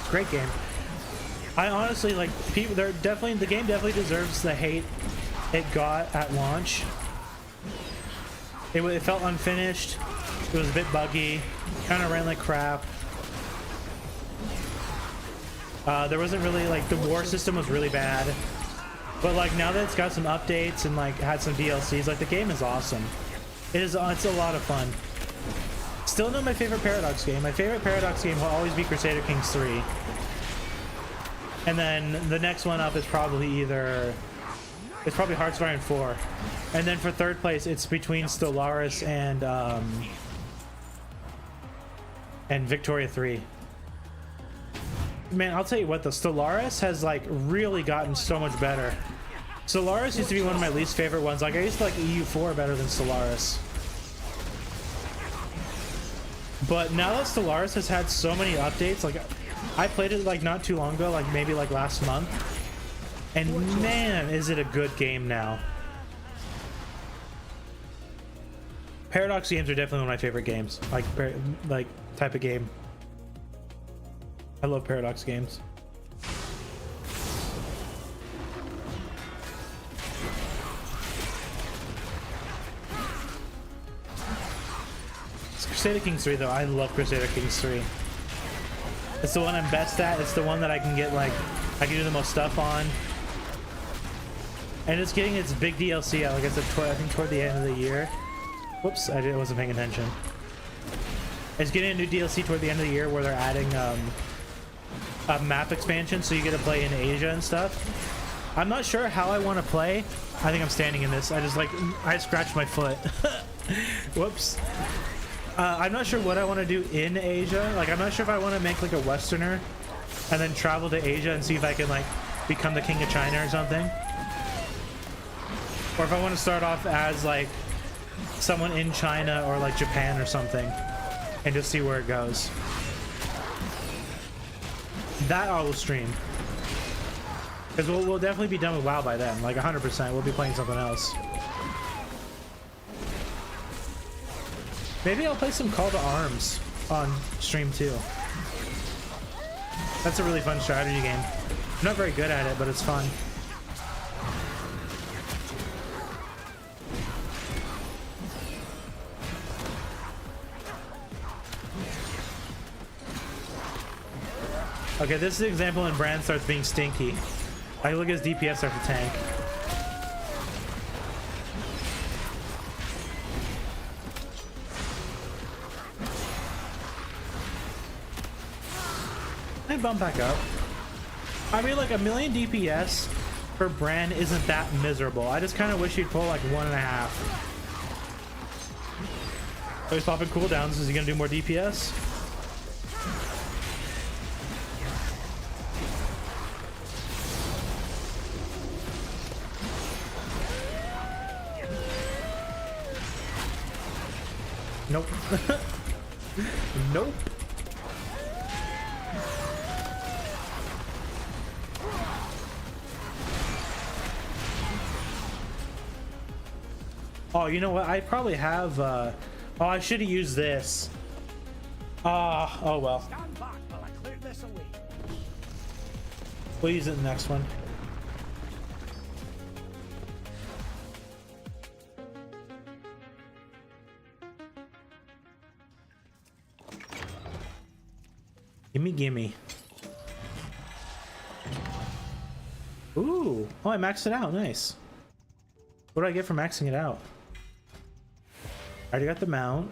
Great game. I honestly like people. The game definitely deserves the hate it got at launch. It felt unfinished. It was a bit buggy. Kind of ran like crap. There wasn't really like, the war system was really bad. But like now that it's got some updates and like had some DLCs, like the game is awesome. It's a lot of fun. Still not my favorite Paradox game. My favorite Paradox game will always be Crusader Kings 3. And then the next one up is probably Hearthstone 4. And then for third place, it's between Stellaris and Victoria 3. Man, I'll tell you what, the Stellaris has like really gotten so much better. Stellaris used to be one of my least favorite ones. Like I used to like EU4 better than Stellaris. But now that Stellaris has had so many updates, like I played it like not too long ago, like maybe like last month. And man, is it a good game now. Paradox games are definitely one of my favorite games. Like type of game. I love Paradox games. Crusader Kings 3 though. I love Crusader Kings 3. It's the one I'm best at. It's the one that I can get like I can do the most stuff on. And it's getting its big DLC out, like I said, I think toward the end of the year. Whoops, I wasn't paying attention. It's getting a new DLC toward the end of the year where they're adding a map expansion, so you get to play in Asia and stuff. I'm not sure how I want to play. I think I'm standing in this. I scratched my foot. Whoops. I'm not sure what I want to do in Asia. Like, I'm not sure if I want to make like a Westerner and then travel to Asia and see if I can like become the king of China or something. Or if I want to start off as like someone in China or like Japan or something and just see where it goes. That I will stream. Because we'll definitely be done with WoW by then. Like 100%. We'll be playing something else. Maybe I'll play some Call to Arms on stream too. That's a really fun strategy game. I'm not very good at it, but it's fun. Okay, this is an example when Brand starts being stinky. I look at his DPS start to tank. I bump back up. I mean, like, 1,000,000 DPS for Brand isn't that miserable. I just kind of wish he'd pull like 1.5. So he's popping cooldowns. Is he gonna do more DPS? Nope. Nope. Oh, you know what? I probably have, oh, I should have used this. Oh well. Stand back while I clear this away. We'll use it in the next one. Gimme. Ooh. Oh, I maxed it out. Nice. What do I get for maxing it out? I already got the mount.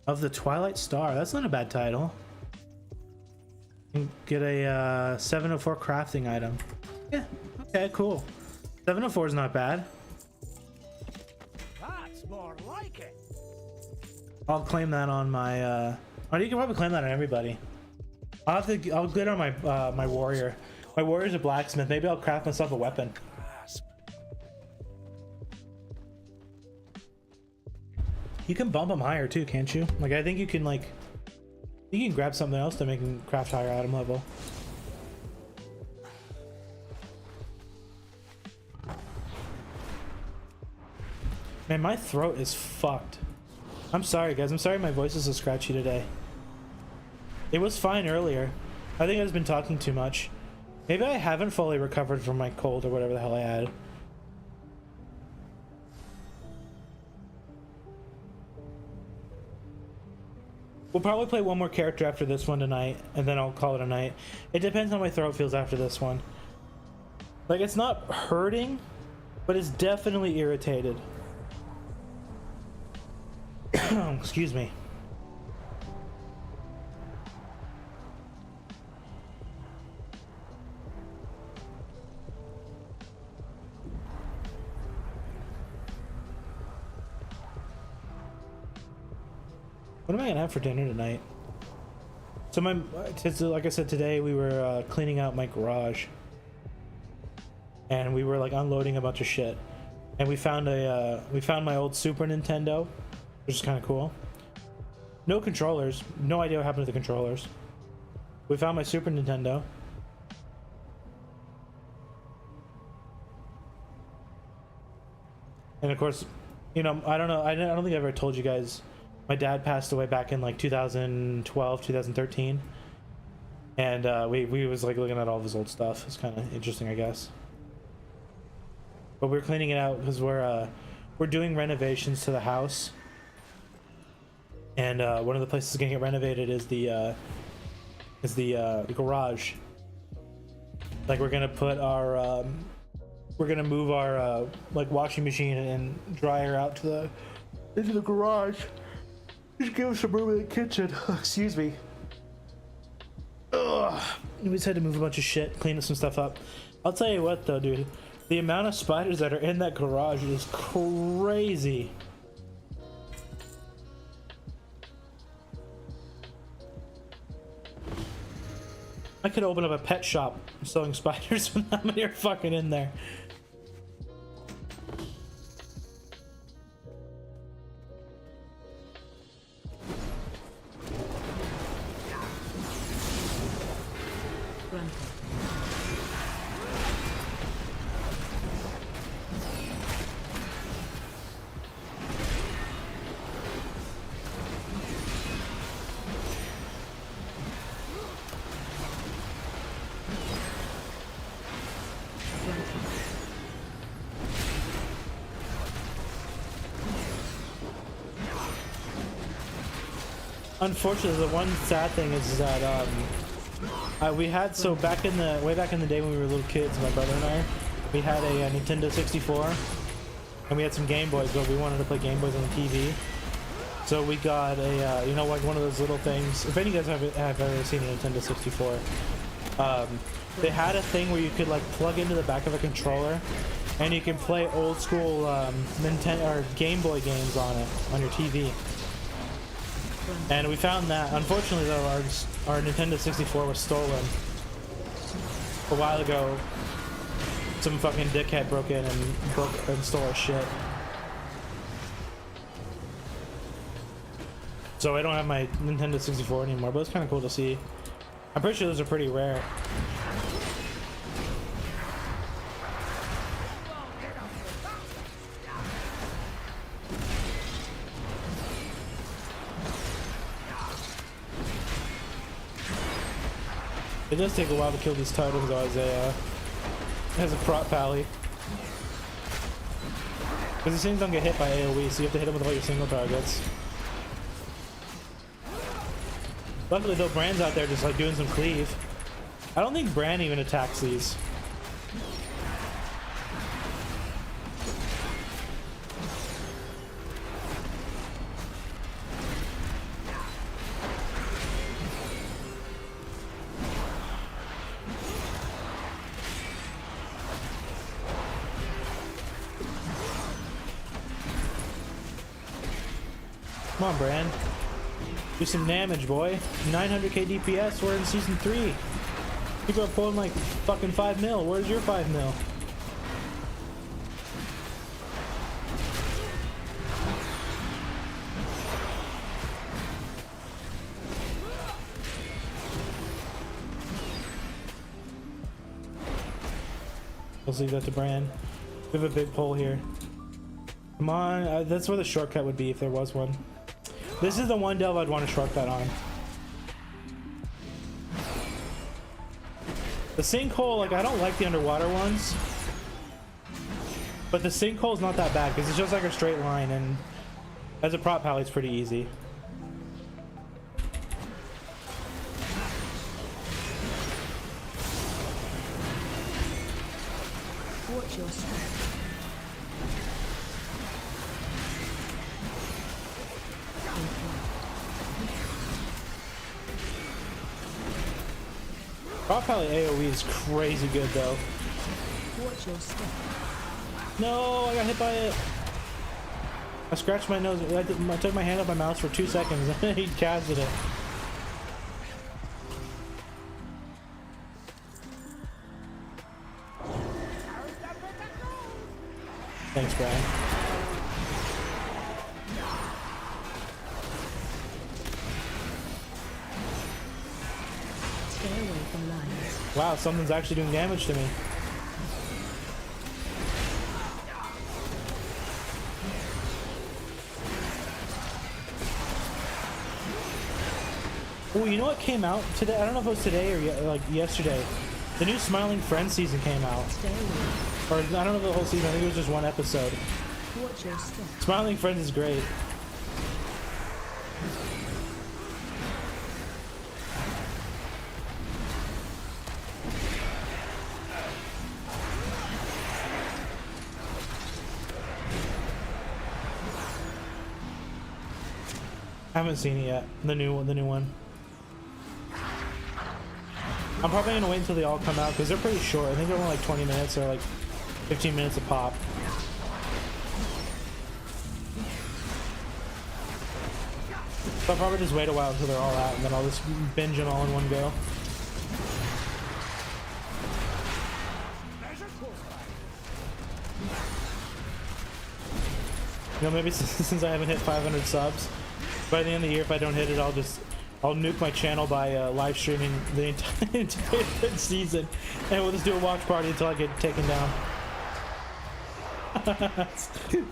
Of the Twilight Star. That's not a bad title. You can get a 704 crafting item. Yeah. Okay, cool. 704 is not bad. That's more like it. I'll claim that on my oh, you can probably claim that on everybody. I'll get it on my my warrior. My warrior's a blacksmith. Maybe I'll craft myself a weapon. You can bump them higher too, can't you? Like, I think you can, like, you can grab something else to make them craft higher item level. Man, my throat is fucked. I'm sorry, guys. I'm sorry my voice is so scratchy today. It was fine earlier. I think I've just been talking too much. Maybe I haven't fully recovered from my cold or whatever the hell I had. We'll probably play one more character after this one tonight, and then I'll call it a night. It depends how my throat feels after this one. Like, it's not hurting, but it's definitely irritated. Excuse me. What am I gonna have for dinner tonight? So like I said, today we were cleaning out my garage, and we were like unloading a bunch of shit, and we found my old Super Nintendo, which is kind of cool. No controllers. No idea what happened to the controllers. We found my Super Nintendo. And of course, you know, I don't know. I don't think I ever told you guys. My dad passed away back in like 2012, 2013, and we was like looking at all of his old stuff. It's kind of interesting, I guess. But we're cleaning it out because we're doing renovations to the house, And one of the places gonna get renovated is the garage. Like we're gonna put our we're gonna move our like washing machine and dryer out to into the garage. Just give us some room in the kitchen. Excuse me. Ugh. We just had to move a bunch of shit, clean some stuff up. I'll tell you what though, dude. The amount of spiders that are in that garage is crazy. I could open up a pet shop selling spiders when that many are fucking in there. Unfortunately, the one sad thing is that we had back in the way back in the day when we were little kids, my brother and I, we had a Nintendo 64, and we had some Game Boys, but we wanted to play Game Boys on the TV. So we got a you know, like one of those little things. If any of you guys have ever seen a Nintendo 64, they had a thing where you could like plug into the back of a controller, and you can play old school Nintendo or Game Boy games on it on your TV. And we found that, unfortunately though, our Nintendo 64 was stolen. A while ago, some fucking dickhead broke in and stole our shit. So I don't have my Nintendo 64 anymore, but it's kind of cool to see. I'm pretty sure those are pretty rare. It does take a while to kill these titans though, as a prop pally. Because these things don't get hit by AoE, so you have to hit them with all your single targets. Luckily though, Bran's out there just like doing some cleave. I don't think Bran even attacks these. Come on, Bran. Do some damage, boy. 900k DPS, we're in season 3. People are pulling like fucking 5 mil. Where's your 5 mil? Let's leave that to Bran. We have a big pull here. Come on, that's where the shortcut would be if there was one. This is the one delve I'd want a shortcut on. The sinkhole, like, I don't like the underwater ones. But the sinkhole's not that bad because it's just like a straight line, and as a prop pally, it's pretty easy. Watch your step. Prop pally AoE is crazy good though. Watch your step. No, I got hit by it. I scratched my nose. I took my hand off my mouse for 2 seconds and he casted it. Thanks, Brian. Stay away from lines. Wow, something's actually doing damage to me. Oh, you know what came out today? I don't know if it was today or like yesterday. The new Smiling Friends season came out. Stay away. Or I don't know the whole season. I think it was just one episode. Watch your step. Smiling Friends is great. I haven't seen it yet. The new one. I'm probably gonna wait until they all come out because they're pretty short. I think they're only like 20 minutes or like 15 minutes a pop. So I'll probably just wait a while until they're all out and then I'll just binge them all in one go. You know, maybe since I haven't hit 500 subs, by the end of the year, if I don't hit it, I'll nuke my channel by live streaming the entire season, and we'll just do a watch party until I get taken down.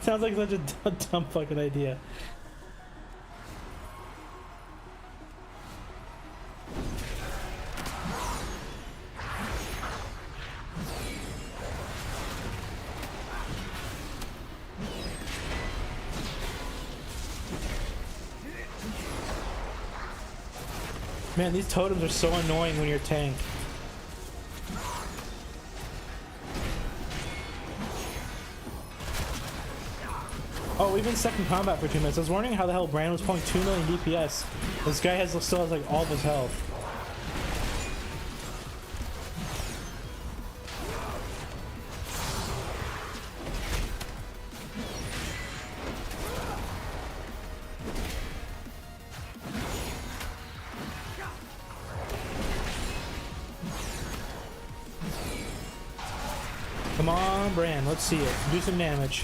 Sounds like such a dumb fucking idea. Man, these totems are so annoying when you're tank. Oh, we've been second combat for 2 minutes. I was wondering how the hell Brand was pulling 2 million DPS. This guy still has like all of his health. Come on, Bran, let's see it. Do some damage.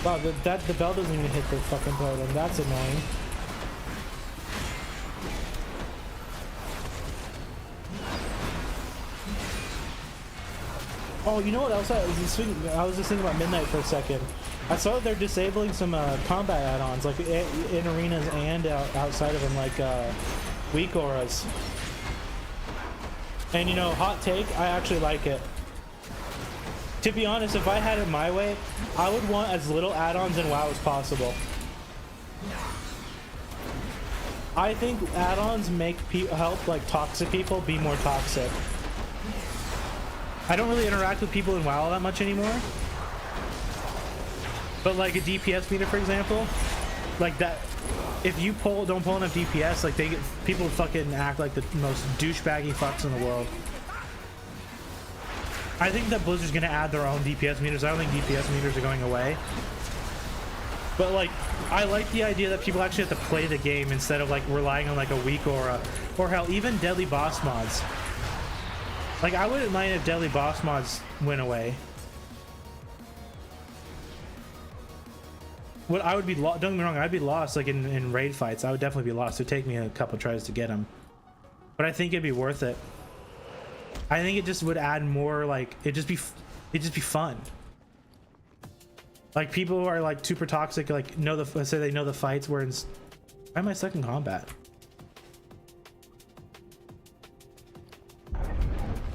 Wow, the bell doesn't even hit the fucking totem. That's annoying. Oh, you know what else? I was just thinking about Midnight for a second. I saw that they're disabling some combat add-ons, like in arenas and outside of them, like weak auras. And you know, hot take, I actually like it. To be honest, if I had it my way, I would want as little add-ons in WoW as possible. I think add-ons make help like toxic people be more toxic. I don't really interact with people in WoW that much anymore. But like a DPS meter, for example, like that, if you don't pull enough DPS, like people fucking act like the most douchebaggy fucks in the world. I think that Blizzard's gonna add their own DPS meters. I don't think DPS meters are going away. But like, I like the idea that people actually have to play the game instead of like relying on like a weak aura, or hell, even deadly boss mods. Like, I wouldn't mind if deadly boss mods went away. What I would be, don't get me wrong, I'd be lost like in raid fights. I would definitely be lost. It would take me a couple tries to get them. But I think it'd be worth it. I think it just would add more, like, it'd just be fun. Like, people who are like super toxic, like let's say they know the fights, where why am I stuck in combat?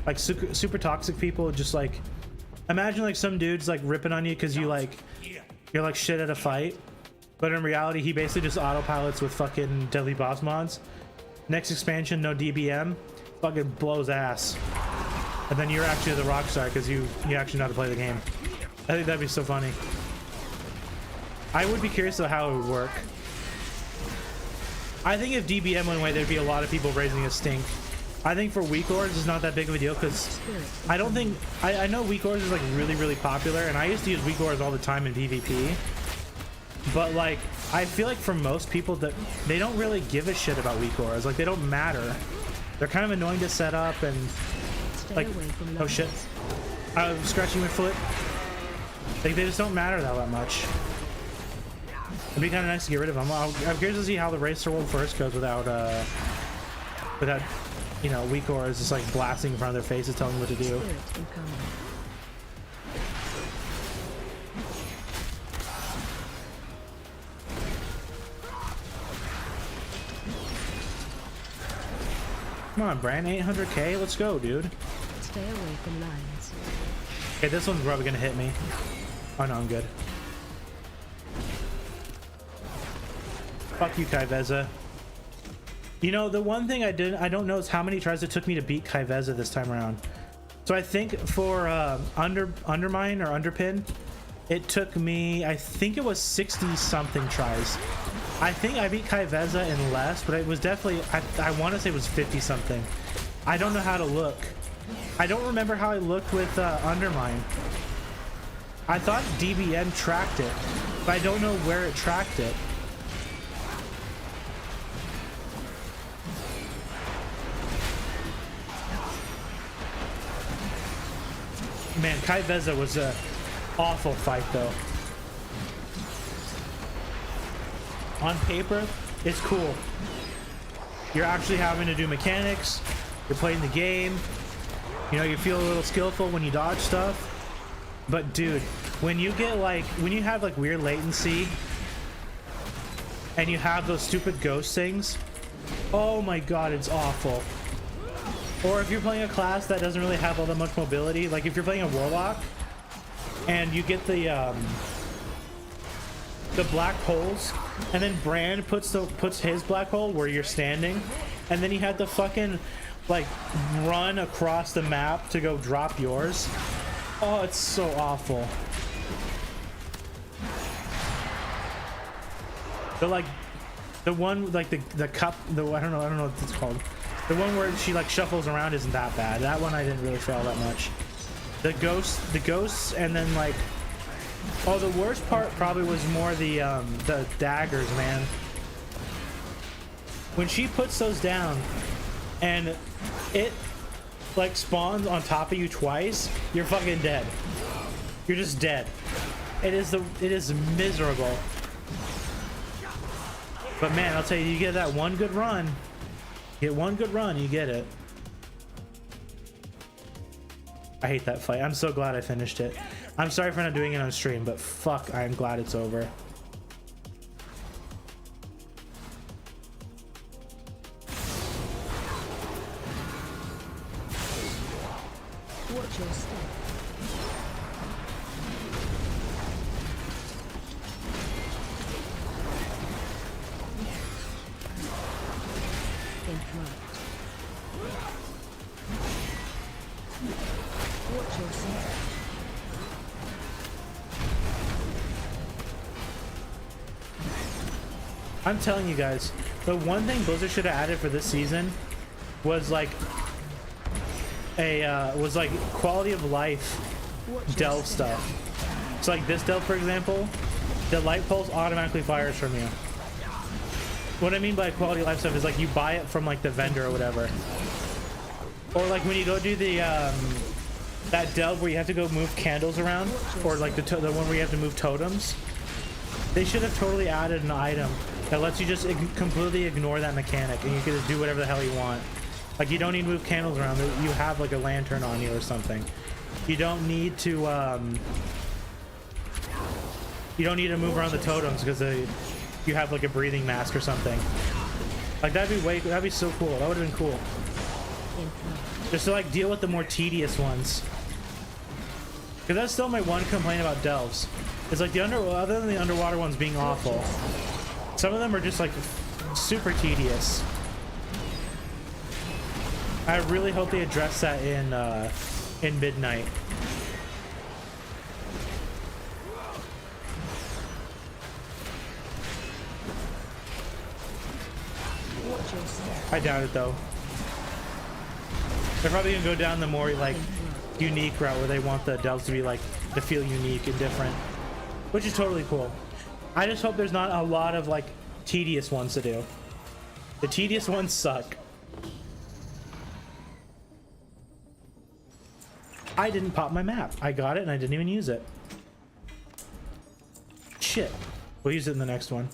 Like super toxic people, just like, imagine like some dude's like ripping on you because you're like shit at a fight, but in reality he basically just autopilots with fucking deadly boss mods. Next expansion, no DBM, fucking blows ass, and then you're actually the rock star because you actually know how to play the game. I think that'd be so funny. I would be curious though how it would work. I think if DBM went away, there'd be a lot of people raising a stink. I think for weak ores it's not that big of a deal because I don't think I know weak ores is like really popular, and I used to use weak ores all the time in PvP, but like I feel like for most people that they don't really give a shit about weak ores. Like, they don't matter. They're kind of annoying to set up, and like, oh shit, I was scratching my foot. Like, they just don't matter that much. It'd be kind of nice to get rid of them. I'm curious to see how the race to World First goes without you know, weak auras just like blasting in front of their faces, telling them what to do. Come on, Bran, 800k, let's go, dude. Stay away from lions. Okay, this one's probably gonna hit me. Oh no, I'm good. Fuck you, Kai'Veza. You know, the one thing I don't know is how many tries it took me to beat Kai'Veza this time around. So I think for undermine or underpin, it took me, I think it was 60 something tries. I think I beat Kai'Veza in less, but it was definitely, I want to say it was 50 something. I don't know how to look. I don't remember how I looked with undermine. I thought DBN tracked it, but I don't know where it tracked it. Man, Kai'Veza was a awful fight though. On paper, it's cool. You're actually having to do mechanics. You're playing the game. You know, you feel a little skillful when you dodge stuff. But dude, when you get like, when you have like weird latency and you have those stupid ghost things, oh my god, it's awful. Or if you're playing a class that doesn't really have all that much mobility, like if you're playing a warlock and you get the black holes, and then Brand puts his black hole where you're standing, and then you had to fucking like run across the map to go drop yours. Oh, it's so awful. But like the one, like the cup, I don't know what it's called. The one where she like shuffles around isn't that bad. That one I didn't really fail that much. The ghosts, and then like, oh, the worst part probably was more the daggers, man. When she puts those down, and it like spawns on top of you twice, you're fucking dead. You're just dead. It is miserable. But man, I'll tell you, you get that one good run. Get one good run, you get it. I hate that fight. I'm so glad I finished it. I'm sorry for not doing it on stream, but fuck, I'm glad it's over. Watch your step. Think right. Watch your step. I'm telling you guys, the one thing Blizzard should have added for this season was like quality of life delve stuff. So like this delve, for example, the light pulse automatically fires from you. What I mean by quality of life stuff is like you buy it from like the vendor or whatever. Or like when you go do the that delve where you have to go move candles around, or like the one where you have to move totems. They should have totally added an item that lets you just completely ignore that mechanic, and you can just do whatever the hell you want. Like you don't need to move candles around. You have like a lantern on you or something. You don't need to move around the totems because you have like a breathing mask or something. Like that'd be so cool. That would have been cool. Just to like deal with the more tedious ones. Because that's still my one complaint about delves. It's like other than the underwater ones being awful, some of them are just like super tedious. I really hope they address that in Midnight. I doubt it though. They're probably gonna go down the more like unique route where they want the delves to be like to feel unique and different, which is totally cool. I just hope there's not a lot of like tedious ones to do. The tedious ones suck. I didn't pop my map. I got it and I didn't even use it. Shit. We'll use it in the next one.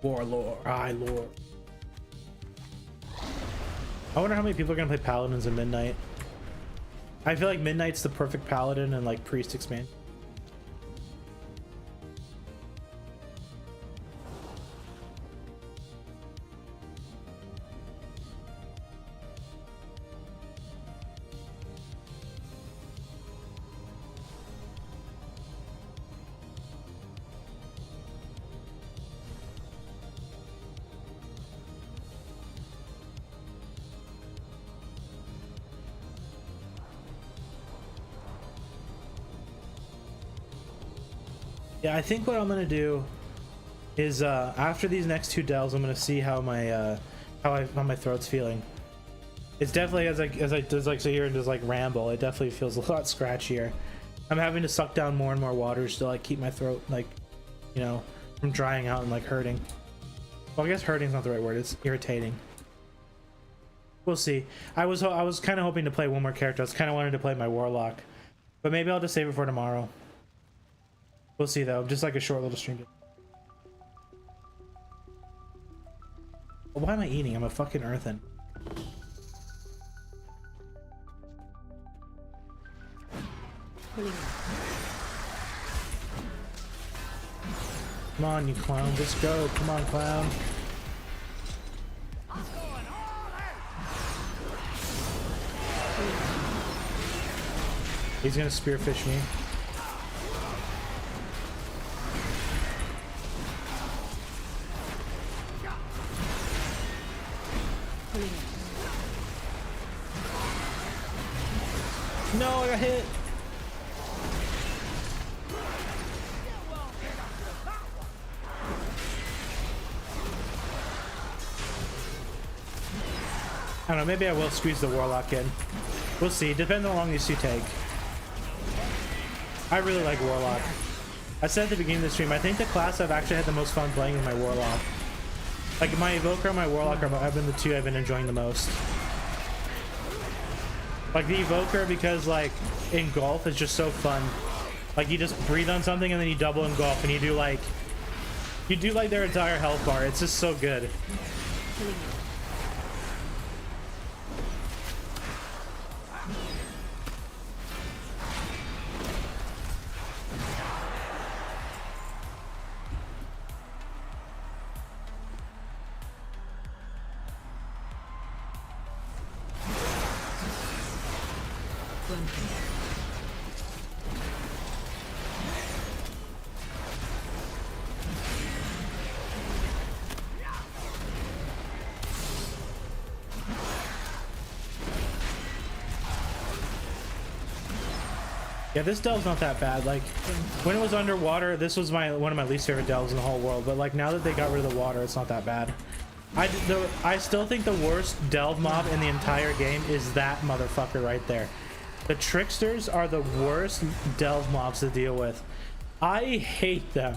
Warlord. I lord. I wonder how many people are gonna play paladins in midnight. I feel like midnight's the perfect paladin and like priest expansion. Yeah, I think what I'm gonna do is after these next two delves, I'm gonna see how my how my throat's feeling. It's definitely as I just like sit here and just like ramble, it definitely feels a lot scratchier. I'm having to suck down more and more water to like keep my throat like, you know, from drying out and like hurting. Well, I guess hurting's not the right word. It's irritating. We'll see. I was kind of hoping to play one more character. I was kind of wanting to play my warlock, but maybe I'll just save it for tomorrow. We'll see though, just like a short little stream. Why am I eating? I'm a fucking earthen. Come on, you clown. Let's go. Come on, clown. He's gonna spearfish me. No, I got hit. I don't know, maybe I will squeeze the warlock in. We'll see, depends on how long these two take. I really like warlock. I said at the beginning of the stream, I think the class I've actually had the most fun playing is my warlock. Like my evoker and my warlock have been the two I've been enjoying the most. Like the evoker, because like engulf is just so fun. Like you just breathe on something and then you double engulf and you do like their entire health bar. It's just so good. Yeah, this delve's not that bad. Like, when it was underwater, this was one of my least favorite delves in the whole world. But like, now that they got rid of the water, it's not that bad. I still think the worst delve mob in the entire game is that motherfucker right there. The tricksters are the worst delve mobs to deal with. I hate them.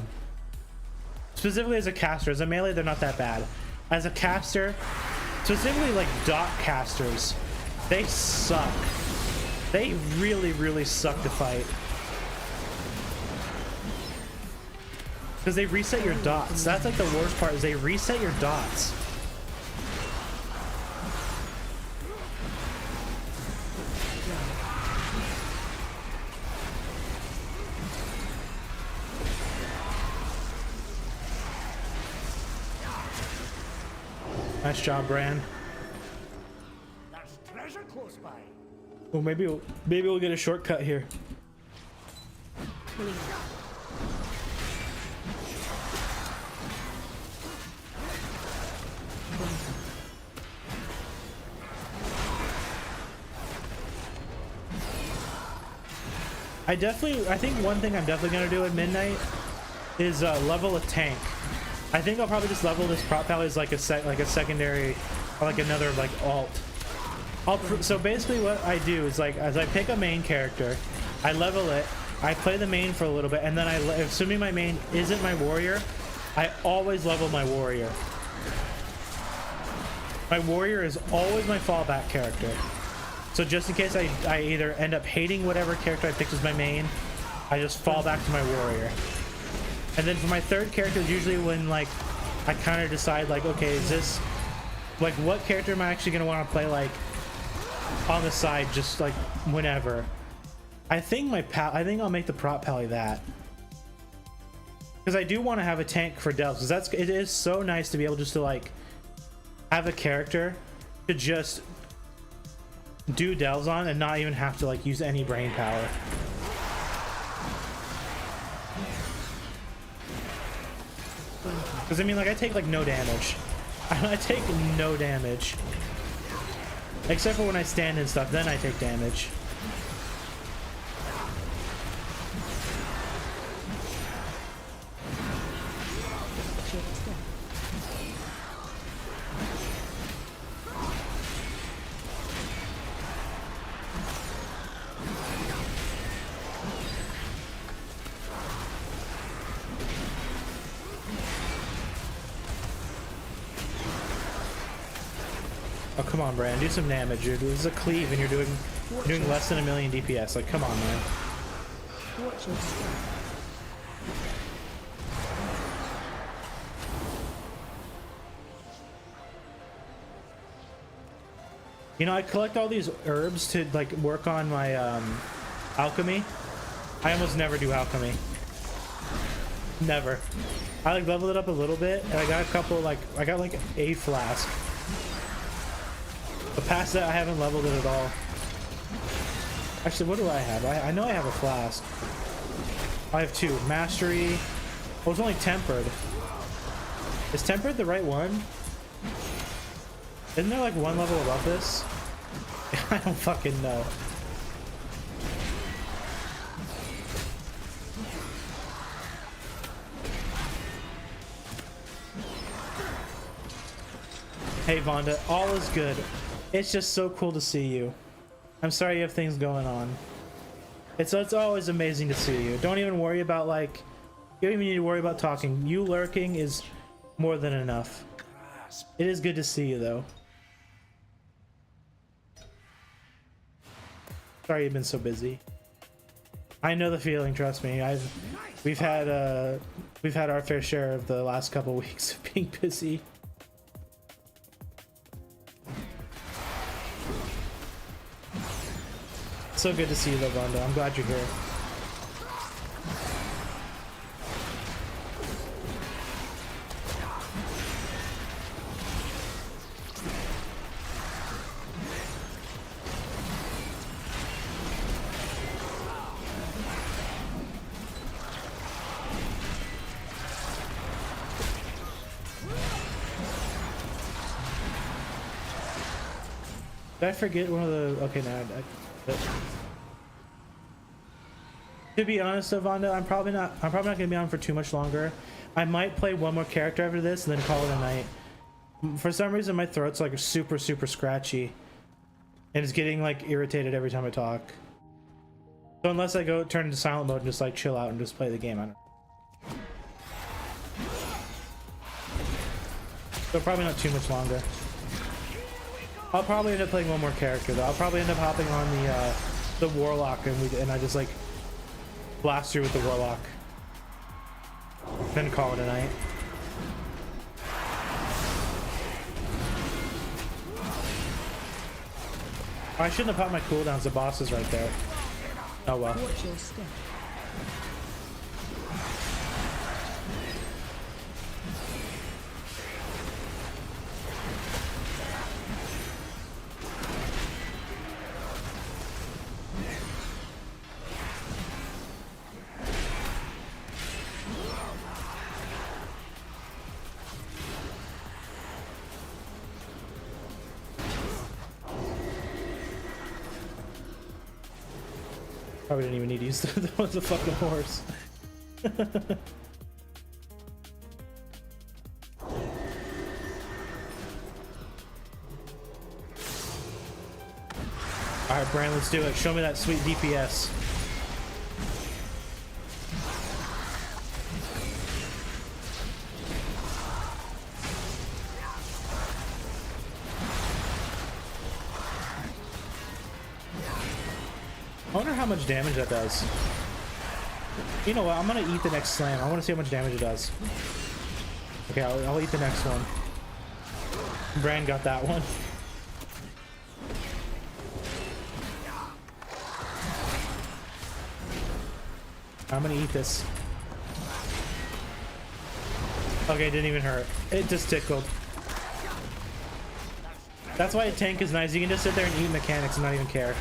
Specifically as a caster. As a melee, they're not that bad. As a caster, specifically like dot casters, they suck. They really, really suck to fight. Because they reset your dots. That's like the worst part, is they reset your dots. Nice job, Bran. There's treasure close by. Well, maybe we'll get a shortcut here. I think one thing I'm definitely gonna do at midnight is level a tank. I think I'll probably just level this prop pally as like a secondary or like another like alt. So basically what I do is like, as I pick a main character, I level it, I play the main for a little bit, and then assuming my main isn't my warrior, I always level my warrior. My warrior is always my fallback character. So just in case I either end up hating whatever character I picked as my main, I just fall back to my warrior. And then for my third character is usually when like I kind of decide like, okay, is this like what character am I actually gonna want to play like on the side, just like whenever. I think I'll make the prop pally that, because I do want to have a tank for Delves, because it is so nice to be able just to like have a character to just do Delves on and not even have to like use any brain power. Because I mean, like, I take like no damage. I take no damage, except for when I stand and stuff, then I take damage. Short step. Oh, come on, Brand, do some damage. This is a cleave and you're doing less than 1,000,000 DPS. Like, come on, man. Watch your step. You know, I collect all these herbs to like work on my alchemy. I almost never do alchemy. Never. I like leveled it up a little bit and I got a couple, like I got like a flask. But past that I haven't leveled it at all. Actually, what do I have? I know I have a flask. I have 2. Mastery. Oh, it's only tempered. Is tempered the right one? Isn't there like one level above this? I don't fucking know. Hey Vonda, all is good. It's just so cool to see you. I'm sorry you have things going on. It's always amazing to see you. Don't even worry about like, you don't even need to worry about talking. You lurking is more than enough. It is good to see you though. Sorry you've been so busy. I know the feeling, trust me. We've had our fair share of the last couple weeks of being busy. So good to see you though, Vonda. I'm glad you're here. Did I forget one of the... Okay, no. To be honest, though, Vonda, I'm probably not gonna be on for too much longer. I might play one more character after this and then call it a night. For some reason, my throat's like super scratchy, and it's getting like irritated every time I talk. So unless I go turn into silent mode and just like chill out and just play the game, I don't know. So probably not too much longer. I'll probably end up playing one more character though. I'll probably end up hopping on the Warlock and I just like blast through with the Warlock. Then call it a night. Oh, I shouldn't have popped my cooldowns. The boss is right there. Oh well. Watch your step. Probably didn't even need to use the fucking horse. Alright, Bran, let's do it. Show me that sweet DPS. I wonder how much damage that does. You know what? I'm gonna eat the next slam. I want to see how much damage it does. Okay, I'll eat the next one. Bran got that one. I'm gonna eat this. Okay, it didn't even hurt. It just tickled. That's why a tank is nice. You can just sit there and eat mechanics and not even care.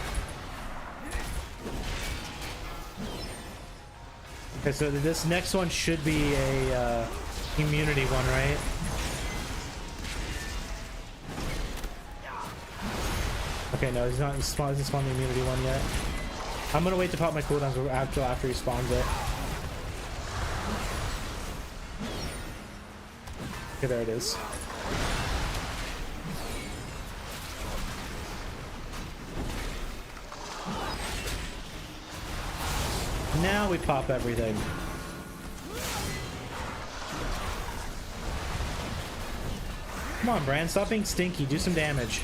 Okay, so this next one should be a immunity one, right? Okay, no, he's not spawned the immunity one yet. I'm gonna wait to pop my cooldowns after he spawns it. Okay, there it is. Now we pop everything. Come on, Bran, stop being stinky. Do some damage.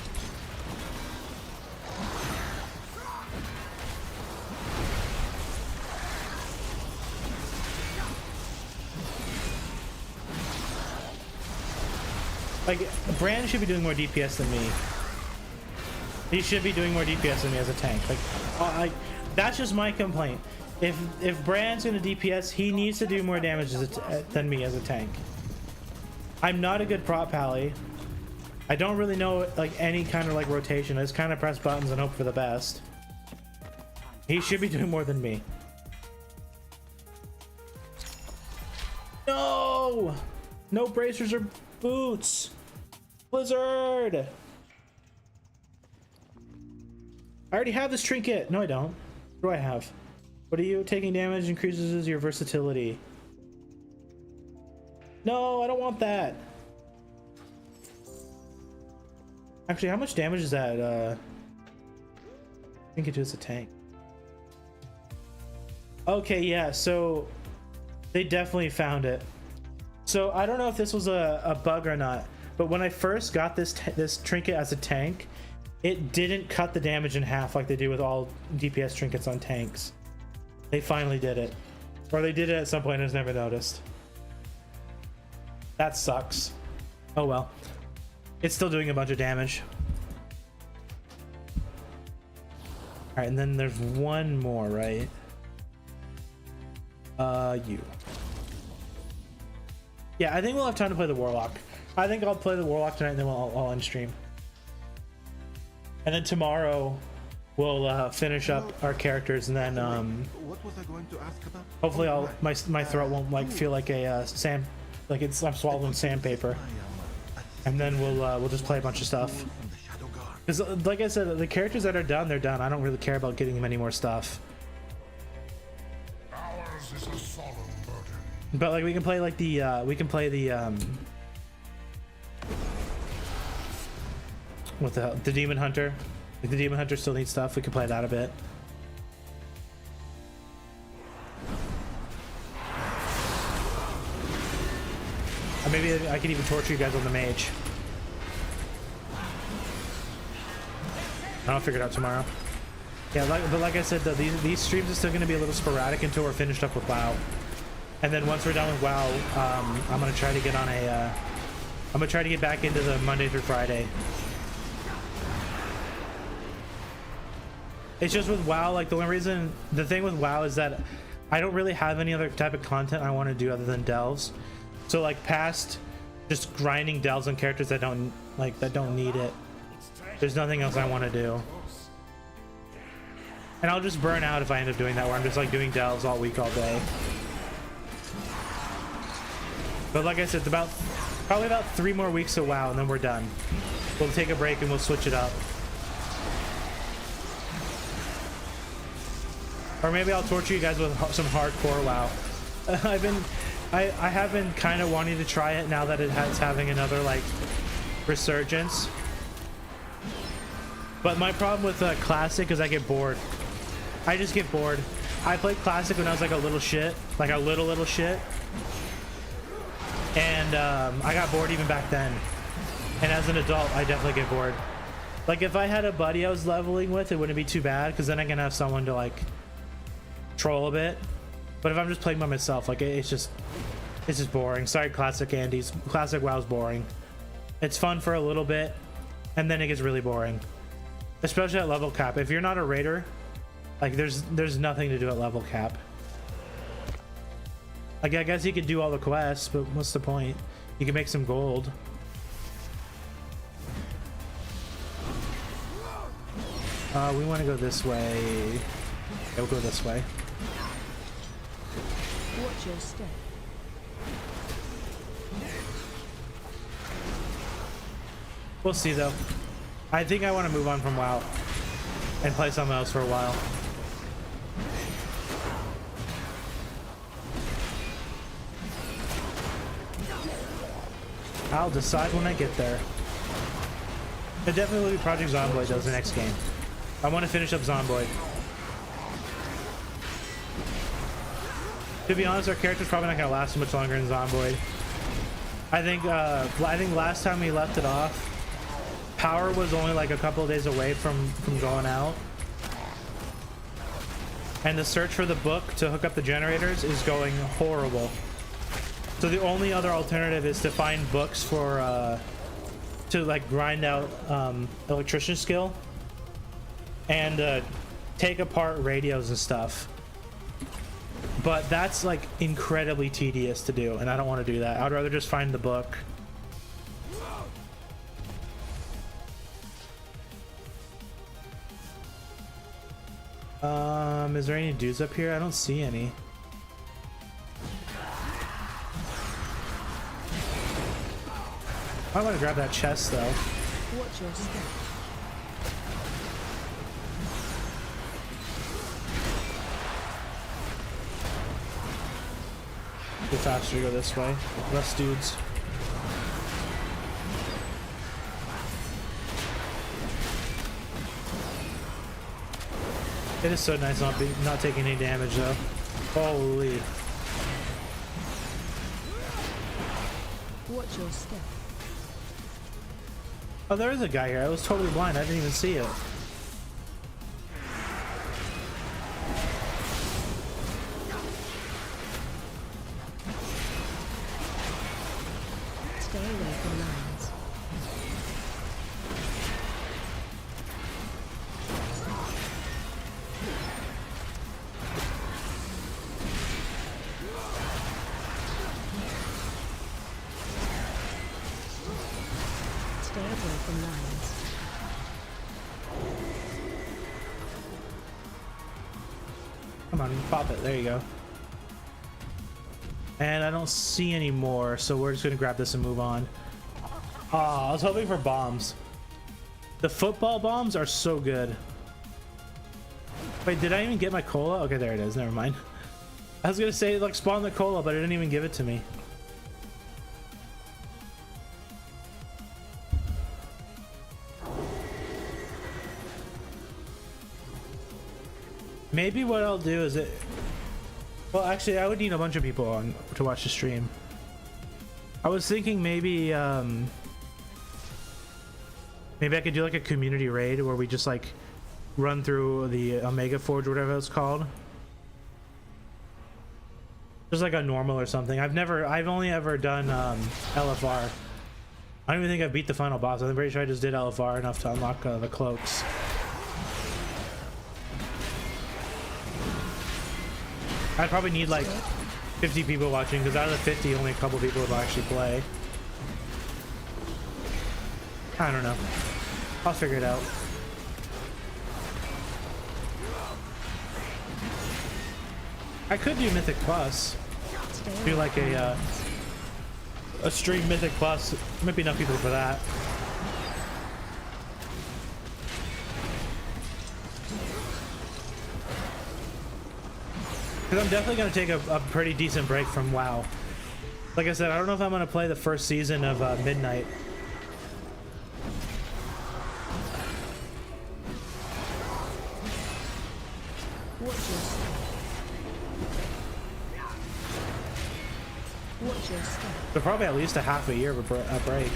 Like, Bran should be doing more DPS than me. He should be doing more DPS than me as a tank. Like, that's just my complaint. If Bran's gonna DPS, he needs to do more damage than me as a tank. I'm not a good prop pally. I don't really know like any kind of like rotation. I just kind of press buttons and hope for the best. He should be doing more than me. No! No bracers or boots. Blizzard! I already have this trinket. No, I don't. What do I have? What are you? Taking damage increases your versatility. No, I don't want that. Actually, how much damage is that? I think it is a tank. Okay, yeah, so they definitely found it. So I don't know if this was a bug or not, but when I first got this trinket as a tank, it didn't cut the damage in half like they do with all DPS trinkets on tanks. They finally did it. Or they did it at some point and I was never noticed. That sucks. Oh well. It's still doing a bunch of damage. Alright, and then there's one more, right? You. Yeah, I think we'll have time to play the Warlock. I think I'll play the Warlock tonight and then I'll end stream. And then tomorrow we'll finish up our characters and then What was I going to ask about? hopefully Oh, my right. throat won't like feel like a sand, like I'm swallowing sandpaper. And then we'll just play a bunch of stuff. Because like I said, the characters that are done, they're done. I don't really care about getting them any more stuff. Ours is a solemn burden. But like we can play like the with the Demon Hunter. Like the Demon Hunter still needs stuff. We can play that a bit. Or maybe I can even torture you guys on the mage. I'll figure it out tomorrow. Yeah, but like I said, though, these streams are still going to be a little sporadic until we're finished up with WoW. And then once we're done with WoW, I'm gonna try to get on I'm gonna try to get back into the Monday through Friday. It's just with WoW, like the thing with WoW is that I don't really have any other type of content I want to do other than Delves. So like past just grinding Delves on characters that don't need it, there's nothing else I want to do. And I'll just burn out if I end up doing that, where I'm just like doing Delves all week, all day. But like I said, probably about 3 more weeks of WoW and then we're done. We'll take a break and we'll switch it up. Or maybe I'll torture you guys with some hardcore WoW. I have been kind of wanting to try it now that it's having another like resurgence. But my problem with Classic is I get bored. I just get bored. I played Classic when I was like a little shit, like a little shit. And I got bored even back then. And as an adult, I definitely get bored. Like if I had a buddy I was leveling with, it wouldn't be too bad because then I can have someone to like troll a bit. But if I'm just playing by myself, like it's just This is boring. Sorry, classic Andy's. Classic WoW's boring. It's fun for a little bit, and then it gets really boring. Especially at level cap. If you're not a raider, like there's nothing to do at level cap. Like I guess you could do all the quests, but what's the point? You can make some gold. We want to go this way. Yeah, we'll go this way. Watch your step. We'll see though. I think I want to move on from WoW and play something else for a while. I'll decide when I get there. It definitely will be Project Zomboid though, the next game. I want to finish up Zomboid. To be honest, our character's probably not going to last much longer in Zomboid. I think last time we left it off, power was only like a couple of days away from going out. And the search for the book to hook up the generators is going horrible. So the only other alternative is to find books for to like grind out electrician skill and take apart radios and stuff. But that's like incredibly tedious to do, and I don't want to do that. I'd rather just find the book. Is there any dudes up here? I don't see any. I want to grab that chest though. Watch your step. Go faster, go this way. Less dudes. It is so nice not taking any damage though. Holy. Watch your step. Oh, there is a guy here. I was totally blind. I didn't even see it. Stay away from lines. Stay away from lines. Come on, pop it. There you go. And I don't see any more, so we're just gonna grab this and move on. Ah, I was hoping for bombs. The football bombs are so good. Wait, did I even get my cola? Okay, there it is. Never mind. I was gonna say like spawn the cola, but it didn't even give it to me. Maybe what I'll do is well, actually, I would need a bunch of people on to watch the stream. I was thinking maybe maybe I could do like a community raid where we just like run through the Omega Forge or whatever it's called. Just like a normal or something. I've only ever done LFR. I don't even think I've beat the final boss. I'm pretty sure I just did LFR enough to unlock the cloaks. I'd probably need like 50 people watching, because out of the 50, only a couple people will actually play. I don't know. I'll figure it out. I could do Mythic Plus. Do like a stream Mythic Plus. Might be enough people for that. Because I'm definitely going to take a pretty decent break from WoW. Like I said, I don't know if I'm going to play the first season of Midnight. Watch your step. Watch your step. So probably at least a half a year of a break.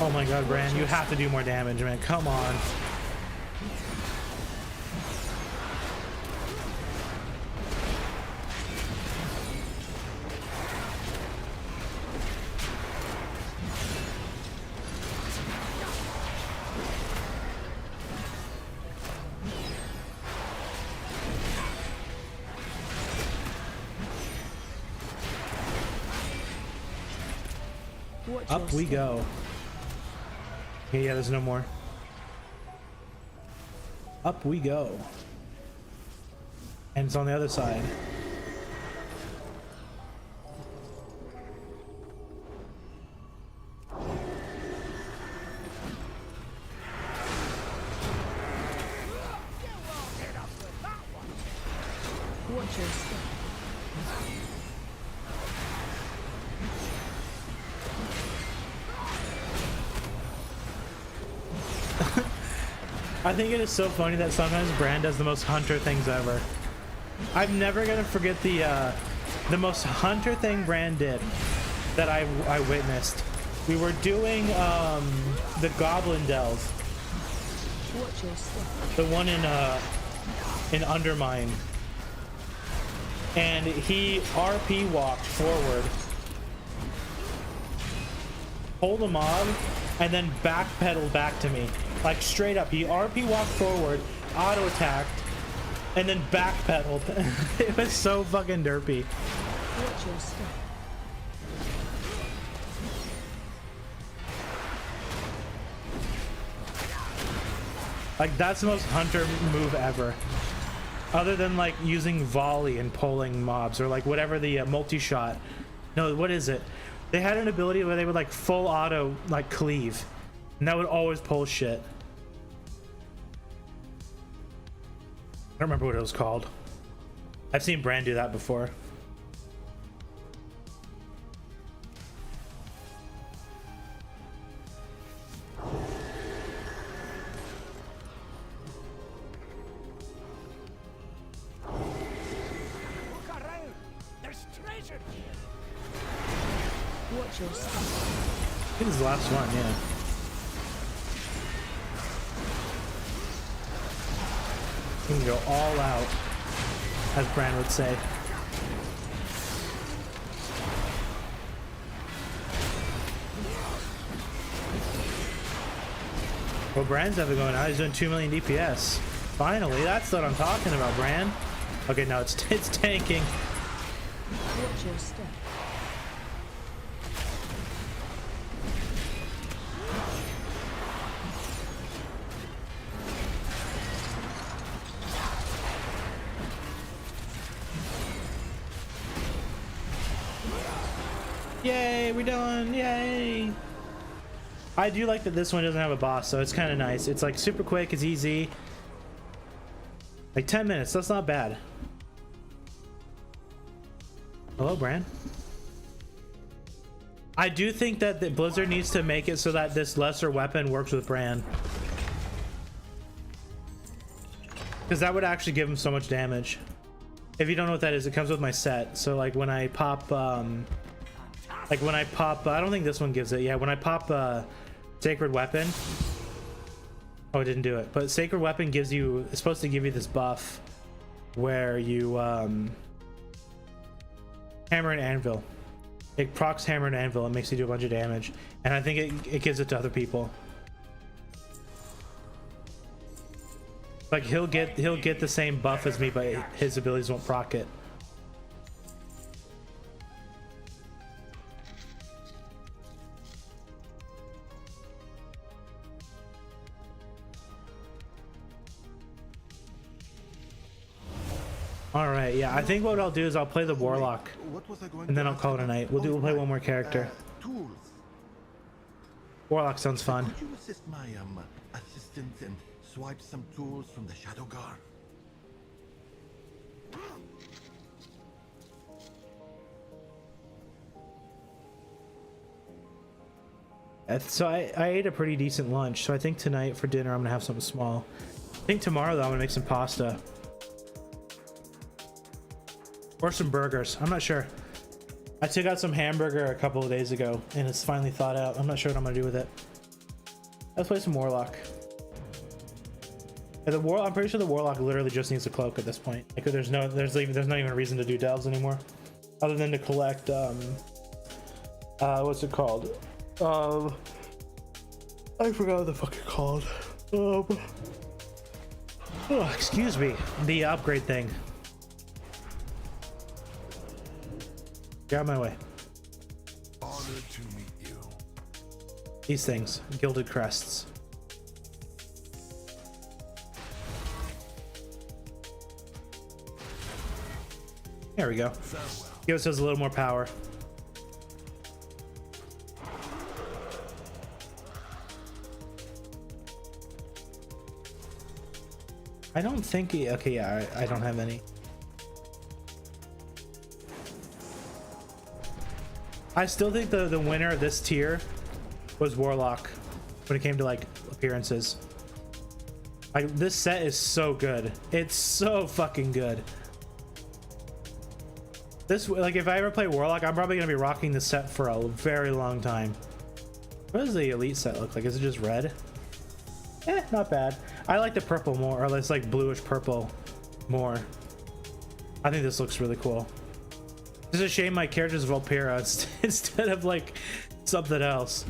Oh my god, Bran, you have to do more damage, man. Come on. Watch Up your we step. go. Okay, yeah, there's no more. Up we go. And it's on the other side. Watch your step. I think it is so funny that sometimes Bran does the most hunter things ever. I'm never gonna forget the most hunter thing Bran did that I witnessed. We were doing the Goblin Delve, Watch your step. the one in Undermine, and he RP walked forward, pulled a mob, and then backpedaled back to me. Like straight up, he RP walked forward, auto attacked, and then backpedaled. It was so fucking derpy. Watch your step. Like that's the most hunter move ever. Other than like using volley and pulling mobs or like whatever the multi-shot. No, what is it? They had an ability where they would like full auto like cleave. And that would always pull shit. I don't remember what it was called. I've seen Bran do that before. Look around. There's treasure here. Watch your step. I think it's the last one, yeah. You can go all out, as Bran would say. Well, Bran's never going out. He's doing 2 million DPS. Finally, that's what I'm talking about, Bran. Okay, no, it's tanking. Watch your step. Yay, we're done. Yay. I do like that this one doesn't have a boss, so it's kind of nice. It's like super quick, it's easy. Like 10 minutes, that's not bad. Hello, Bran. I do think that the Blizzard needs to make it so that this lesser weapon works with Bran. Because that would actually give him so much damage. If you don't know what that is, it comes with my set. So like when I pop, I don't think this one gives it. Yeah, when I pop Sacred Weapon. Oh, it didn't do it. But Sacred Weapon gives you, it's supposed to give you this buff where you hammer and anvil. It procs hammer and anvil and makes you do a bunch of damage. And I think it gives it to other people. Like he'll get the same buff as me, but his abilities won't proc it. All right, yeah. I think what I'll do is I'll play the Warlock, What was I going and then to I'll call it a ask night. about? We'll play one more character. Tools. Warlock sounds fun. Could you assist my assistant and swipe some tools from the Shadow Guard? So I ate a pretty decent lunch. So I think tonight for dinner I'm gonna have something small. I think tomorrow though I'm gonna make some pasta or some burgers. I'm not sure. I took out some hamburger a couple of days ago and it's finally thawed out. I'm not sure what I'm gonna do with it. Let's play some Warlock. Yeah, I'm pretty sure the Warlock literally just needs a cloak at this point. Like there's not even a reason to do Delves anymore, other than to collect what's it called? I forgot what the fuck it's called. Oh, excuse me. The upgrade thing. Get out of my way. Honored to meet you. These things, gilded crests. There we go. Gives us a little more power. I don't think okay, yeah, I don't have any. I still think the winner of this tier was Warlock when it came to like appearances. Like this set is so good. It's so fucking good. This, like, if I ever play Warlock, I'm probably gonna be rocking this set for a very long time. What does the elite set look like? Is it just red? Eh, not bad. I like the purple more, or it's like bluish purple more. I think this looks really cool. It's a shame my character's Volpera instead of like something else.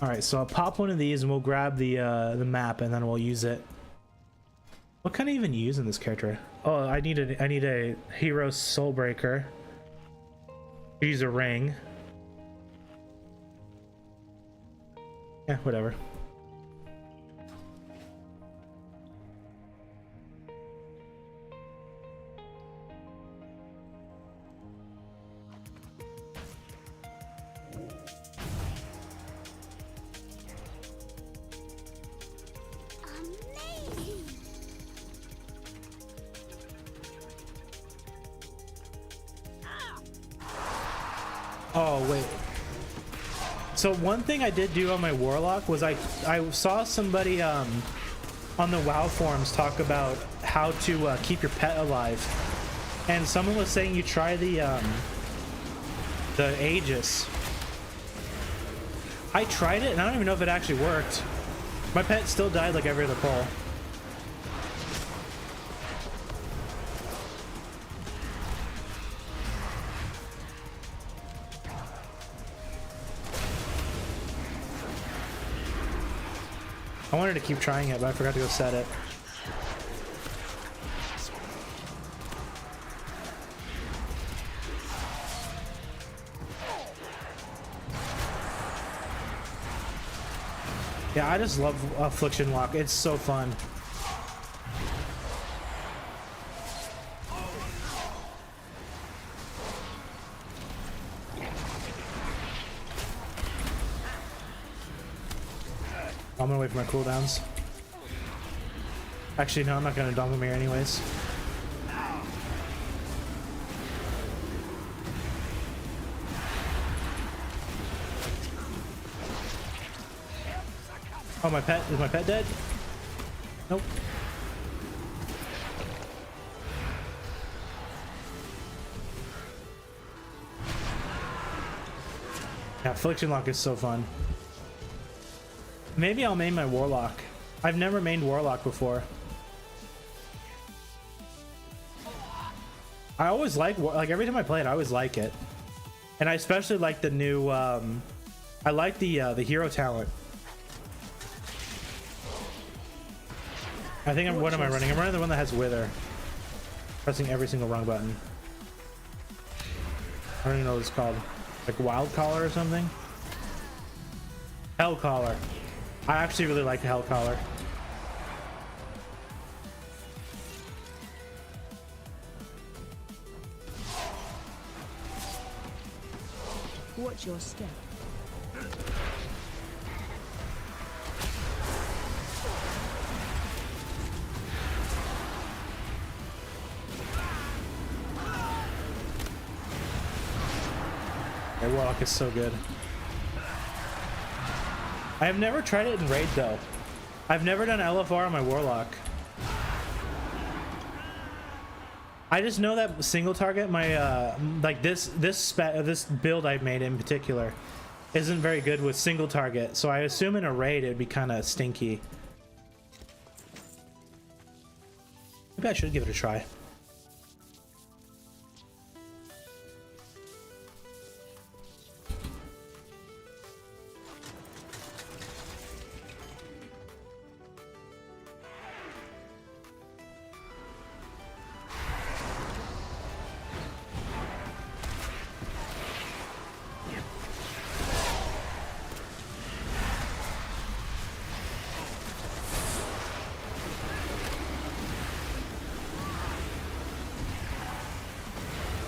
All right, so I'll pop one of these and we'll grab the map and then we'll use it. What can I even use in this character? Oh, I need a hero Soulbreaker. Use a ring. Yeah, whatever. Oh wait. So one thing I did do on my Warlock was I saw somebody on the WoW forums talk about how to keep your pet alive, and someone was saying you try the Aegis. I tried it and I don't even know if it actually worked. My pet still died like every other pull. I wanted to keep trying it, but I forgot to go set it. Yeah, I just love Affliction Walk. It's so fun. I'm gonna wait for my cooldowns. Actually, no, I'm not gonna Dominator anyways. Oh, my pet, is my pet dead? Nope. Yeah, Affliction Lock is so fun. Maybe I'll main my Warlock. I've never mained Warlock before. I always like every time I play it, I always like it. And I especially like the new, I like the hero talent. I think what am I running? I'm running the one that has Wither. Pressing every single wrong button. I don't even know what it's called. Like Wild Collar or something? Hell Collar. I actually really like the Hell Collar. Watch your step. Yeah, Warlock is so good. I have never tried it in raid though. I've never done LFR on my Warlock. I just know that single target, my like this build I made in particular isn't very good with single target, so I assume in a raid it would be kind of stinky. Maybe I should give it a try.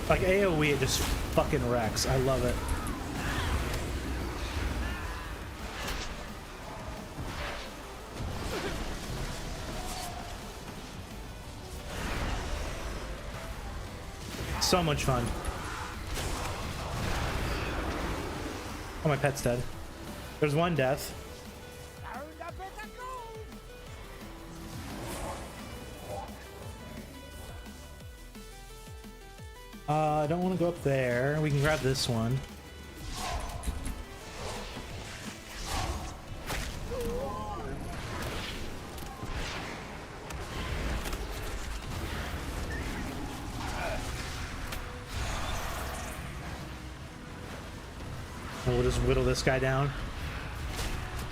Like AoE, it just fucking wrecks. I love it. So much fun. Oh, my pet's dead. There's one death. I don't want to go up there. We can grab this one. And we'll just whittle this guy down.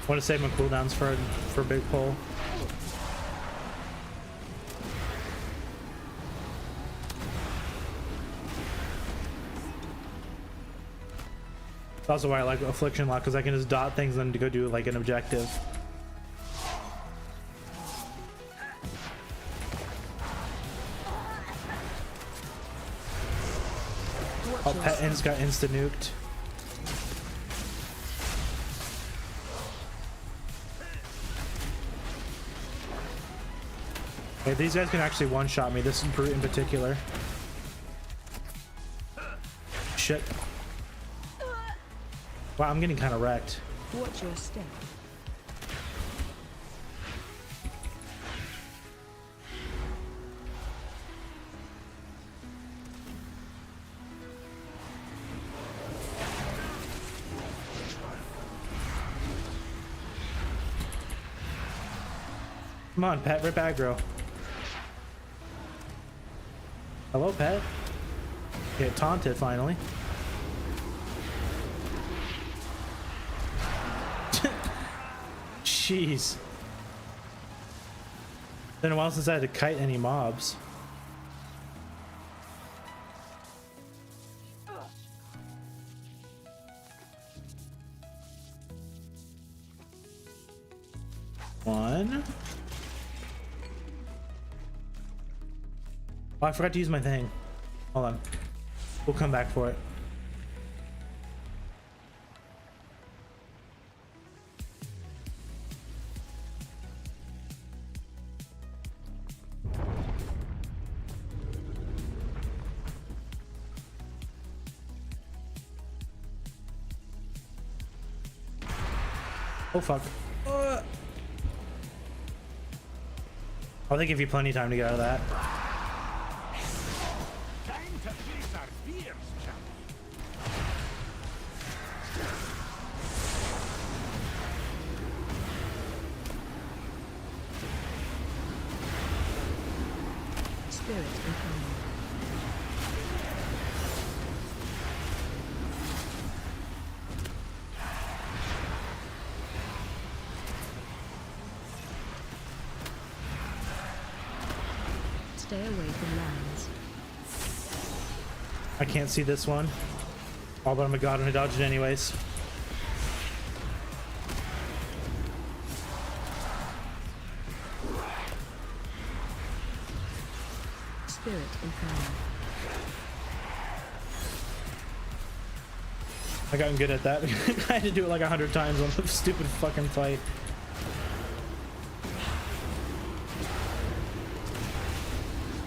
Want to save my cooldowns for big pull. That's also why I like Affliction Lock, because I can just dot things and then to go do like an objective. Oh, Pet Ins got insta-nuked. Okay, these guys can actually one-shot me, this brute in particular. Shit. Wow, I'm getting kind of wrecked. Watch your step. Come on, Pet, rip aggro. Hello, Pet. Get taunted finally. Jeez. Been a while since I had to kite any mobs. One. Oh, I forgot to use my thing. Hold on. We'll come back for it. Oh fuck. I'll give you plenty of time to get out of that. Time to face our fears, champion. Spirit incoming. Stay away from lands. I can't see this one. Oh, but I'm a god and I dodged it anyways. Spirit incoming. I gotten good at that. I had to do it like 100 times on the stupid fucking fight.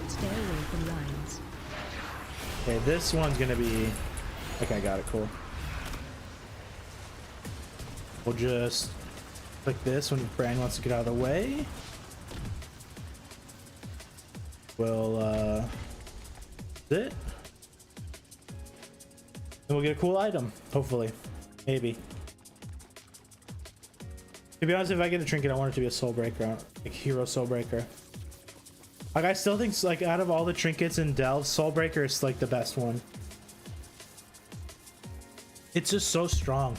Stay away from lines. Okay, this one's gonna be... Okay, got it, cool. We'll just click this when Bran wants to get out of the way. We'll That's it. And we'll get a cool item, hopefully. Maybe. To be honest, if I get a trinket, I want it to be a soul breaker, like hero soul breaker. Like, I still think, like, out of all the trinkets in Delves, soul breaker is like the best one. It's just so strong.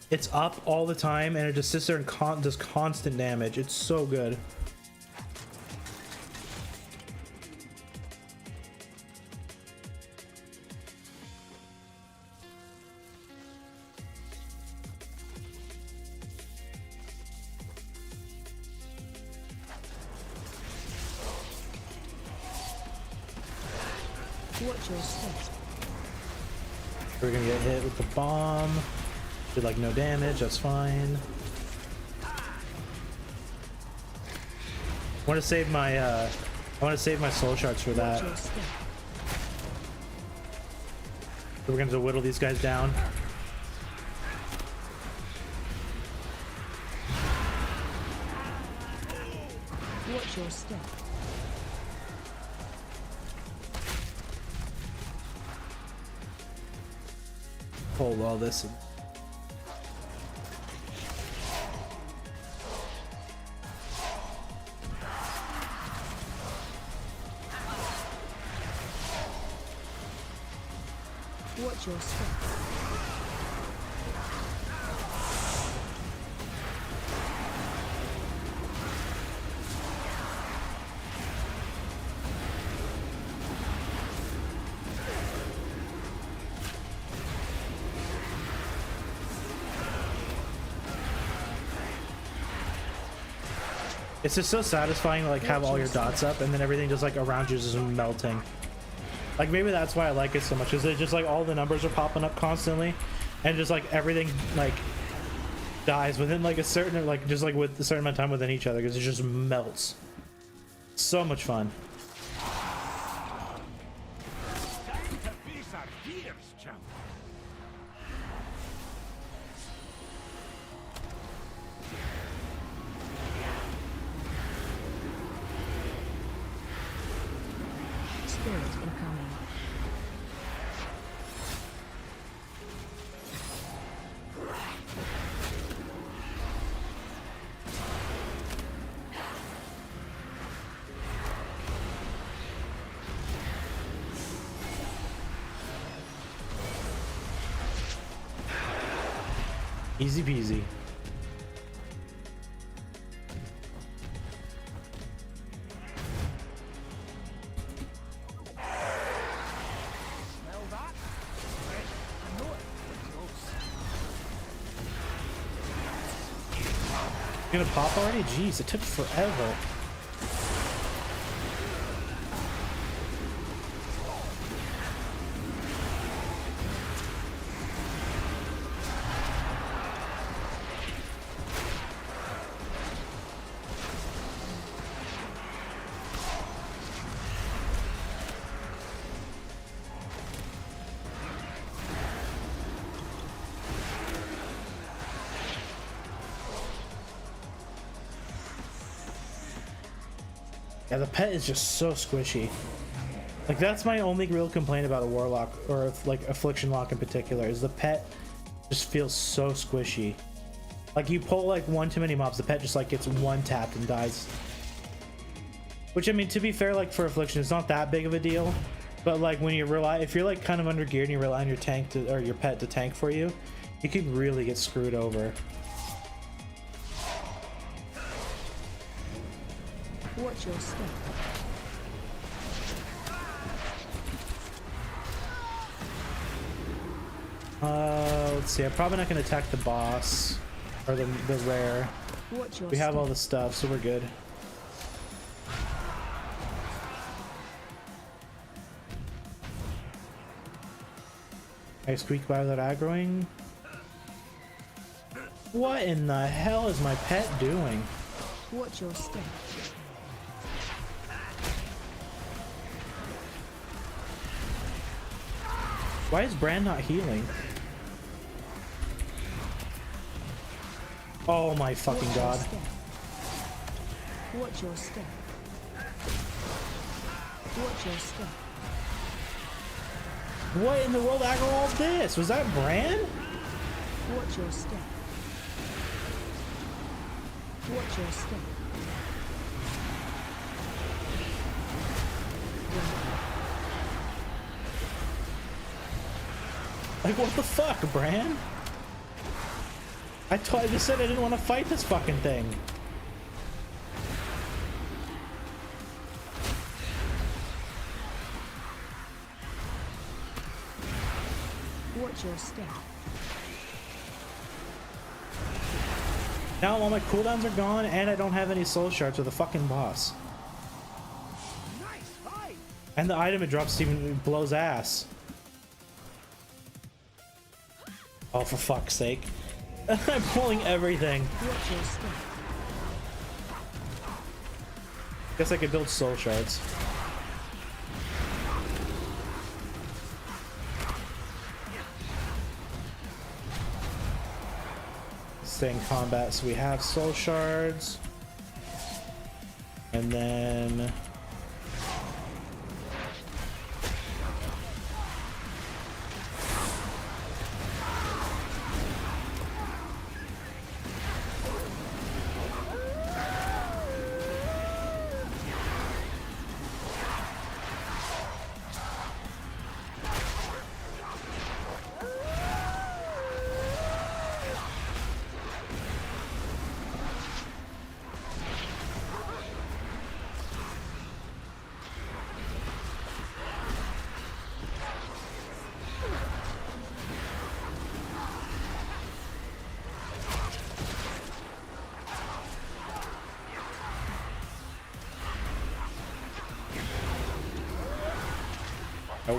It's up all the time, and it just sits there and does constant damage. It's so good. Watch your step. We're gonna get hit with the bomb. Did like no damage, that's fine. I want to save my soul shards for that. Watch your step. So we're gonna whittle these guys down. Watch your step. Hold all this. Watch your step. It's just so satisfying to like have all your dots up and then everything just like around you is just melting. Like maybe that's why I like it so much, is it just like all the numbers are popping up constantly and just like everything like dies within like a certain, like just like with a certain amount of time within each other, because it just melts. So much fun. Spirit incoming. Easy peasy. Gonna pop already? Jeez, it took forever. Yeah, the pet is just so squishy. Like, that's my only real complaint about a warlock, or like affliction lock in particular, is the pet just feels so squishy. Like, you pull like one too many mobs, the pet just like gets one tapped and dies. Which, I mean, to be fair, like for affliction, it's not that big of a deal. But like when you if you're like kind of under geared and you rely on your tank to, or your pet to tank for you, you could really get screwed over. Watch your step. Let's see. I'm probably not going to attack the boss or the rare. Watch your We have step. all the stuff, so we're good. I squeak by without aggroing. What in the hell is my pet doing? Watch your step. Why is Bran not healing? Oh my fucking Watch your god. step. Watch your step. Watch your step. What in the world aggro all this? Was that Bran? Watch your step. Watch your step. Like, what the fuck, Bran? I just said I didn't want to fight this fucking thing. Watch your step. Now all my cooldowns are gone, and I don't have any soul shards with the fucking boss. Nice fight. And the item it drops even blows ass. Oh, for fuck's sake. I'm pulling everything. Watch your step. Guess I could build soul shards. Stay in combat, so we have soul shards. And then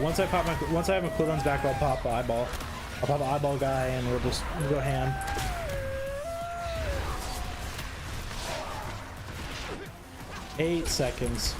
once I have my cooldowns back, I'll pop eyeball. I'll pop eyeball guy, and we'll go ham. Eight seconds.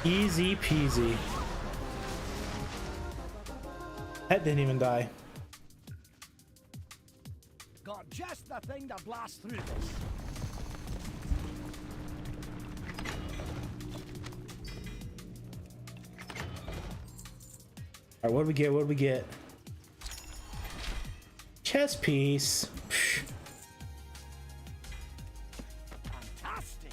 Easy peasy. That didn't even die. Got just the thing to blast through this. Alright, what do we get? What do we get? Chess piece. Psh. Fantastic.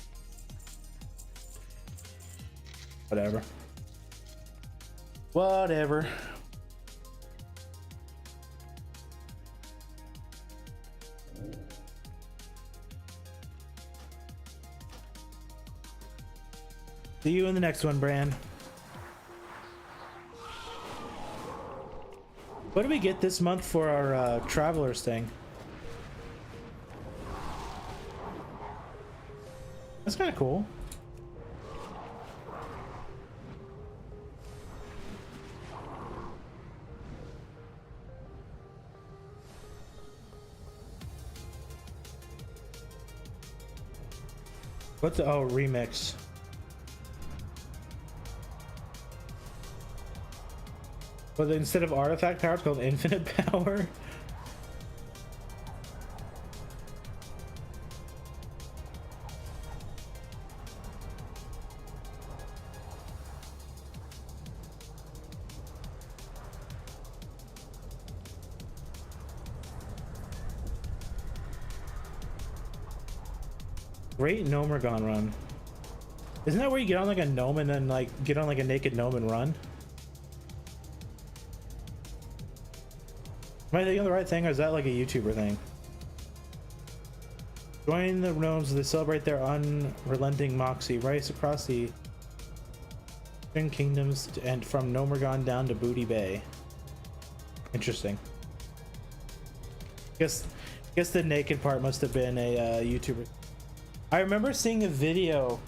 Whatever. Whatever. See you in the next one, Bran. What do we get this month for our Travelers thing? That's kind of cool. What's the, oh, remix. But instead of artifact power, it's called infinite power. Great Gnomergon run. Isn't that where you get on like a gnome and then like get on like a naked gnome and run? Am I thinking of the right thing, or is that like a YouTuber thing? Join the gnomes as they celebrate their unrelenting moxie. Race across the kingdoms and from Nomergon down to Booty Bay. Interesting. Guess the naked part must have been a YouTuber. I remember seeing a video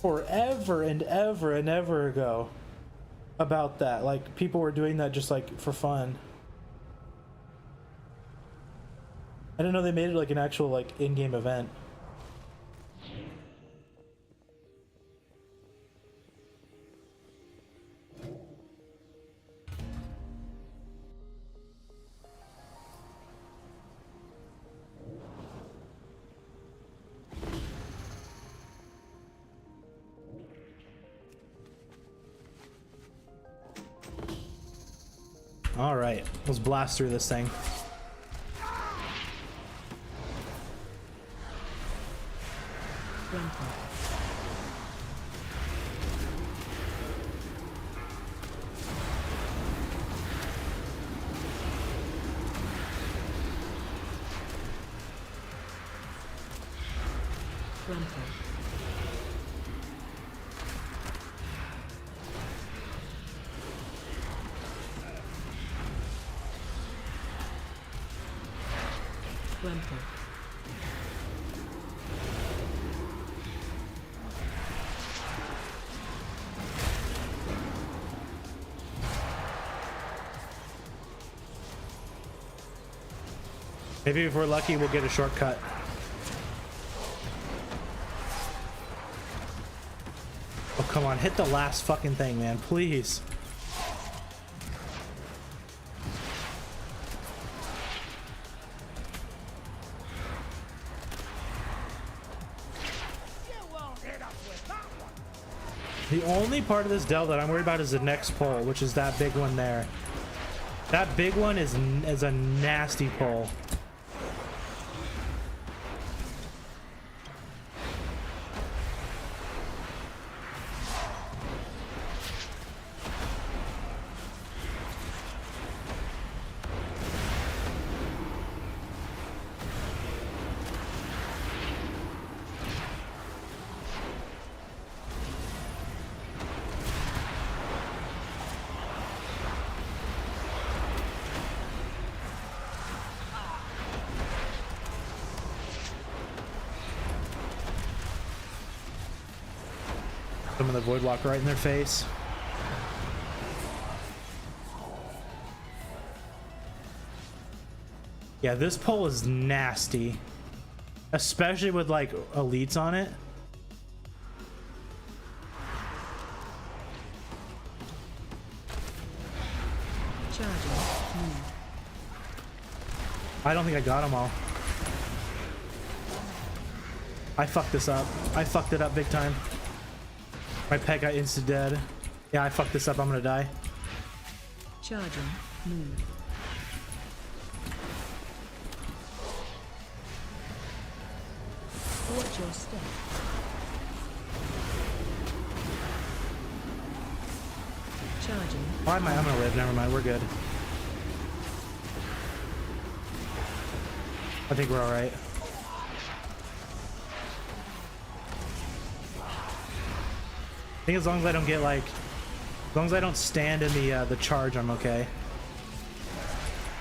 forever and ever and ever ago about that. Like people were doing that just like for fun. I didn't know they made it like an actual like in-game event. All right, let's blast through this thing. Maybe if we're lucky, we'll get a shortcut. Oh, come on. Hit the last fucking thing, man. Please. The only part of this delve that I'm worried about is the next pole, which is that big one there. That big one is a nasty pole. Some of the void walk right in their face. Yeah, this pole is nasty, especially with like elites on it. I don't think I got them all. I fucked this up. I fucked it up big time. My pet got insta dead. Yeah, I fucked this up. I'm gonna die. Charging. Move. Watch your step. Charging. Why am I'm gonna live. Never mind. We're good. I think we're all right. I think as long as I don't get like, as long as I don't stand in the charge, I'm okay.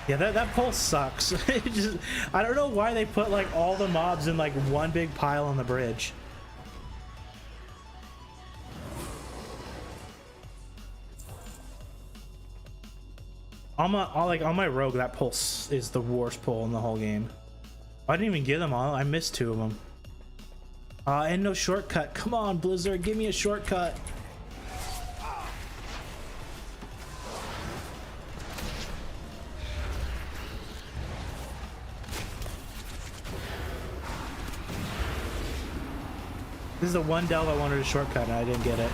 Yeah, that pole sucks. It just, I don't know why they put like all the mobs in like one big pile on the bridge. On my rogue, that pole is the worst pole in the whole game. I didn't even get them all. I missed 2 of them. And no shortcut. Come on, Blizzard, give me a shortcut. This is the one delve I wanted a shortcut and I didn't get it.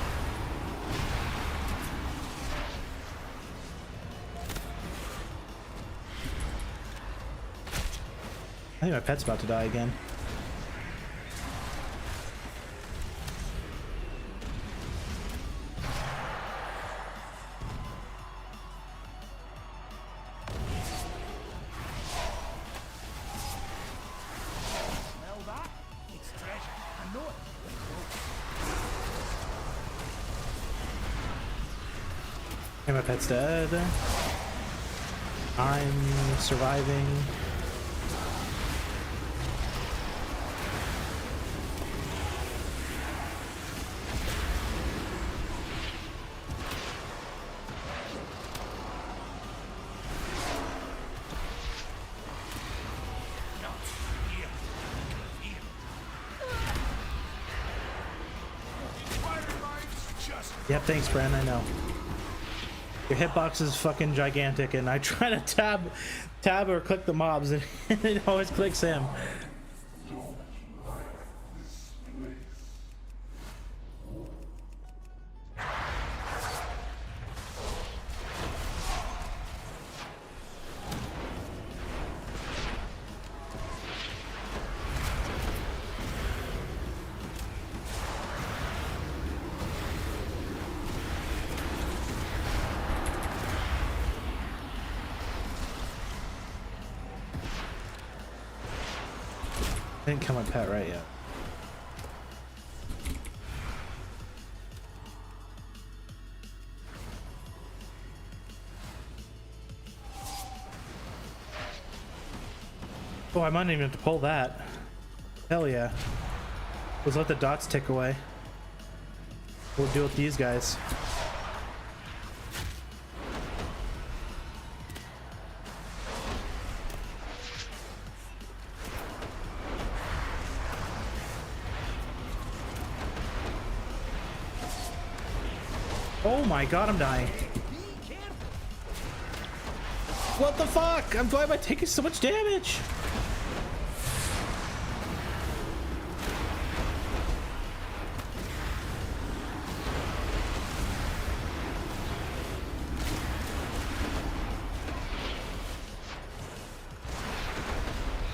I think my pet's about to die again. Smell that? And my pet's dead. I'm surviving. Yep, thanks, Bren. I know. Your hitbox is fucking gigantic, and I try to tab or click the mobs, and it always clicks him. Didn't kill my pet right yet. Oh, I might even have to pull that. Hell yeah. Let's let the dots tick away. We'll deal with these guys. Oh my god, I'm dying. What the fuck? Why am I taking so much damage?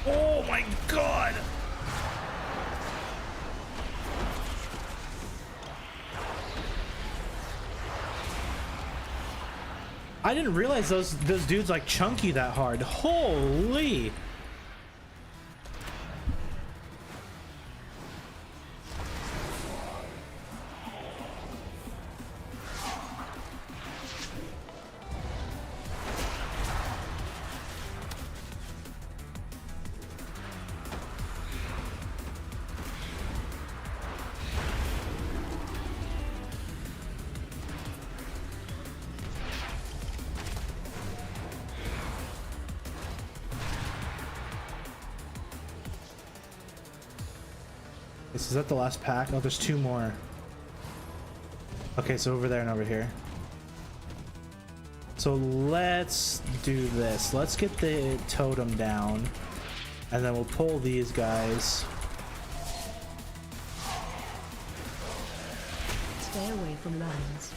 Oh my god! I didn't realize those dudes like chunky that hard. Holy! Is that the last pack? Oh, there's two more. Okay, so over there and over here. So let's do this. Let's get the totem down, and then we'll pull these guys. Stay away from lions.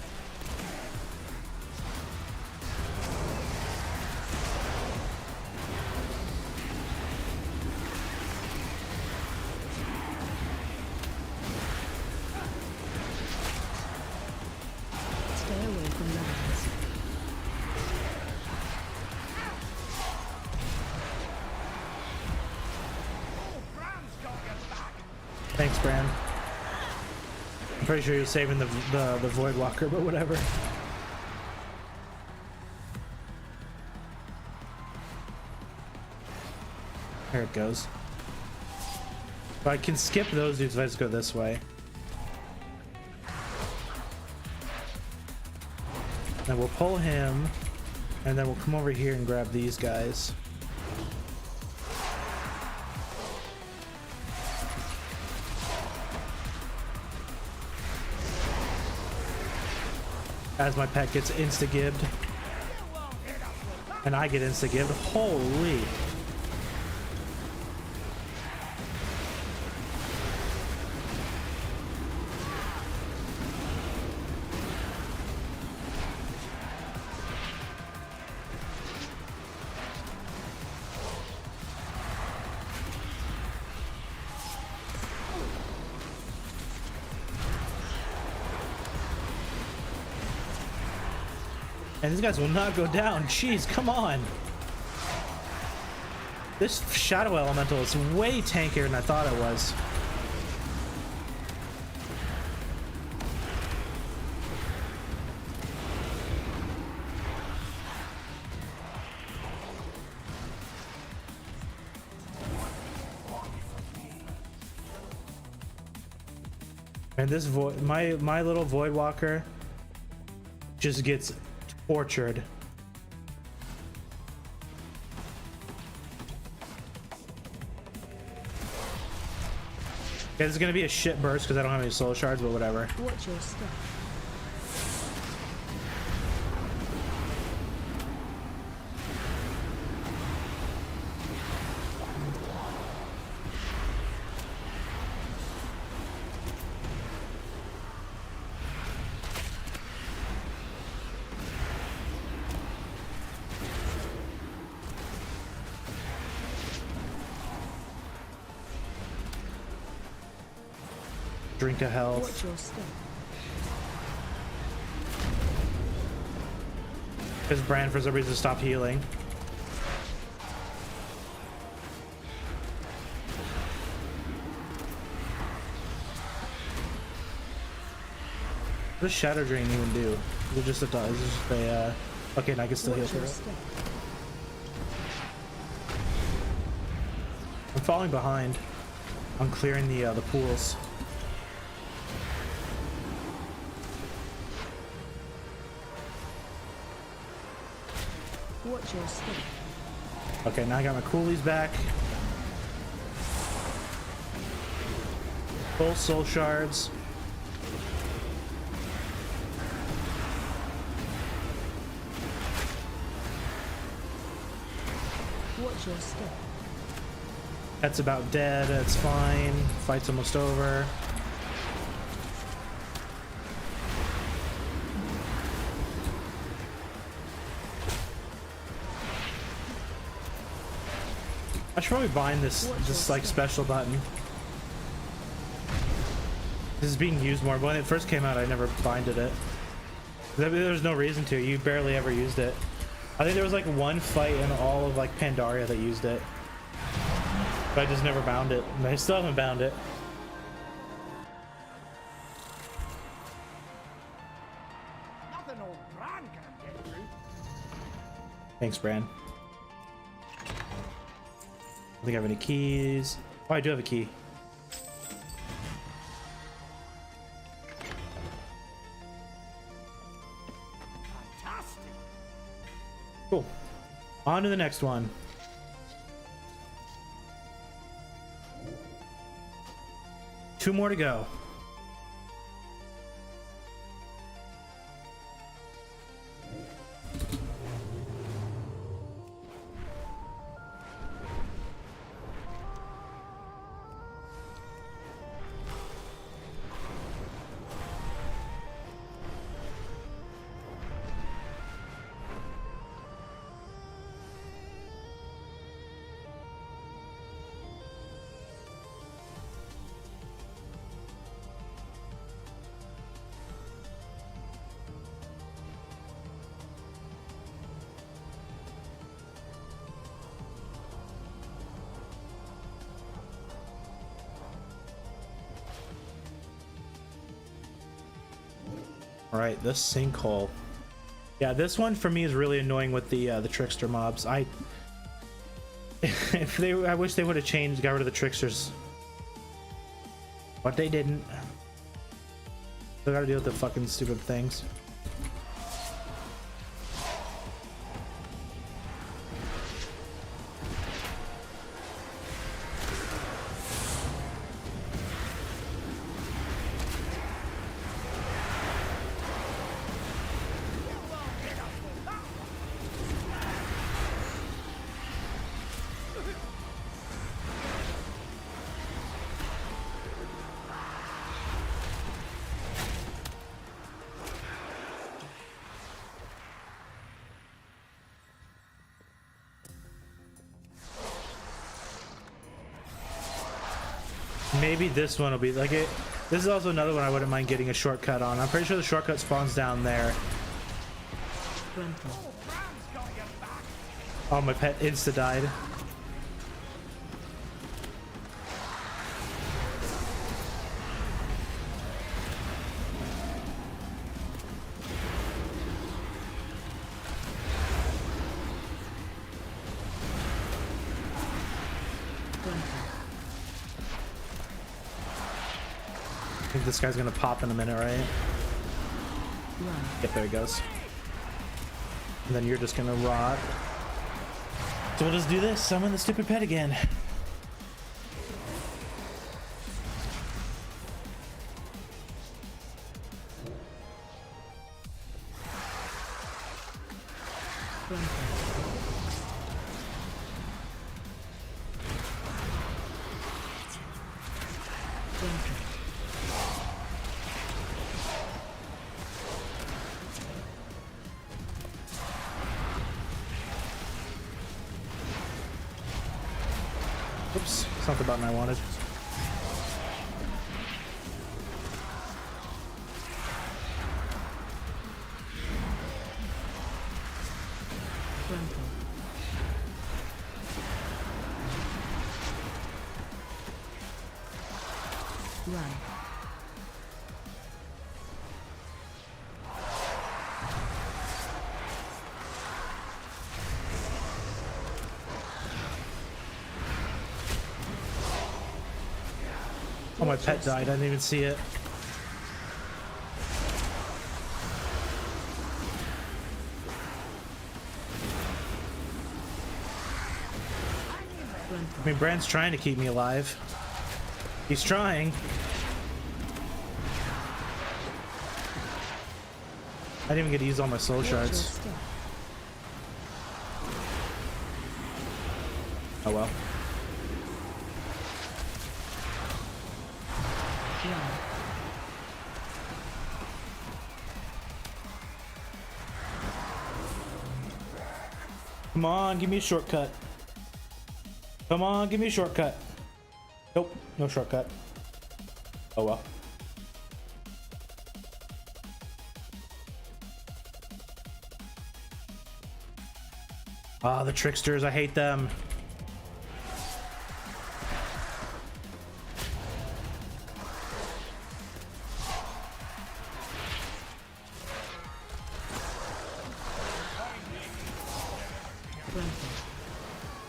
Stay away from lions. Thanks, Bran. I'm pretty sure he was saving the Void Walker, but whatever. Here it goes. But I can skip those dudes if I just go this way. Then we'll pull him, and then we'll come over here and grab these guys. As my pet gets insta-gibbed. And I get insta-gibbed. Holy. And these guys will not go down. Jeez, come on. This Shadow Elemental is way tankier than I thought it was. And this void, my little void walker just gets tortured. Okay, this is gonna be a shit burst because I don't have any soul shards, but whatever. Watch your step. Drink of health. Watch your step. Because Bran for some reason stopped healing. What does Shadow Drain even do? Is it just a okay, and I can still heal Watch through your it. step. I'm falling behind. I'm clearing the pools. Watch your step. Okay, now I got my coolies back. Full soul shards. Watch your step. That's about dead. That's fine. Fight's almost over. I should probably bind this like special button. This is being used more. When it first came out, I never binded it. There's no reason to. You barely ever used it. I think there was like one fight in all of like Pandaria that used it. But I just never bound it. And I still haven't bound it. Nothing old Bran can't get through. Thanks, Bran. I think I have any keys. Oh, I do have a key. Fantastic. Cool. On to the next one. Two more to go. All right, this sinkhole. Yeah, this one for me is really annoying with the trickster mobs. I wish they would have got rid of the tricksters, but they didn't. Still gotta deal with the fucking stupid things. Maybe this one will be like it. This is also another one I wouldn't mind getting a shortcut on. I'm pretty sure the shortcut spawns down there. Grunting. Oh, my pet insta died. think this guy's gonna pop in a minute, right? Run. Yep, there he goes. And then you're just gonna rot. So we'll just do this. Summon the stupid pet again. Run. Oops, it's not the button I wanted. Run. Oh, my pet died. I didn't even see it. I mean, Brand's trying to keep me alive. He's trying. I didn't even get to use all my soul shards. Oh well. Come on, give me a shortcut. Come on, give me a shortcut. Nope, no shortcut. Oh well. Ah, the tricksters, I hate them.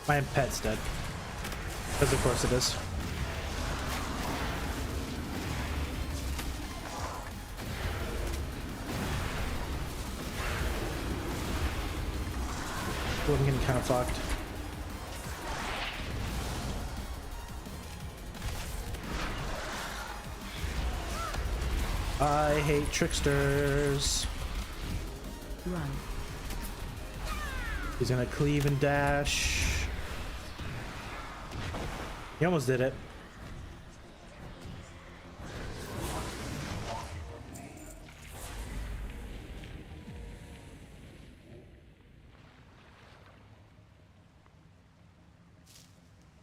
My pet's dead. Because of course it is. Ooh, I'm getting kind of fucked. I hate tricksters. Run. He's gonna cleave and dash. He almost did it.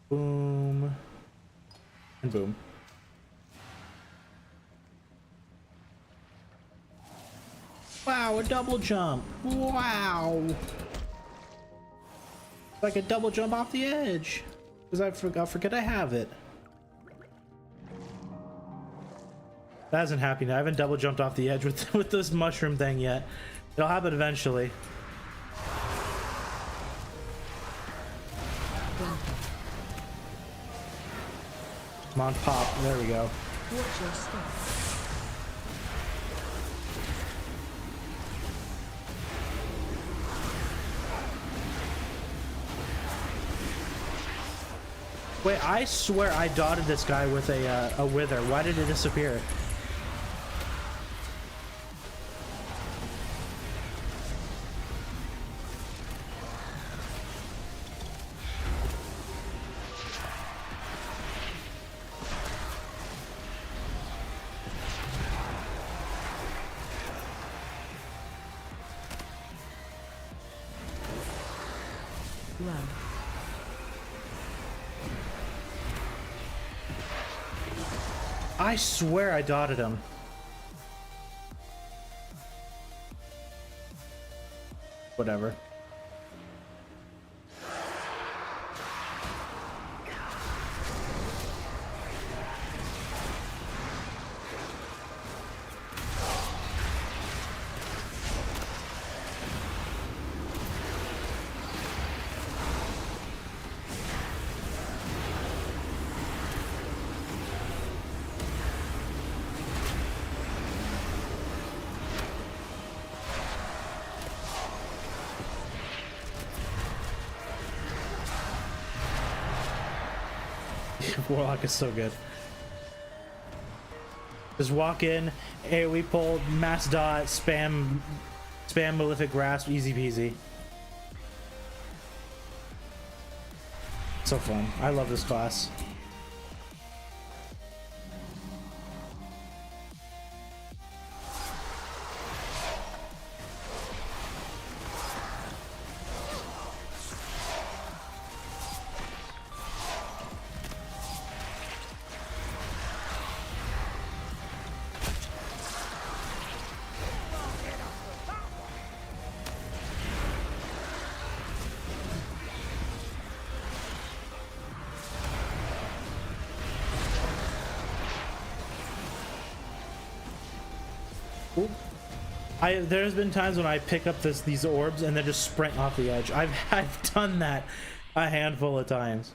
Boom. And boom. Wow, a double jump. Wow. Like a double jump off the edge. Because I forget I have it. That isn't happening. I haven't double jumped off the edge with this mushroom thing yet. It'll happen eventually. Come on, pop. There we go. Watch your step. Wait, I swear I dotted this guy with a wither. Why did it disappear? Run. I swear I dotted him. Whatever. Warlock is so good. Just walk in, AoE pull, mass dot, spam Malefic Grasp, easy peasy. So fun. I love this class. There's been times when I pick up these orbs and then just sprint off the edge. I've done that a handful of times.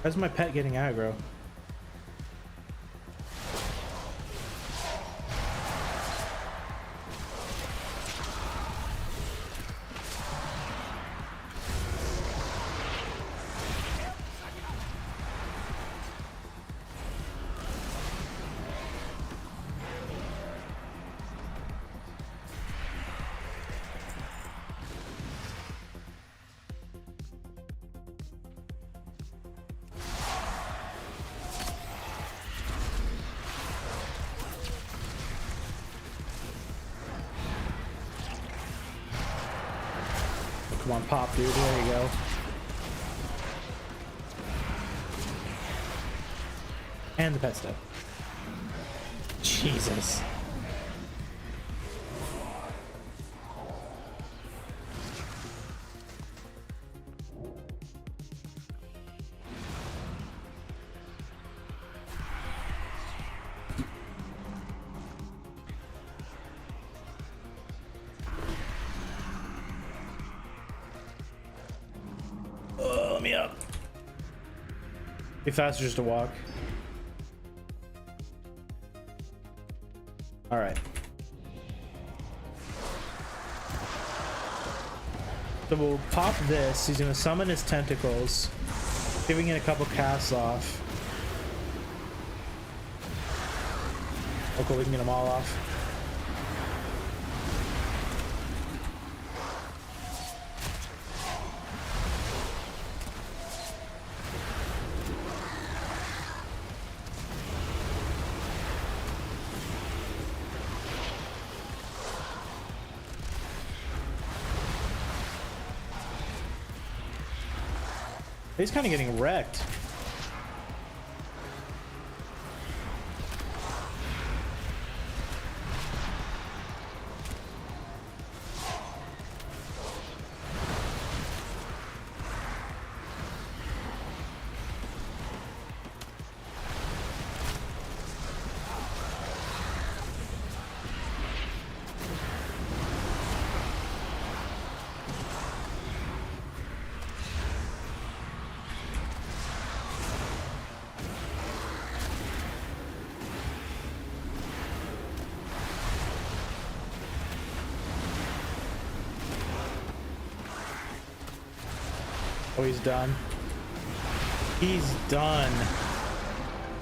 Why's my pet getting aggro? Come on, pop, dude. There you go. And the pet stuff. Jesus. Let me up. Be faster just to walk. All right. So we'll pop this. He's gonna summon his tentacles, giving it a couple casts off. Okay, we can get them all off. He's kind of getting wrecked. Oh, he's done. He's done.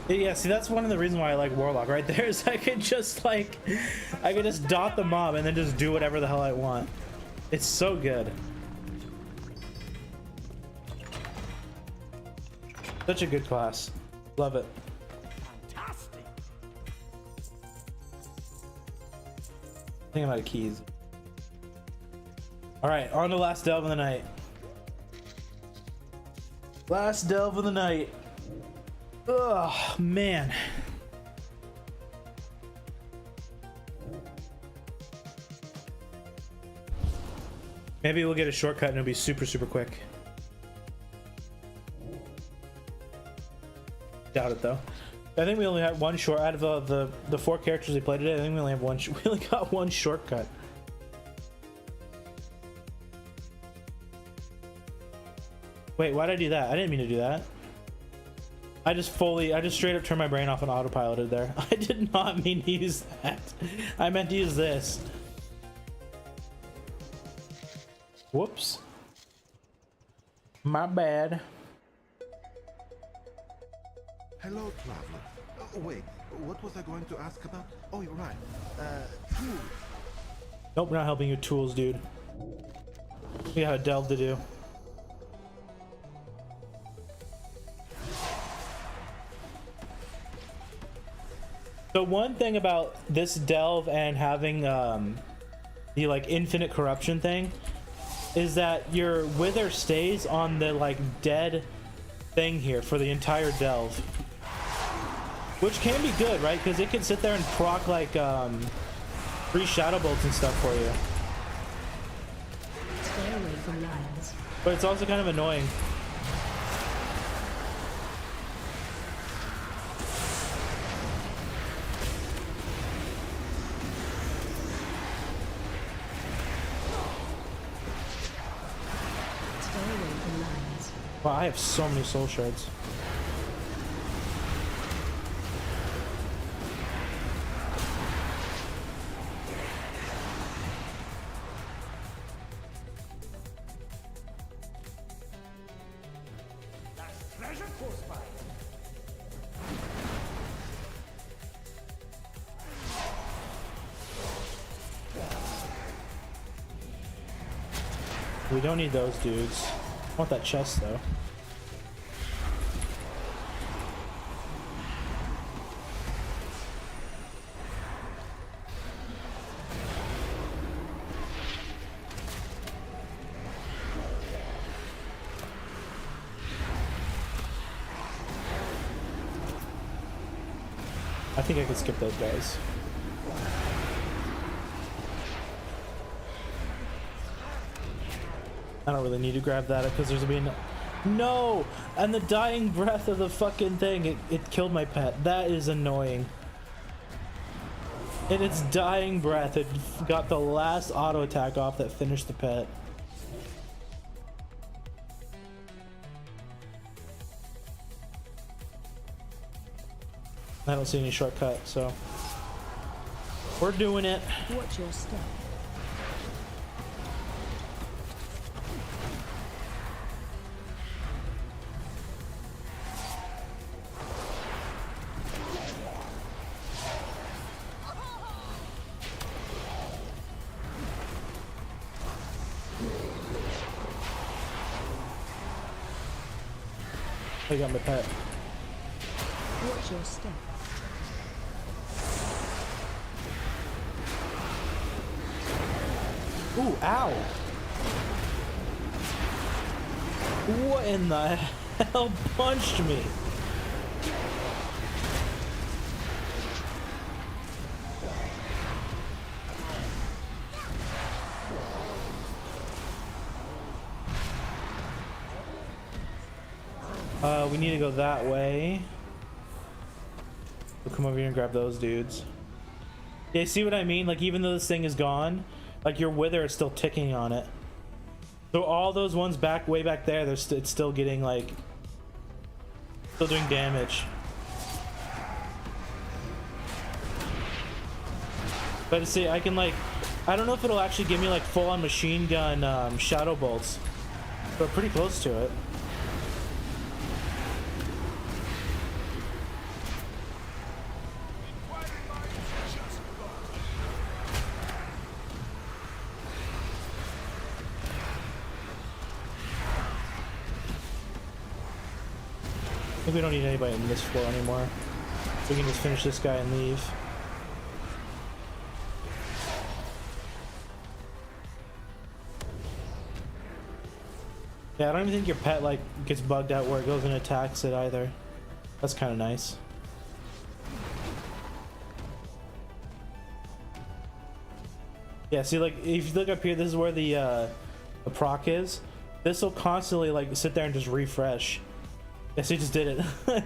Yeah, see, that's one of the reasons why I like Warlock right there is I could just dot the mob and then just do whatever the hell I want. It's so good. Such a good class. Love it. Fantastic. I think I'm out of keys. All right, on to last delve of the night. Last delve of the night. Oh man. Maybe we'll get a shortcut and it'll be super quick. Doubt it though. I think we only had one short out of the 4 characters we played today. I think we only have one. We only got one shortcut. Wait, why did I do that? I didn't mean to do that. I just straight up turned my brain off and autopiloted there. I did not mean to use that. I meant to use this. Whoops. My bad. Hello, traveler. Wait, what was I going to ask about? Oh, you're right. Tools. Nope, we're not helping your tools, dude. We got a delve to do. So one thing about this delve and having the like infinite corruption thing is that your wither stays on the like dead thing here for the entire delve, which can be good, right? Because it can sit there and proc like 3 shadow bolts and stuff for you. Stay away from lions. But it's also kind of annoying. Stay away from lions. Wow, I have so many soul shards. We don't need those dudes. I want that chest though. I think I could skip those guys. I don't really need to grab that because there's been no, and the dying breath of the fucking thing, it killed my pet. That is annoying. In its dying breath, it got the last auto attack off that finished the pet. I don't see any shortcut, so we're doing it. Watch your step. I got my pet. Watch your step. Ooh, ow! What in the hell punched me? We need to go that way. We'll come over here and grab those dudes. Yeah, see what I mean? Like, even though this thing is gone, like, your wither is still ticking on it. So all those ones back, way back there, it's still getting, like, still doing damage. But see, I can, like, I don't know if it'll actually give me, like, full-on machine gun shadow bolts. But pretty close to it. I think we don't need anybody in this floor anymore. We can just finish this guy and leave. Yeah, I don't even think your pet like gets bugged out where it goes and attacks it either. That's kind of nice. Yeah, see, like if you look up here, this is where the proc is. This will constantly like sit there and just refresh. Yes, he just did it.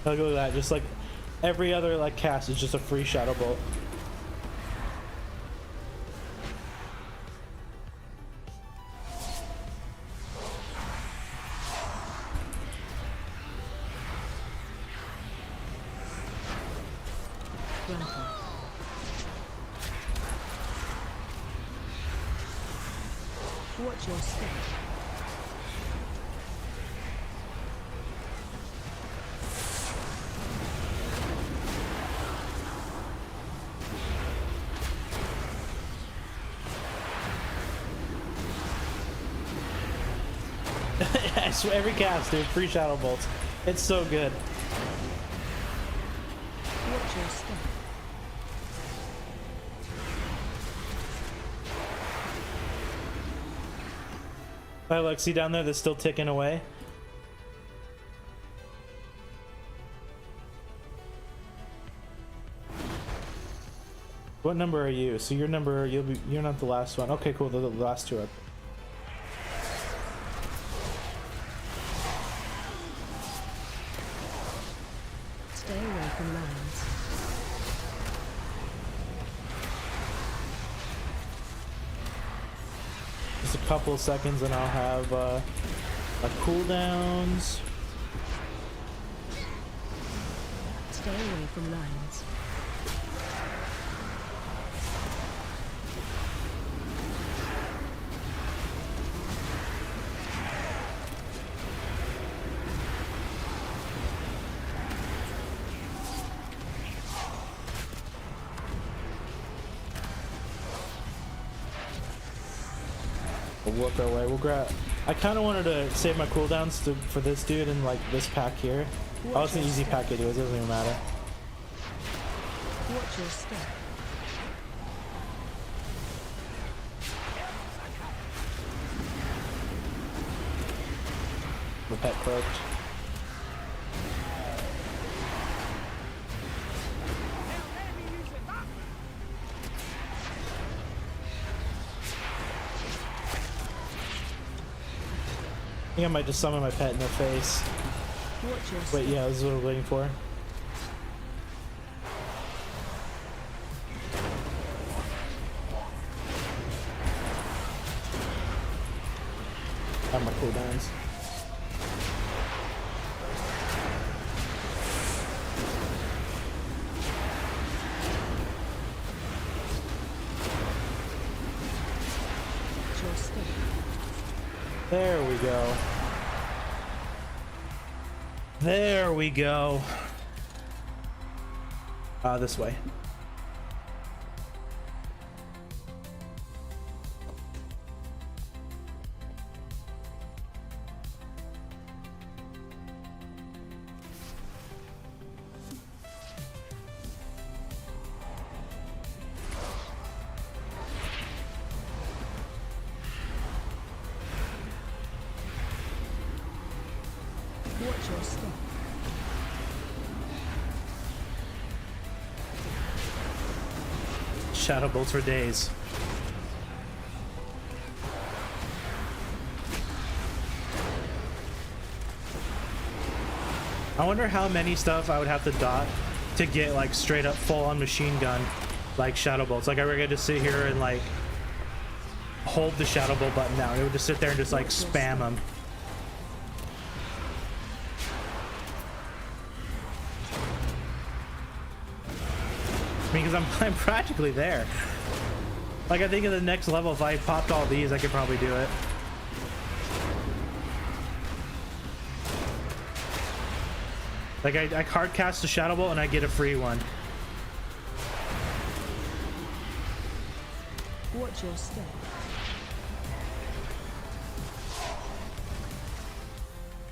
Look at that, just like every other like cast is just a free shadow bolt. Grandpa. Watch your step. I swear, every cast, dude, free shadow bolts. It's so good. Watch your step. I look, see down there, that's still ticking away. What number are you? So your number, you're not the last one. Okay, cool. The last two up. Stay away from lands. Just a couple of seconds, and I'll have my cooldowns. Stay away from lines. We'll work our way. We'll grab. I kind of wanted to save my cooldowns for this dude and like this pack here. Oh, it's an easy pack anyways. It doesn't even matter. Watch your step. The pet cloaked. I think I might just summon my pet in the face. Watch your Wait, step. yeah, this is what I'm waiting for. I have my cooldowns. Watch your step. There we go. There we go. This way. Watch your step. Shadow bolts for days. I wonder how many stuff I would have to dot to get like straight up full on machine gun like shadow bolts. Like I would get to sit here and like hold the shadow bolt button down. It would just sit there and just like spam them. I mean, because I'm practically there. Like, I think at the next level, if I popped all these, I could probably do it. Like, I card cast a Shadow Bolt and I get a free one. Watch your step.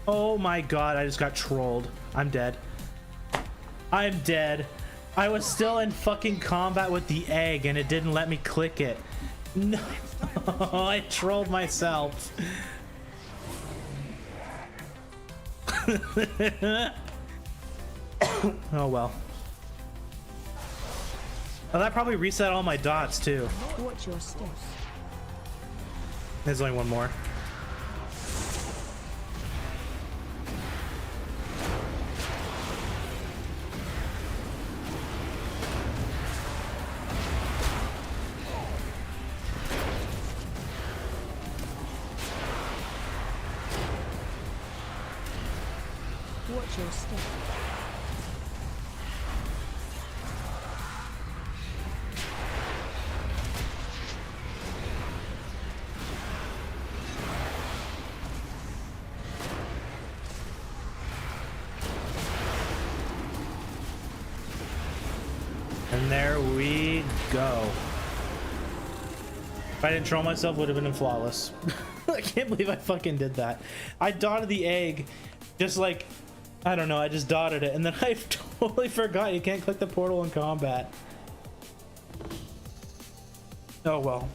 Oh my god, I just got trolled. I'm dead. I'm dead. I was still in fucking combat with the egg and it didn't let me click it. No, I trolled myself. Oh well. Oh, that probably reset all my dots too. Watch your steps. There's only one more. Watch your step. And there we go. If I didn't troll myself, would have been in flawless. I can't believe I fucking did that. I dotted the egg, just like, I don't know, I just dotted it, and then I totally forgot you can't click the portal in combat. Oh well.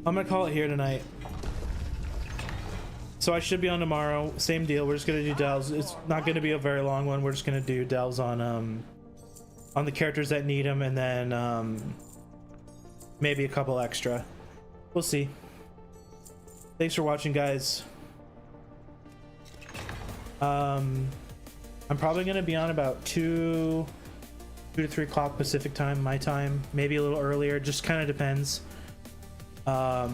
I'm gonna call it here tonight. So I should be on tomorrow. Same deal. We're just gonna do delves. It's not gonna be a very long one. We're just gonna do delves on the characters that need them, and then maybe a couple extra. We'll see. Thanks for watching, guys. I'm probably gonna be on about 2 to 3 o'clock Pacific time, my time. Maybe a little earlier. Just kind of depends. Hello,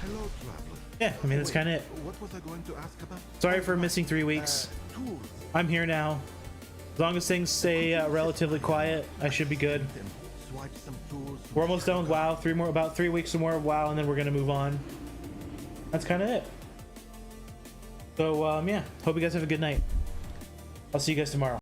traveler. Yeah, I mean, that's kind of it. What was I going to ask about? Sorry for missing 3 weeks. Tools. I'm here now. As long as things stay relatively quiet, I should be good. Swipe some tools. We're almost done with WoW. About 3 weeks more of WoW, and then we're gonna move on. That's kind of it. So yeah, hope you guys have a good night. I'll see you guys tomorrow.